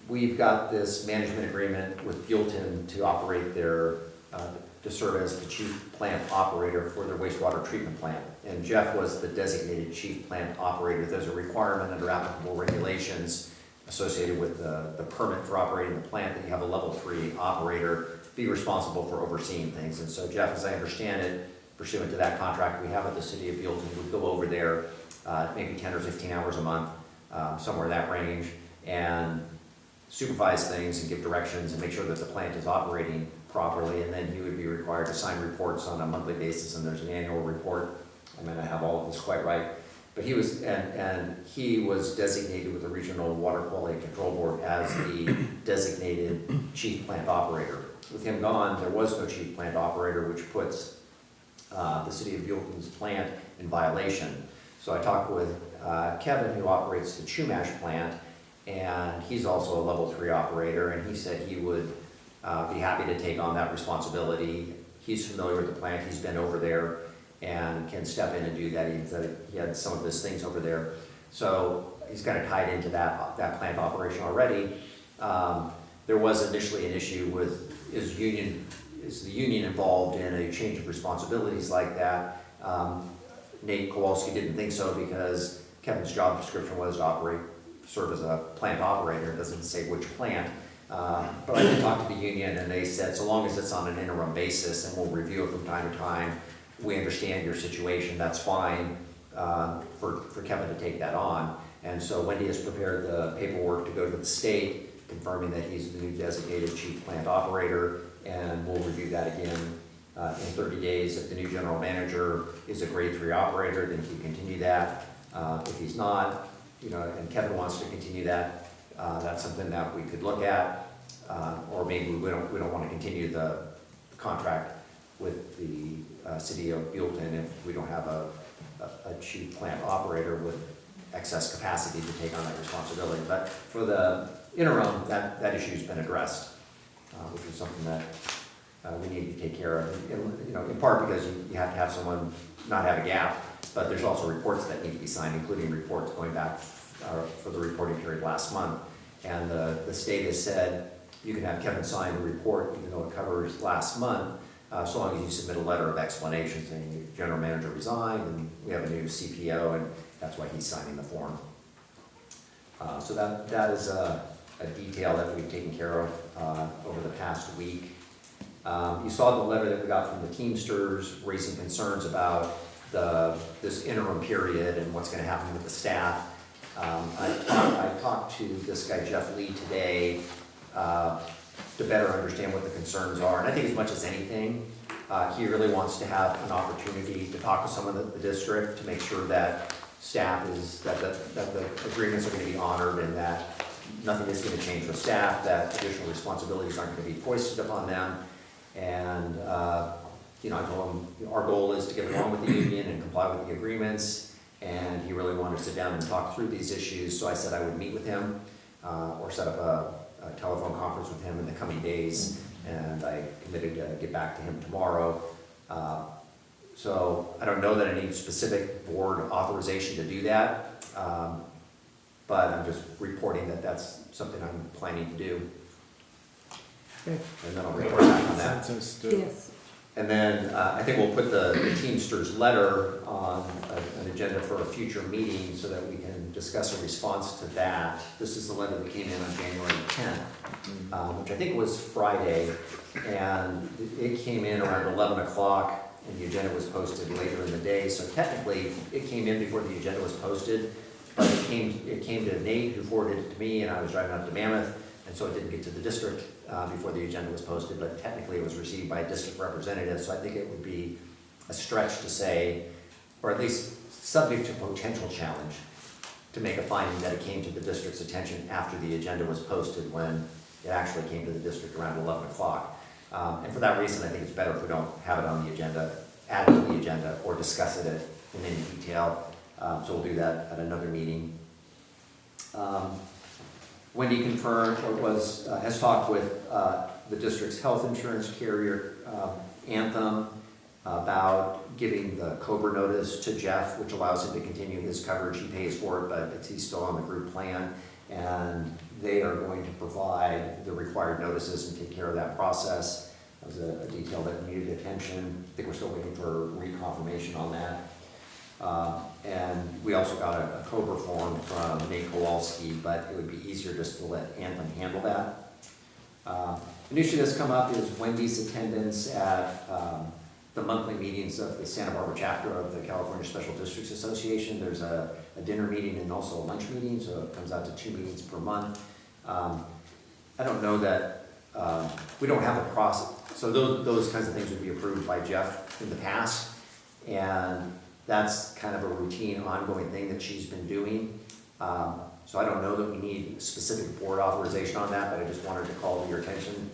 we've got this management agreement with Buellton to operate their, to serve as the chief plant operator for their wastewater treatment plant. And Jeff was the designated chief plant operator. There's a requirement under applicable regulations associated with the permit for operating the plant that you have a level 3 operator be responsible for overseeing things. And so Jeff, as I understand it, pursuant to that contract we have with the city of Buellton, would go over there maybe 10 or 15 hours a month, somewhere in that range, and supervise things and give directions and make sure that the plant is operating properly. And then he would be required to sign reports on a monthly basis, and there's an annual report. I may not have all of this quite right, but he was, and he was designated with the Regional Water Quality Control Board as the designated chief plant operator. With him gone, there was no chief plant operator, which puts the city of Buellton's plant in violation. So I talked with Kevin, who operates the Chumash plant, and he's also a level 3 operator, and he said he would be happy to take on that responsibility. He's familiar with the plant, he's been over there, and can step in and do that. He had some of his things over there. So he's kind of tied into that plant operation already. There was initially an issue with, is the union involved in a change of responsibilities like that? Nate Kowalski didn't think so, because Kevin's job description was to serve as a plant operator. It doesn't say which plant. But I did talk to the union, and they said, so long as it's on an interim basis and we'll review it from time to time, we understand your situation, that's fine for Kevin to take that on. And so Wendy has prepared the paperwork to go to the state, confirming that he's the new designated chief plant operator, and we'll review that again in 30 days. If the new general manager is a grade 3 operator, then he can continue that. If he's not, and Kevin wants to continue that, that's something that we could look at. Or maybe we don't want to continue the contract with the city of Buellton if we don't have a chief plant operator with excess capacity to take on that responsibility. But for the interim, that issue's been addressed, which is something that we need to take care of. In part because you have to have someone not have a gap, but there's also reports that need to be signed, including reports going back for the reporting period last month. And the state has said you can have Kevin sign a report, even though it covers last month, so long as you submit a letter of explanation saying your general manager resigned and we have a new CPO, and that's why he's signing the form. So that is a detail that we've taken care of over the past week. You saw the letter that we got from the Teamsters raising concerns about this interim period and what's going to happen with the staff. I talked to this guy Jeff Lee today to better understand what the concerns are, and I think as much as anything, he really wants to have an opportunity to talk to someone in the district to make sure that staff that the agreements are going to be honored and that nothing is going to change with staff, that additional responsibilities aren't going to be foisted upon them. And I told him our goal is to get along with the union and comply with the agreements, and he really wanted to sit down and talk through these issues. So I said I would meet with him or set up a telephone conference with him in the coming days, and I committed to get back to him tomorrow. So I don't know that I need specific board authorization to do that, but I'm just reporting that that's something I'm planning to do. Okay. And then I'll report back on that. Yes. And then I think we'll put the Teamsters letter on an agenda for a future meeting so that we can discuss a response to that. This is the letter that came in on January 10th, which I think was Friday, and it came in around 11 o'clock, and the agenda was posted later in the day. So technically, it came in before the agenda was posted, but it came to Nate, who forwarded it to me, and I was driving up to Mammoth, and so it didn't get to the district before the agenda was posted, but technically it was received by a district representative, so I think it would be a stretch to say, or at least subject to potential challenge, to make a finding that it came to the district's attention after the agenda was posted when it actually came to the district around 11 o'clock. And for that reason, I think it's better if we don't have it on the agenda, add it to the agenda, or discuss it in any detail. So we'll do that at another meeting. Wendy confirmed, has talked with the district's health insurance carrier, Anthem, about giving the COBRA notice to Jeff, which allows him to continue his coverage. He pays for it, but he's still on the group plan, and they are going to provide the required notices and take care of that process. That was a detail that needed attention. I think we're still waiting for reconfirmation on that. And we also got a COBRA form from Nate Kowalski, but it would be easier just to let Anthem handle that. An issue that's come up is Wendy's attendance at the monthly meetings of the Santa Barbara chapter of the California Special Districts Association. There's a dinner meeting and also a lunch meeting, so it comes out to 2 meetings per month. I don't know that, we don't have a process, so those kinds of things would be approved by Jeff in the past, and that's kind of a routine, ongoing thing that she's been doing. So I don't know that we need specific board authorization on that, but I just wanted to call to your attention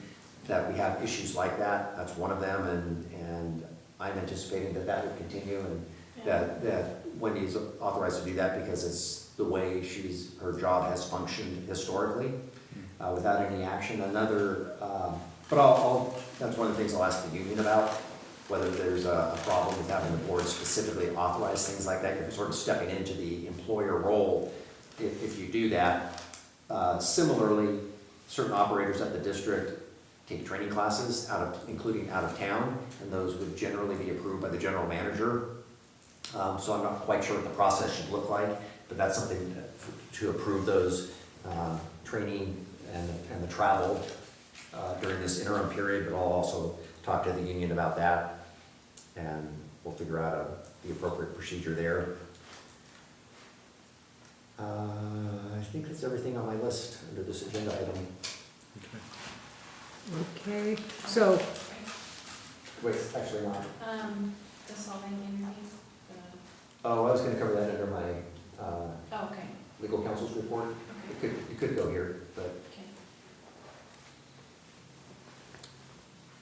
that we have issues like that. That's one of them, and I'm anticipating that would continue, and that Wendy's authorized to do that because it's the way her job has functioned historically, without any action. But that's one of the things I'll ask the union about, whether there's a problem with having the board specifically authorize things like that. You're sort of stepping into the employer role if you do that. Similarly, certain operators at the district take training classes, including out of town, and those would generally be approved by the general manager. So I'm not quite sure what the process should look like, but that's something to approve those training and the travel during this interim period, but I'll also talk to the union about that, and we'll figure out the appropriate procedure there. I think that's everything on my list under this agenda item. Okay, so Wait, it's actually not. The solving interview. Oh, I was gonna cover that under my, Oh, okay, legal counsel's report. okay, You could go here, but okay.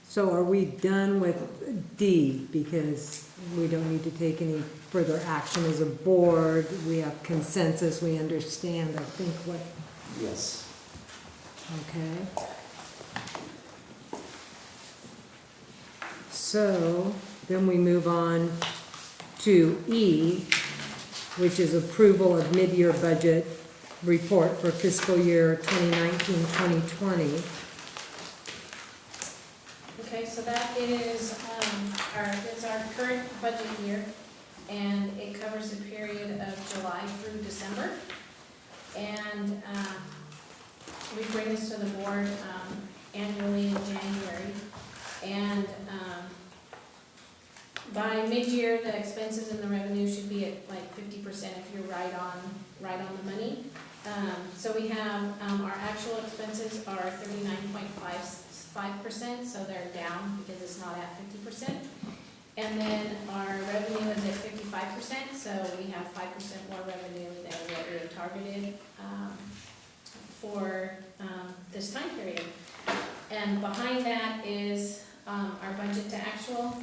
So are we done with D? Because we don't need to take any further action as a board. We have consensus, we understand, I think, what, yes. okay. So then we move on to E, which is approval of mid-year budget report for fiscal year 2019-2020. Okay, so that is, it's our current budget year, and it covers the period of July through December. And, we bring this to the board, annually in January. And, by mid-year, the expenses and the revenue should be at like 50% if you're right on the money. So we have, our actual expenses are 39.55%, so they're down because it's not at 50%. And then our revenue is at 55%, so we have 5% more revenue than what we had targeted, for, this time period. And behind that is, our budget to actual.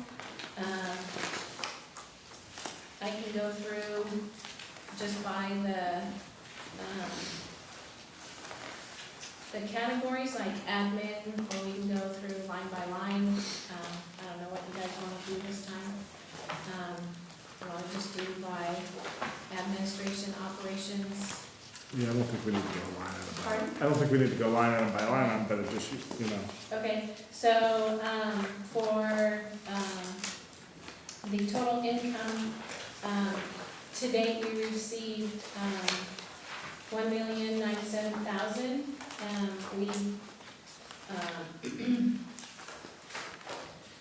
I can go through just by the categories like admin, or we can go through line by line. I don't know what you guys want to do this time. I'll just do by administration, operations. Yeah, I don't think we need to go line item by Pardon? I don't think we need to go line item by line item, but it just, you know. Okay, so, for, the total income, to date, we received, 1,097,000.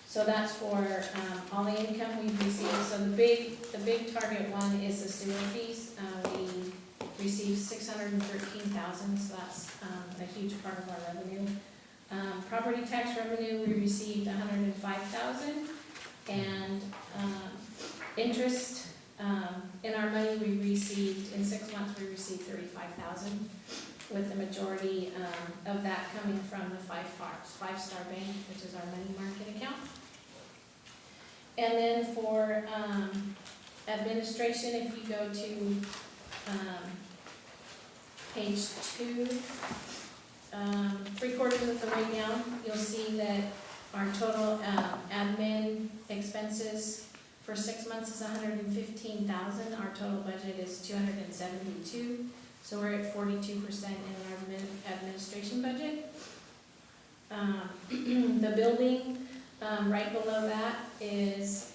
So that's for, all the income we've received. So the big target one is the sewer fees. We received 613,000, so that's, a huge part of our revenue. Property tax revenue, we received 105,000. And, interest, in our money, we received, in 6 months, we received 35,000, with the majority, of that coming from the Five Star Bank, which is our money market account. And then for, administration, if you go to, page 2, 3/4 of the way down, you'll see that our total, admin expenses for 6 months is 115,000. Our total budget is 272. So we're at 42% in our administration budget. The building, right below that is,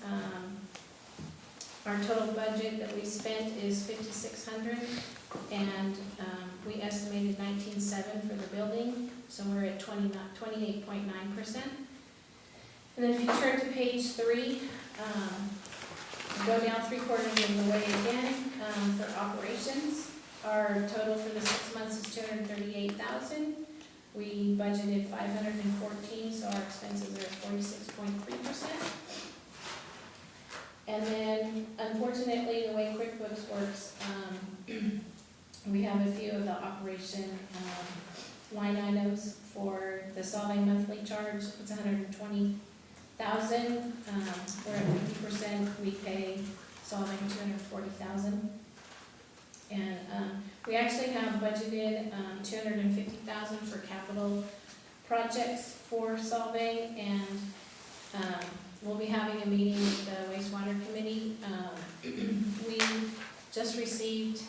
our total budget that we spent is 5,600, and we estimated 19,700 for the building, so we're at 28.9%. And then if you turn to page 3, go down 3/4 of the way again, for operations. Our total for the 6 months is 238,000. We budgeted 514, so our expenses are at 46.3%. And then, unfortunately, the way QuickBooks works, we have a few of the operation, line items. For the solving monthly charge, it's 120,000. We're at 50%, we pay solving 240,000. And, we actually have budgeted, 250,000 for capital projects for solving, and, we'll be having a meeting with the wastewater committee. We just received,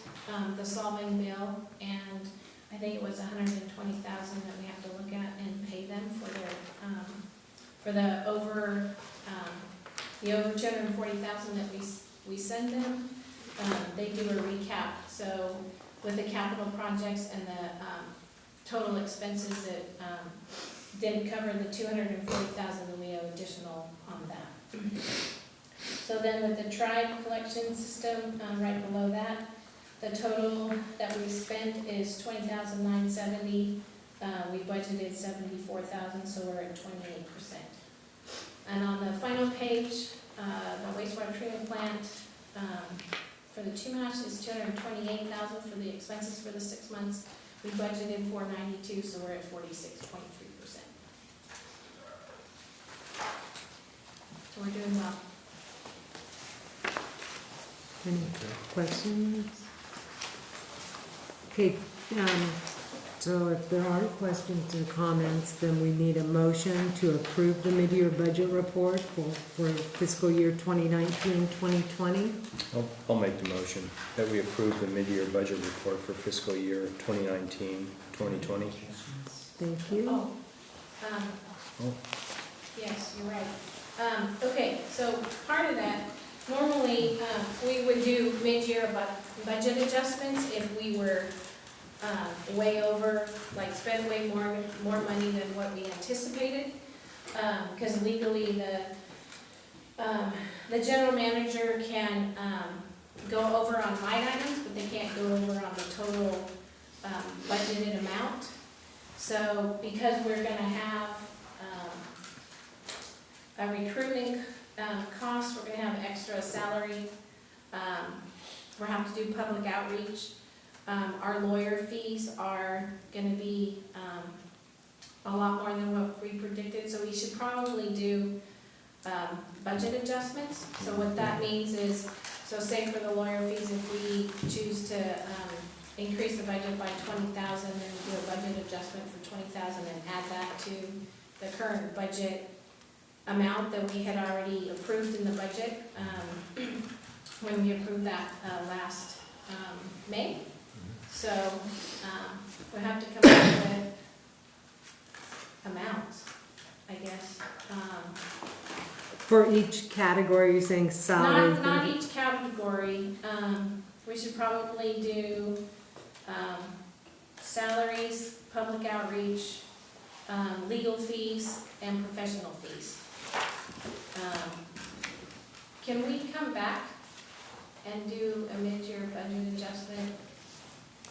the solving bill, and I think it was 120,000 that we have to look at and pay them for their, for the over 240,000 that we send them. They do a recap, so with the capital projects and the, total expenses that, didn't cover the 240,000, then we owe additional on that. So then with the tribe collection system, right below that, the total that we spent is 20,970. We budgeted 74,000, so we're at 28%. And on the final page, the wastewater treatment plant, for the two match is $228,000 for the expenses for the 6 months. We budgeted $492, so we're at 46.3%. So we're doing well. Any questions? Okay, so if there aren't questions or comments, then we need a motion to approve the mid-year budget report for fiscal year 2019-2020. I'll make the motion that we approve the mid-year budget report for fiscal year 2019-2020. Thank you. Oh, Oh. yes, you're right. Okay, so part of that, normally, we would do mid-year budget adjustments if we were way over, like spend way more money than what we anticipated. Because legally, the general manager can go over on line items, but they can't go over on the total budgeted amount. So because we're gonna have a recruiting cost, we're gonna have extra salary, we're gonna have to do public outreach. Our lawyer fees are gonna be a lot more than what we predicted, so we should probably do budget adjustments. So what that means is, so say for the lawyer fees, if we choose to increase the budget by 20,000, then we do a budget adjustment for 20,000 and add that to the current budget amount that we had already approved in the budget when we approved that last May. So we have to come up with amounts, I guess. For each category, you're saying salaries? Not each category. We should probably do salaries, public outreach, legal fees, and professional fees. Can we come back and do a mid-year budget adjustment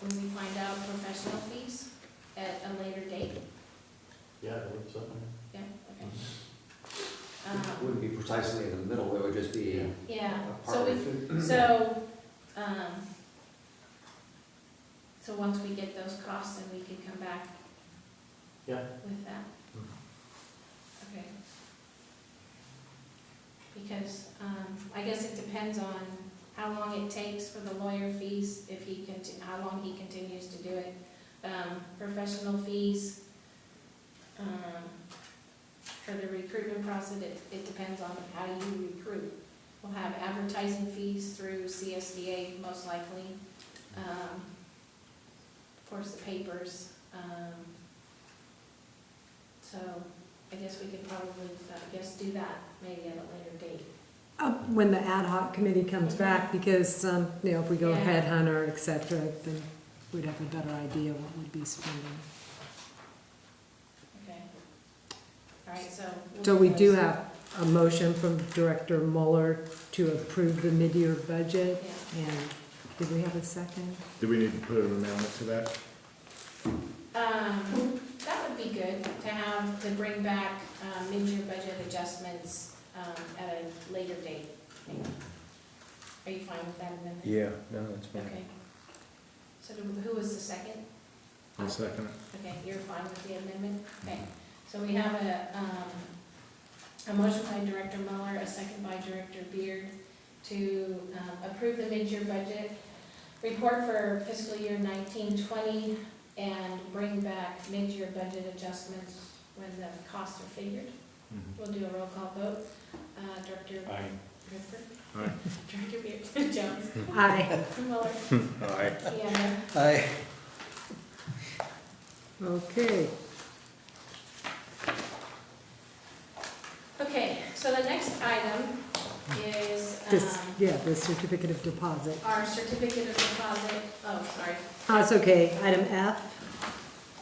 when we find out professional fees at a later date? Yeah, I think so. Yeah, okay. It wouldn't be precisely in the middle, it would just be Yeah, a part so of it. so once we get those costs, then we can come back Yeah. with that. Okay. Because, I guess it depends on how long it takes for the lawyer fees, if he how long he continues to do it. Professional fees, for the recruitment process, it depends on how you recruit. We'll have advertising fees through CSDA, most likely. Of course, the papers. So I guess we could probably, do that maybe at a later date. When the ad hoc committee comes back, because, if we go Yeah. headhunter, et cetera, then we'd have a better idea what we'd be spending. Okay. All right, so. we'll So we do those. have a motion from Director Mueller to approve the mid-year budget, Yeah. and did we have a second? Do we need to put an amendment to that? That would be good to bring back mid-year budget adjustments at a later date. Are you fine with that amendment? Yeah, no, that's fine. Okay. So who was the second? I'll second it. Okay, you're fine with the amendment? Okay. So we have a motion by Director Mueller, a second by Director Beard to approve the mid-year budget report for fiscal year 19-20 and bring back mid-year budget adjustments when the costs are figured. We'll do a roll call vote. Director Aye. Redford? Aye. Director Beard? Jones? Aye. Mueller? Aye. Yeah. Aye. Okay. Okay, so the next item is The certificate of deposit. our certificate of deposit. Oh, sorry. Oh, it's okay. Item F.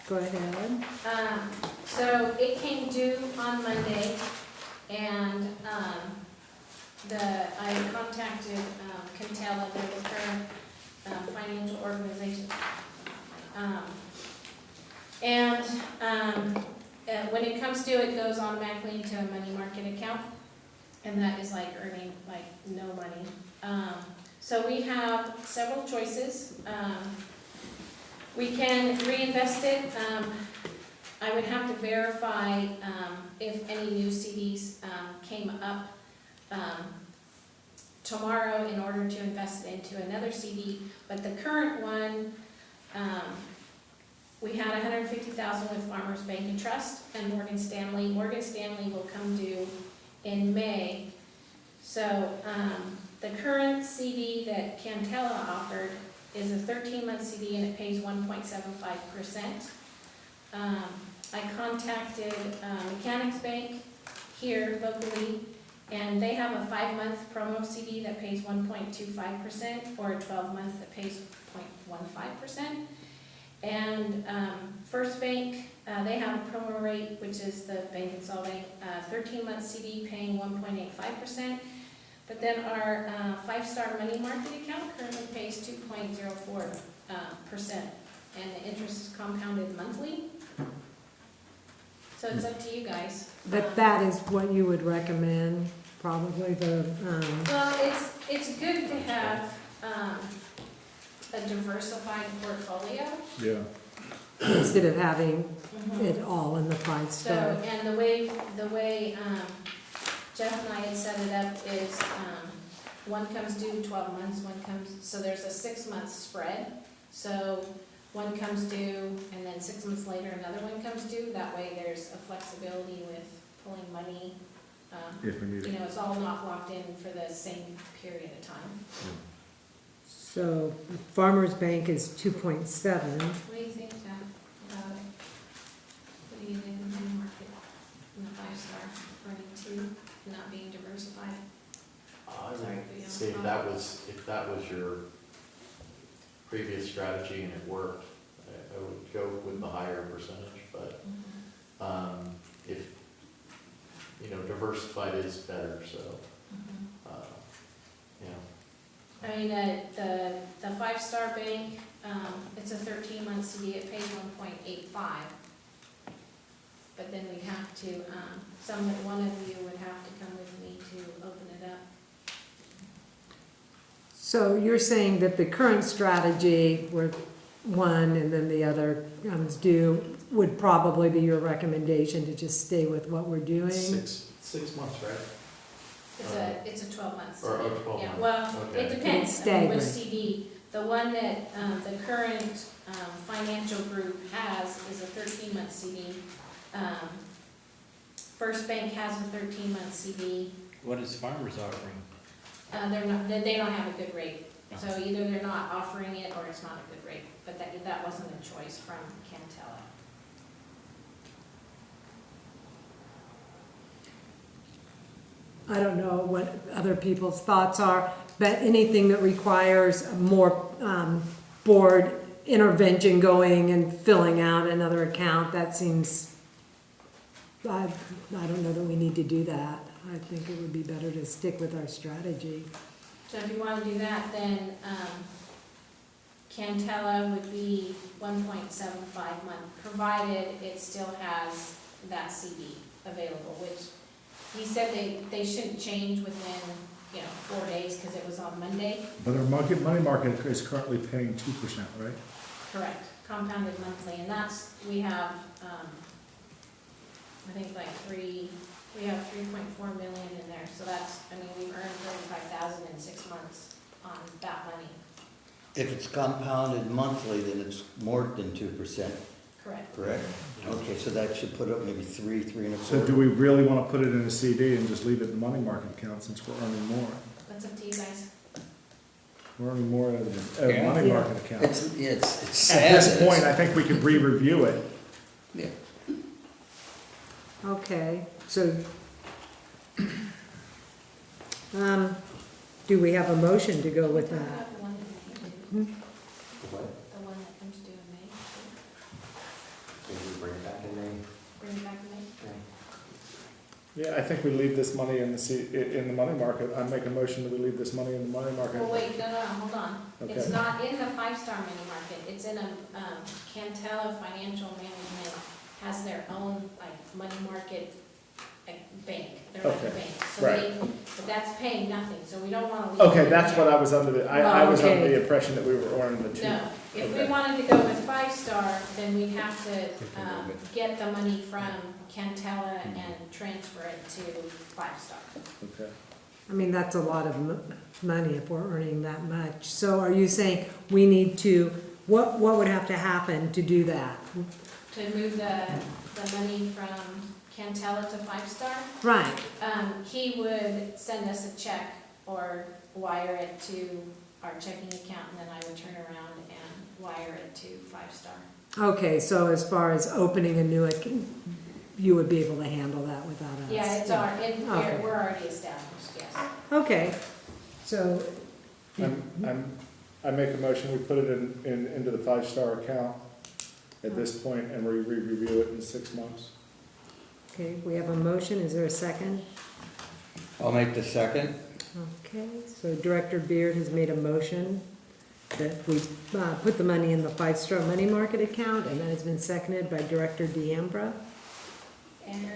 Go ahead. So it came due on Monday, and I contacted Cantella, they're the current financial organization. And when it comes due, it goes automatically into a money market account, and that is like earning like no money. So we have several choices. We can reinvest it. I would have to verify if any new CDs came up tomorrow in order to invest it into another CD. But the current one, we had $150,000 with Farmers Bank and Trust and Morgan Stanley. Morgan Stanley will come due in May. So the current CD that Cantella offered is a 13-month CD and it pays 1.75%. I contacted Mechanics Bank here locally, and they have a 5-month promo CD that pays 1.25% or a 12-month that pays 0.15%. And First Bank, they have a promo rate, which is the bank in Salt Lake, 13-month CD paying 1.85%. But then our 5-star money market account currently pays 2.04%, and the interest is compounded monthly. So it's up to you guys. But that is what you would recommend, probably the, Well, it's good to have a diversified portfolio. Yeah. instead of having it all in the So, 5-star. and the way Jeff and I had set it up is, one comes due 12 months, one comes, so there's a 6-month spread. So one comes due, and then 6 months later, another one comes due. That way there's a flexibility with pulling money. If we need You it. know, it's all not locked in for the same period of time. So Farmers Bank is 2.7. What do you think, Jeff, about it? What do you think of the money market in the 5-star running 2, not being diversified? I Sorry, would but you say know, if that was your previous strategy and it worked, I would go with the higher percentage, but, if, diversified is better, so, I mean, the 5-star bank, it's a 13-month CD, it pays 1.85. But then we'd have to, one of you would have to come with me to open it up. So you're saying that the current strategy where one and then the other comes due would probably be your recommendation to just stay with what we're doing? 6 months, right? It's a 12-month Or CD. 12 Yeah, months. well, Okay. it depends It's on staggered. which CD. The one that, the current, financial group has is a 13-month CD. First Bank has a 13-month CD. What is Farmers offering? They don't have a good rate. So either they're not offering it or it's not a good rate. But that wasn't a choice from Cantella. I don't know what other people's thoughts are, but anything that requires more board intervention going and filling out another account, that seems, I don't know that we need to do that. I think it would be better to stick with our strategy. So if you want to do that, then Cantella would be 1.75 month, provided it still has that CD available, which he said they shouldn't change within, 4 days because it was on Monday. But our money market is currently paying 2%, right? Correct, compounded monthly, and we have, I think we have 3.4 million in there, so we've earned 35,000 in 6 months on that money. If it's compounded monthly, then it's more than 2%, Correct. correct? Okay, so that should put up maybe 3.25. So do we really want to put it in a CD and just leave it in the money market account since we're earning more? That's up to you guys. We're earning more out of the money Yeah. market account. It's sad. At this that point, it's- I think we could re-review it. Yeah. Okay, so, do we have a motion to go with Talk that? about the one that came due, What? the one that comes due in May. Maybe we bring it back in May? Bring it back in May. Yeah, I think we leave this money in the money market. I make a motion that we leave this money in the money market. Well, wait, no, hold on. It's Okay. not in the 5-star money market. It's in a Cantella Financial Management has their own, like, money market, like, bank. They're like a Okay, bank. So right. they, but that's paying nothing, so we don't wanna leave. Okay, it that's there. what I was under the, I was under Okay. the impression that we were ordering the two. No, if we Okay. wanted to go with 5-star, then we'd have to, get the money from Cantella and transfer it to 5-star. Okay. I mean, that's a lot of money if we're earning that much. So are you saying we need to, what would have to happen to do that? To move the money from Cantella to 5-star, Right, he would send us a check or wire it to our checking account, and then I would turn around and wire it to 5-star. okay, so as far as opening a new account, you would be able to handle that without us? Yeah, it's Okay. we're already established, yes. Okay, so, I make a motion, we put it into the 5-star account at this point, and we review it in 6 months. okay, we have a motion, is there a second? I'll make the second. Okay, so Director Beard has made a motion that we put the money in the 5-star money market account, and that has been seconded by Director DeAmbra. And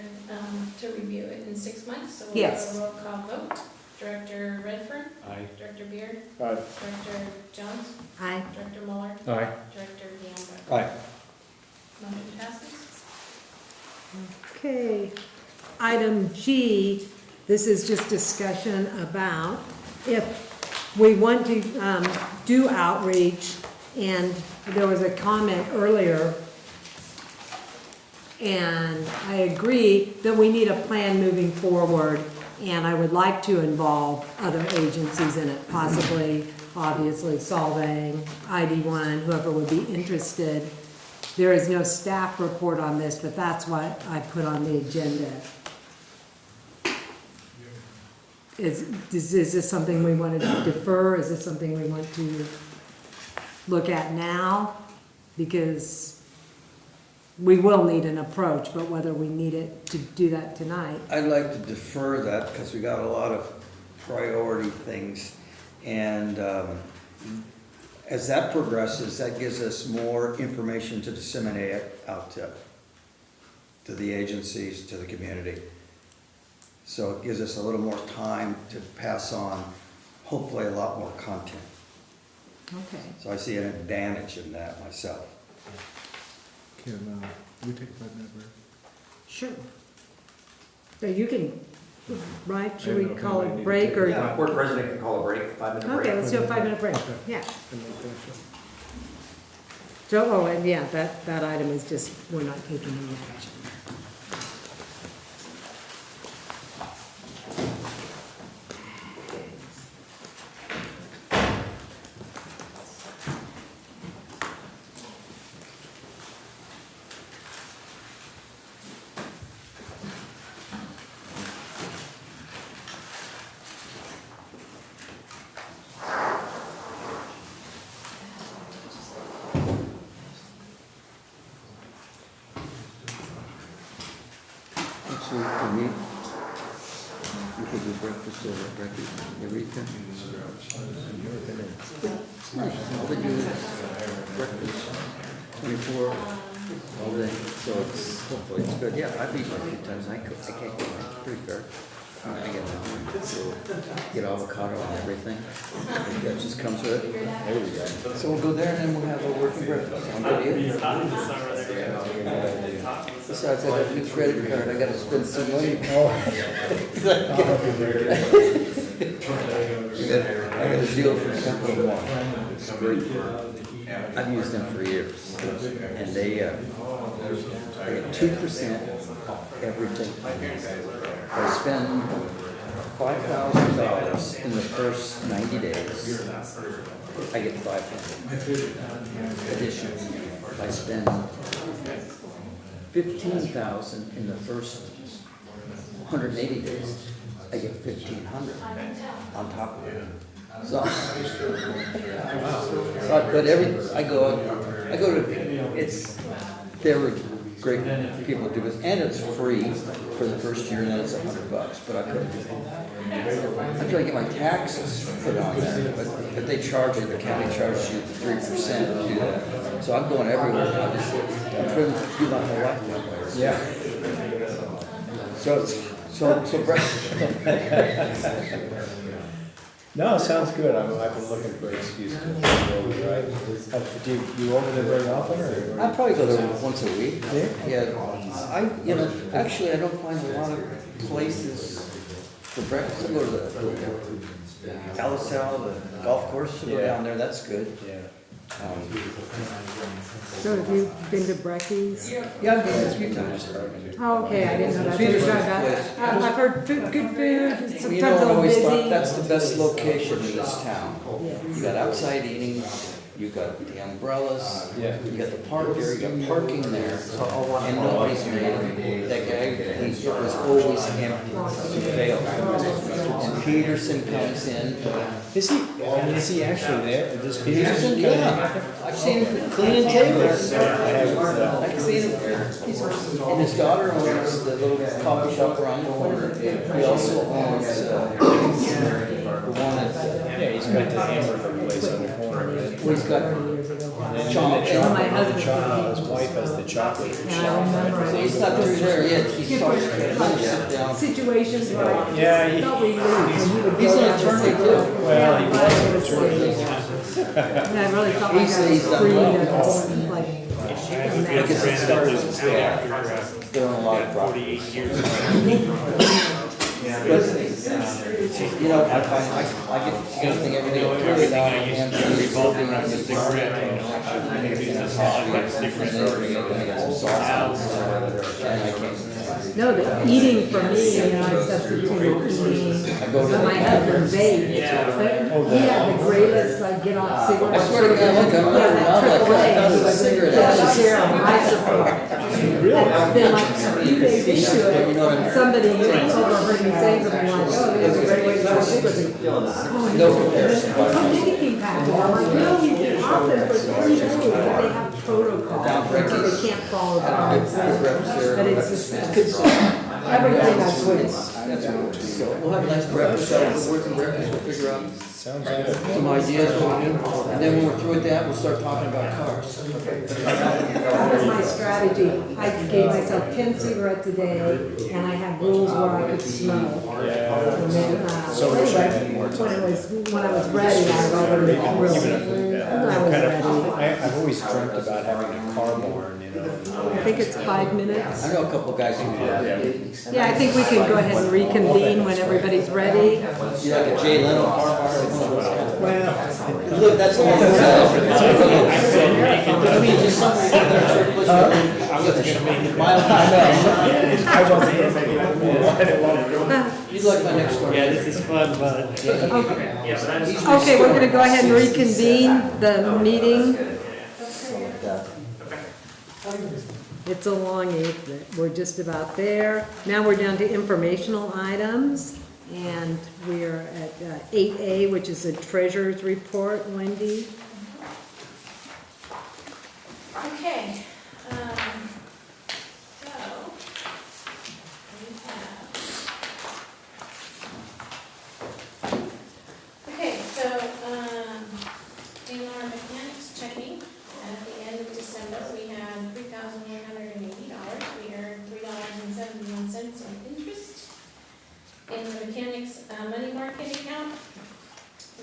to review it in 6 months, so we'll Yes. have a roll call vote. Director Redfern, Aye. Director Beard, Aye. Director Jones, Aye. Director Muller, Aye. Director DeAmbra. Aye. Motion passes. Okay, item G, this is just discussion about if we want to do outreach, and there was a comment earlier, and I agree that we need a plan moving forward, and I would like to involve other agencies in it, possibly, obviously, Solvang, ID1, whoever would be interested. There is no staff report on this, but that's what I put on the agenda. Is this something we want to defer? Is this something we want to look at now? Because we will need an approach, but whether we need it to do that tonight. I'd like to defer that because we got a lot of priority things. And as that progresses, that gives us more information to disseminate out to the agencies, to the community. So it gives us a little more time to pass on, hopefully, a lot more content. Okay. So I see an advantage in that myself. Can we take a 5-minute break? Sure. So you can, right, should I we don't know if call anybody it need break to or? Yeah, board president can call a break, 5-minute break. Okay, let's do a 5-minute break, yeah. So, oh, and yeah, that item is just, we're not taking any action. So for me, you could do breakfast over at breakfast, Eureka. We do breakfast 24 all day, so it's, hopefully it's good. Yeah, I've eaten a few times, I can't get it, pretty fair. I get it, so get avocado and everything, that just comes with it. There we go. So we'll go there and then we'll have a working breakfast. I'm good with Besides, I got a new credit card, I gotta spend some money. I got a deal from Capital One. It's great. I've used them for years, and they get 2% off everything. I spend $5,000 in the first 90 days. I get $5,000 additional. I spend $15,000 in the first 180 days. I get $1,500 on top of it. So, but I go to, it's, they're great people do this, and it's free for the first year, and then it's $100, but I couldn't. I'm trying to get my taxes put on there, but they charge you, the county charges you 3% to do that. So I'm going everywhere now, just, I'm trying to do my whole life that way. Yeah. So Brett. No, it sounds good. I've been looking for an excuse to go, right? Do you over there very often, or? I probably go there once a week. Yeah? Yeah, actually, I don't find a lot of places for breakfast. I go to the Carousel, the golf course, I go Yeah. down there, that's good. Yeah. So have you been to Brecky's? Yeah, I've been there a few times. Oh, okay, I didn't know that. Peter's I've place. I've heard food, good food, sometimes You a know, I little always thought busy. that's the best location in this town. Yes. You got outside eating, you got the umbrellas, Yeah. you got the park there, you got parking there, and nobody's made it. That guy, it was always empty, to fail. And Peterson comes in. Is he actually there? Does Peterson, yeah, I've seen him cleaning tables. I've seen him, and his daughter owns the little coffee shop around the corner. He also owns, the one at, Yeah, he's got the hamburger place on the corner, right? well, he's got When my husband- His wife has the chocolate. And I remember. He's not through there yet, he's starting to sit down. Situations where I Yeah, felt relieved when he would He's go an down to attorney say, too. Well, he was an attorney. And I really felt like I He's was done free well. to, like, Because it starts, they're on a lot of property. But, you know, I find, I get everything every day, clear it out, and revolving on this cigarette, I got some sauce, and I can't. no, the eating for me, you know, I substitute eating. But my husband vaped, but he had the greatest, like, get off cigarettes. I swear to God, look, I'm running around like I found a cigarette. I support. It's been like a few days into it, somebody overheard me saying something like, oh, there's a great way to smoke cigarettes. Oh, No comparison. I'm nicotine patch. I'm like, no, you can opt them for 3 days, but they have protocol, so they can't follow the But it's just, everything I switched. So we'll have a nice breakfast, we'll work on breakfast, we'll figure out Sounds good. some ideas, what we do, and then when we're through with that, we'll start talking about cars. That was my strategy. I gave myself 10 cigarettes a day, and I had rules where I could smoke. And then, So wish I had more when I was ready, I already really, when I was ready. I've always dreamt about having a car barn, you know. I think it's 5 minutes. I know a couple guys who do. Yeah, I think we can go ahead and reconvene when everybody's ready. You like a Jay Leno car bar? Well, Look, that's the one. I mean, just something. I wasn't gonna make it. You'd like my next door. Yeah, this is fun, but. Okay, we're gonna go ahead and reconvene the meeting. It's a long evening. We're just about there. Now we're down to informational items, and we are at 8A, which is a treasurer's report. Wendy? Okay, so, we have. Okay, so, in our mechanics checking, at the end of December, we had $3,180. We earned $3.71 in interest. In the mechanics money market account,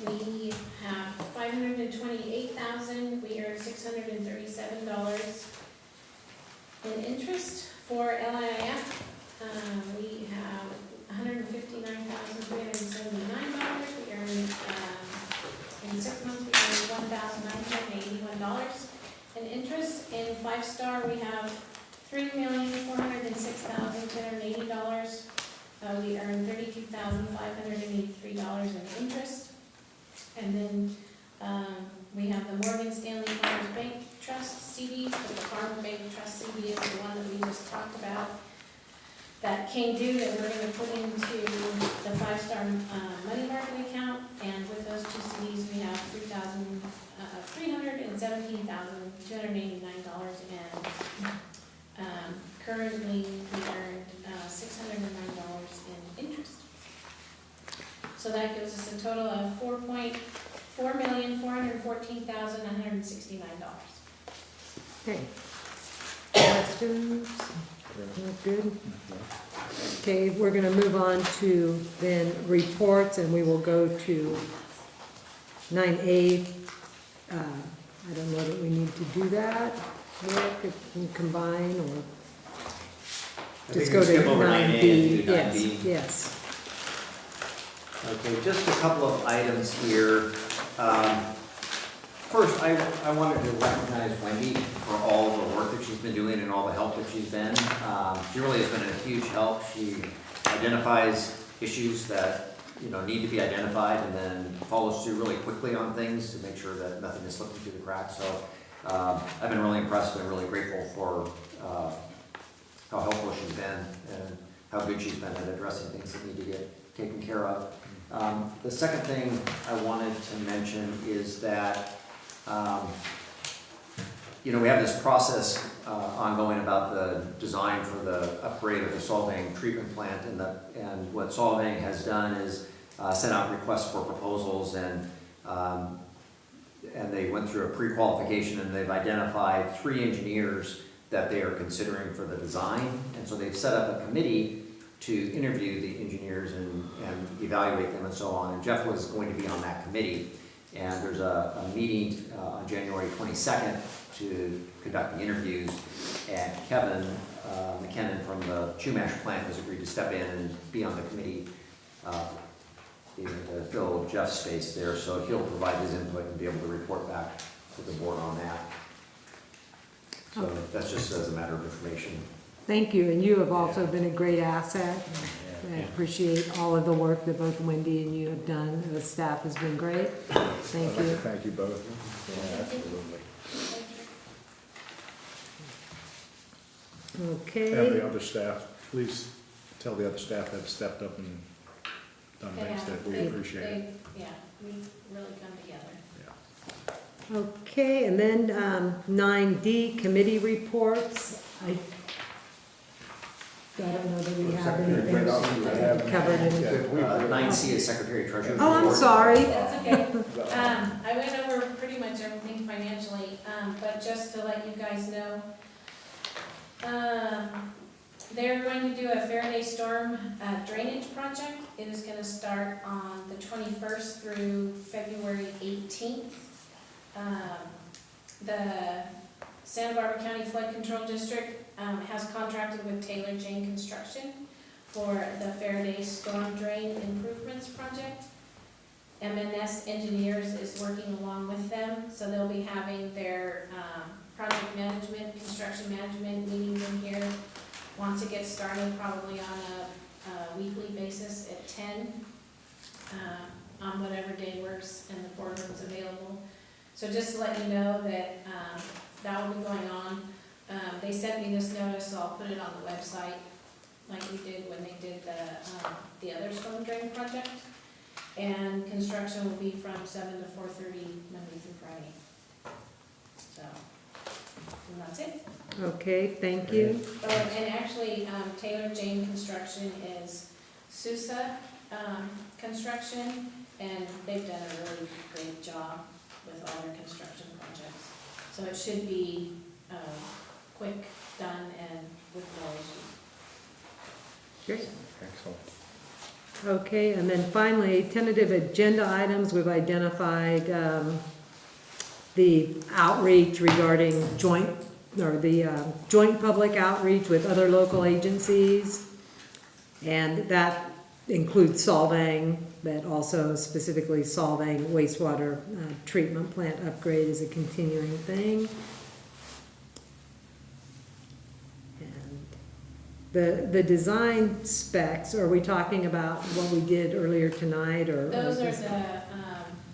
we have $528,000, we earned $637 in interest. For LIF, we have $159,379, we earned, in 6 months, we earned $1,981 in interest. In 5-star, we have $3,406,280. We earned $32,583 in interest. And then we have the Morgan Stanley Farmers Bank Trust CD, but the Farm Bank Trust CD is the one that we just talked about that came due that we're going to put into the 5-star money market account. And with those 2 CDs, we have $317,289 in currently we earned $609 in interest. So that gives us a total of $4,414,969. Okay. Questions? Good. Okay, we're gonna move on to then reports, and we will go to 9A. I don't know that we need to do that, Rick, if we combine, or I just think go we to skip over 9A and 9B. do 9B. Yes, yes. Okay, just a couple of items here. First, I wanted to recognize Wendy for all the work that she's been doing and all the help that she's been. She really has been a huge help. She identifies issues that, need to be identified and then follows through really quickly on things to make sure that nothing is slipping through the cracks. So I've been really impressed and really grateful for how helpful she's been and how good she's been at addressing things that need to get taken care of. The second thing I wanted to mention is that we have this process ongoing about the design for the upgrade of the Solvang treatment plant, and what Solvang has done is sent out requests for proposals, and they went through a pre-qualification, and they've identified 3 engineers that they are considering for the design, and so they've set up a committee to interview the engineers and evaluate them and so on, and Jeff was going to be on that committee. And there's a meeting on January 22nd to conduct the interviews, and Kevin McKinnon from the Chumash plant has agreed to step in and be on the committee to fill Jeff's space there, so he'll provide his input and be able to report back to the board on that. So that's just as a matter of information. Thank you, and you have also been a great asset. I appreciate all of the work that both Wendy and you have done. The staff has been great. Thank I'd like to you. thank you both. Yeah, absolutely. And Okay, the other staff, please tell the other staff that have stepped up and done things that we appreciate it. Yeah, we really come together. okay, and then 9D, committee reports. I don't know that we have anything covered in. 9C is Secretary Treasurer. Oh, I'm sorry. That's okay. I went over pretty much everything financially, but just to let you guys know, they're going to do a Faraday Storm drainage project. It is going to start on the 21st through February 18th. The Santa Barbara County Flood Control District has contracted with Taylor Jane Construction for the Faraday Storm Drain Improvements Project. MNS Engineers is working along with them, so they'll be having their project management, construction management meetings in here once it gets started, probably on a weekly basis at 10 on whatever day works and the boardroom's available. So just to let you know that that will be going on. They sent me this notice, so I'll put it on the website like we did when they did the other storm drain project. And construction will be from 7 to 4:30 Monday through Friday. So, and that's it. Okay, thank you. Oh, and actually, Taylor Jane Construction is Sousa Construction, and they've done a really great job with all their construction projects. So it should be quick, done, and with no issues. Great. Excellent. Okay, and then finally, tentative agenda items. We've identified the outreach regarding joint public outreach with other local agencies. And that includes Solvang, but also specifically Solvang wastewater treatment plant upgrade is a continuing thing. The design specs, are we talking about what we did earlier tonight, or? Those are the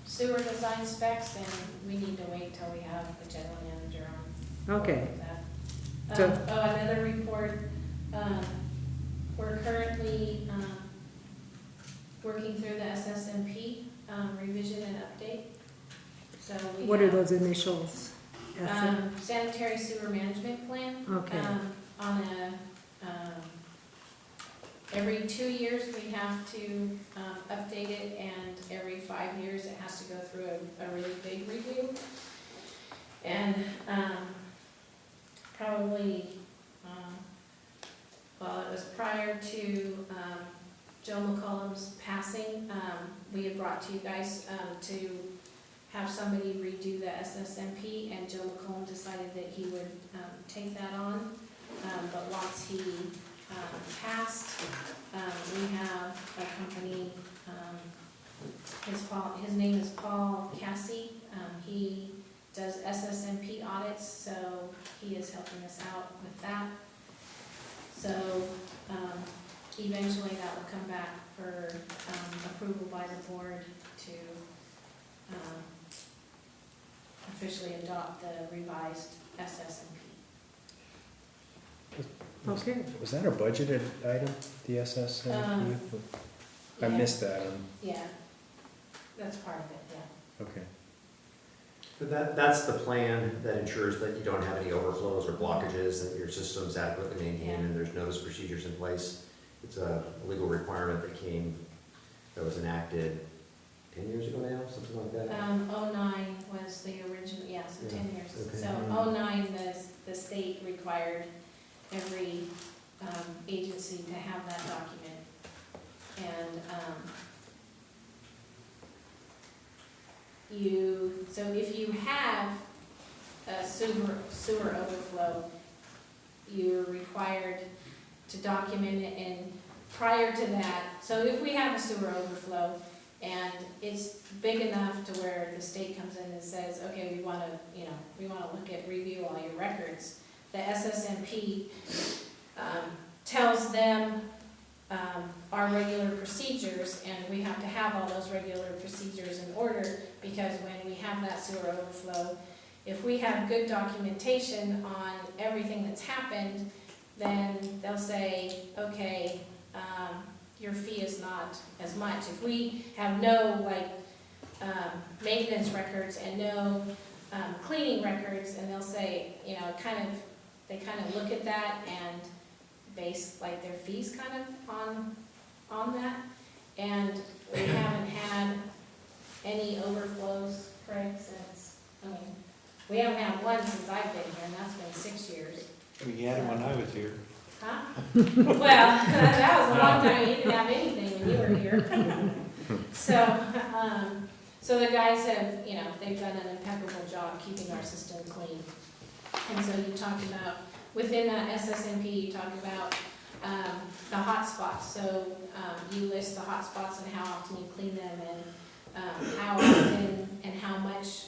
sewer design specs, and we need to wait till we have the general manager on. Okay. That. So- Another report, we're currently working through the SSMP revision and update. So we What are have those initials? Sanitary sewer management plan. Okay. On a, every 2 years, we have to update it, and every 5 years, it has to go through a really big review. And probably, well, it was prior to Joe McCollum's passing, we had brought to you guys to have somebody redo the SSMP, and Joe McCollum decided that he would take that on. But once he passed, we have a company, his name is Paul Cassie. He does SSMP audits, so he is helping us out with that. So eventually that will come back for approval by the board to officially adopt the revised SSMP. Okay. Was that a budgeted item, the SSMP? I missed that. Yeah, that's part of it, yeah. Okay. So that's the plan that ensures that you don't have any overflows or blockages, that your system's adequately maintained and there's notice procedures in place. It's a legal requirement that was enacted 10 years ago now, something like that? 09 was the original, yeah, so 10 years. Okay. So 09, the state required every agency to have that document. And so if you have a sewer overflow, you're required to document it, and prior to that, so if we have a sewer overflow and it's big enough to where the state comes in and says, okay, we wanna review all your records, the SSMP tells them our regular procedures, and we have to have all those regular procedures in order, because when we have that sewer overflow, if we have good documentation on everything that's happened, then they'll say, okay, your fee is not as much. If we have no maintenance records and no cleaning records, and they'll say, they kind of look at that and base their fees kind of on that. And we haven't had any overflows, Craig, since, we haven't had one since I've been here, and that's been 6 years. We had them when I was here. Huh? Well, that was a long time, you didn't have anything when you were here. So the guys have, they've done an impeccable job keeping our system clean. And so you talked about, within that SSMP, you talk about the hot spots. So you list the hot spots and how often you clean them, and how often and how much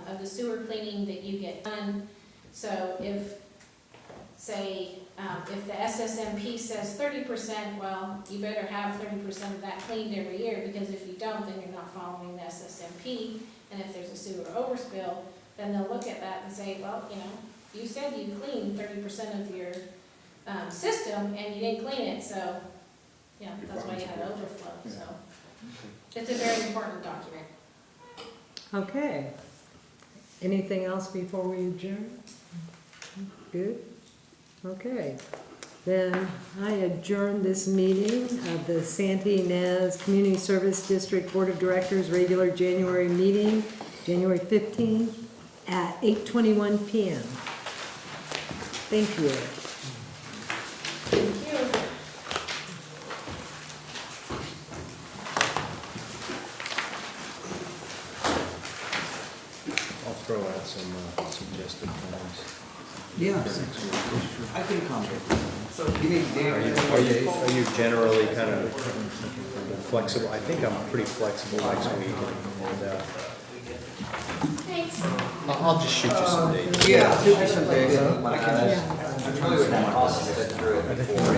of the sewer cleaning that you get done. So if the SSMP says 30%, well, you better have 30% of that cleaned every year, because if you don't, then you're not following the SSMP. And if there's a sewer overspill, then they'll look at that and say, well, you said you cleaned 30% of your system, and you didn't clean it, so, that's why you had overflow. So it's a very important document. Okay. Anything else before we adjourn? Good? Okay. Then I adjourn this meeting of the Santee Ynez Community Service District Board of Directors regular January meeting, January 15th at 8:21 p.m. Thank you. Thank you. I'll throw out some suggested plans. Yeah. I can comment. So give me Are you generally kind of flexible? I think I'm pretty flexible next week. And, Thanks. I'll just shoot you some dates. Yeah, shoot me some dates. I really wouldn't have processed it through it before.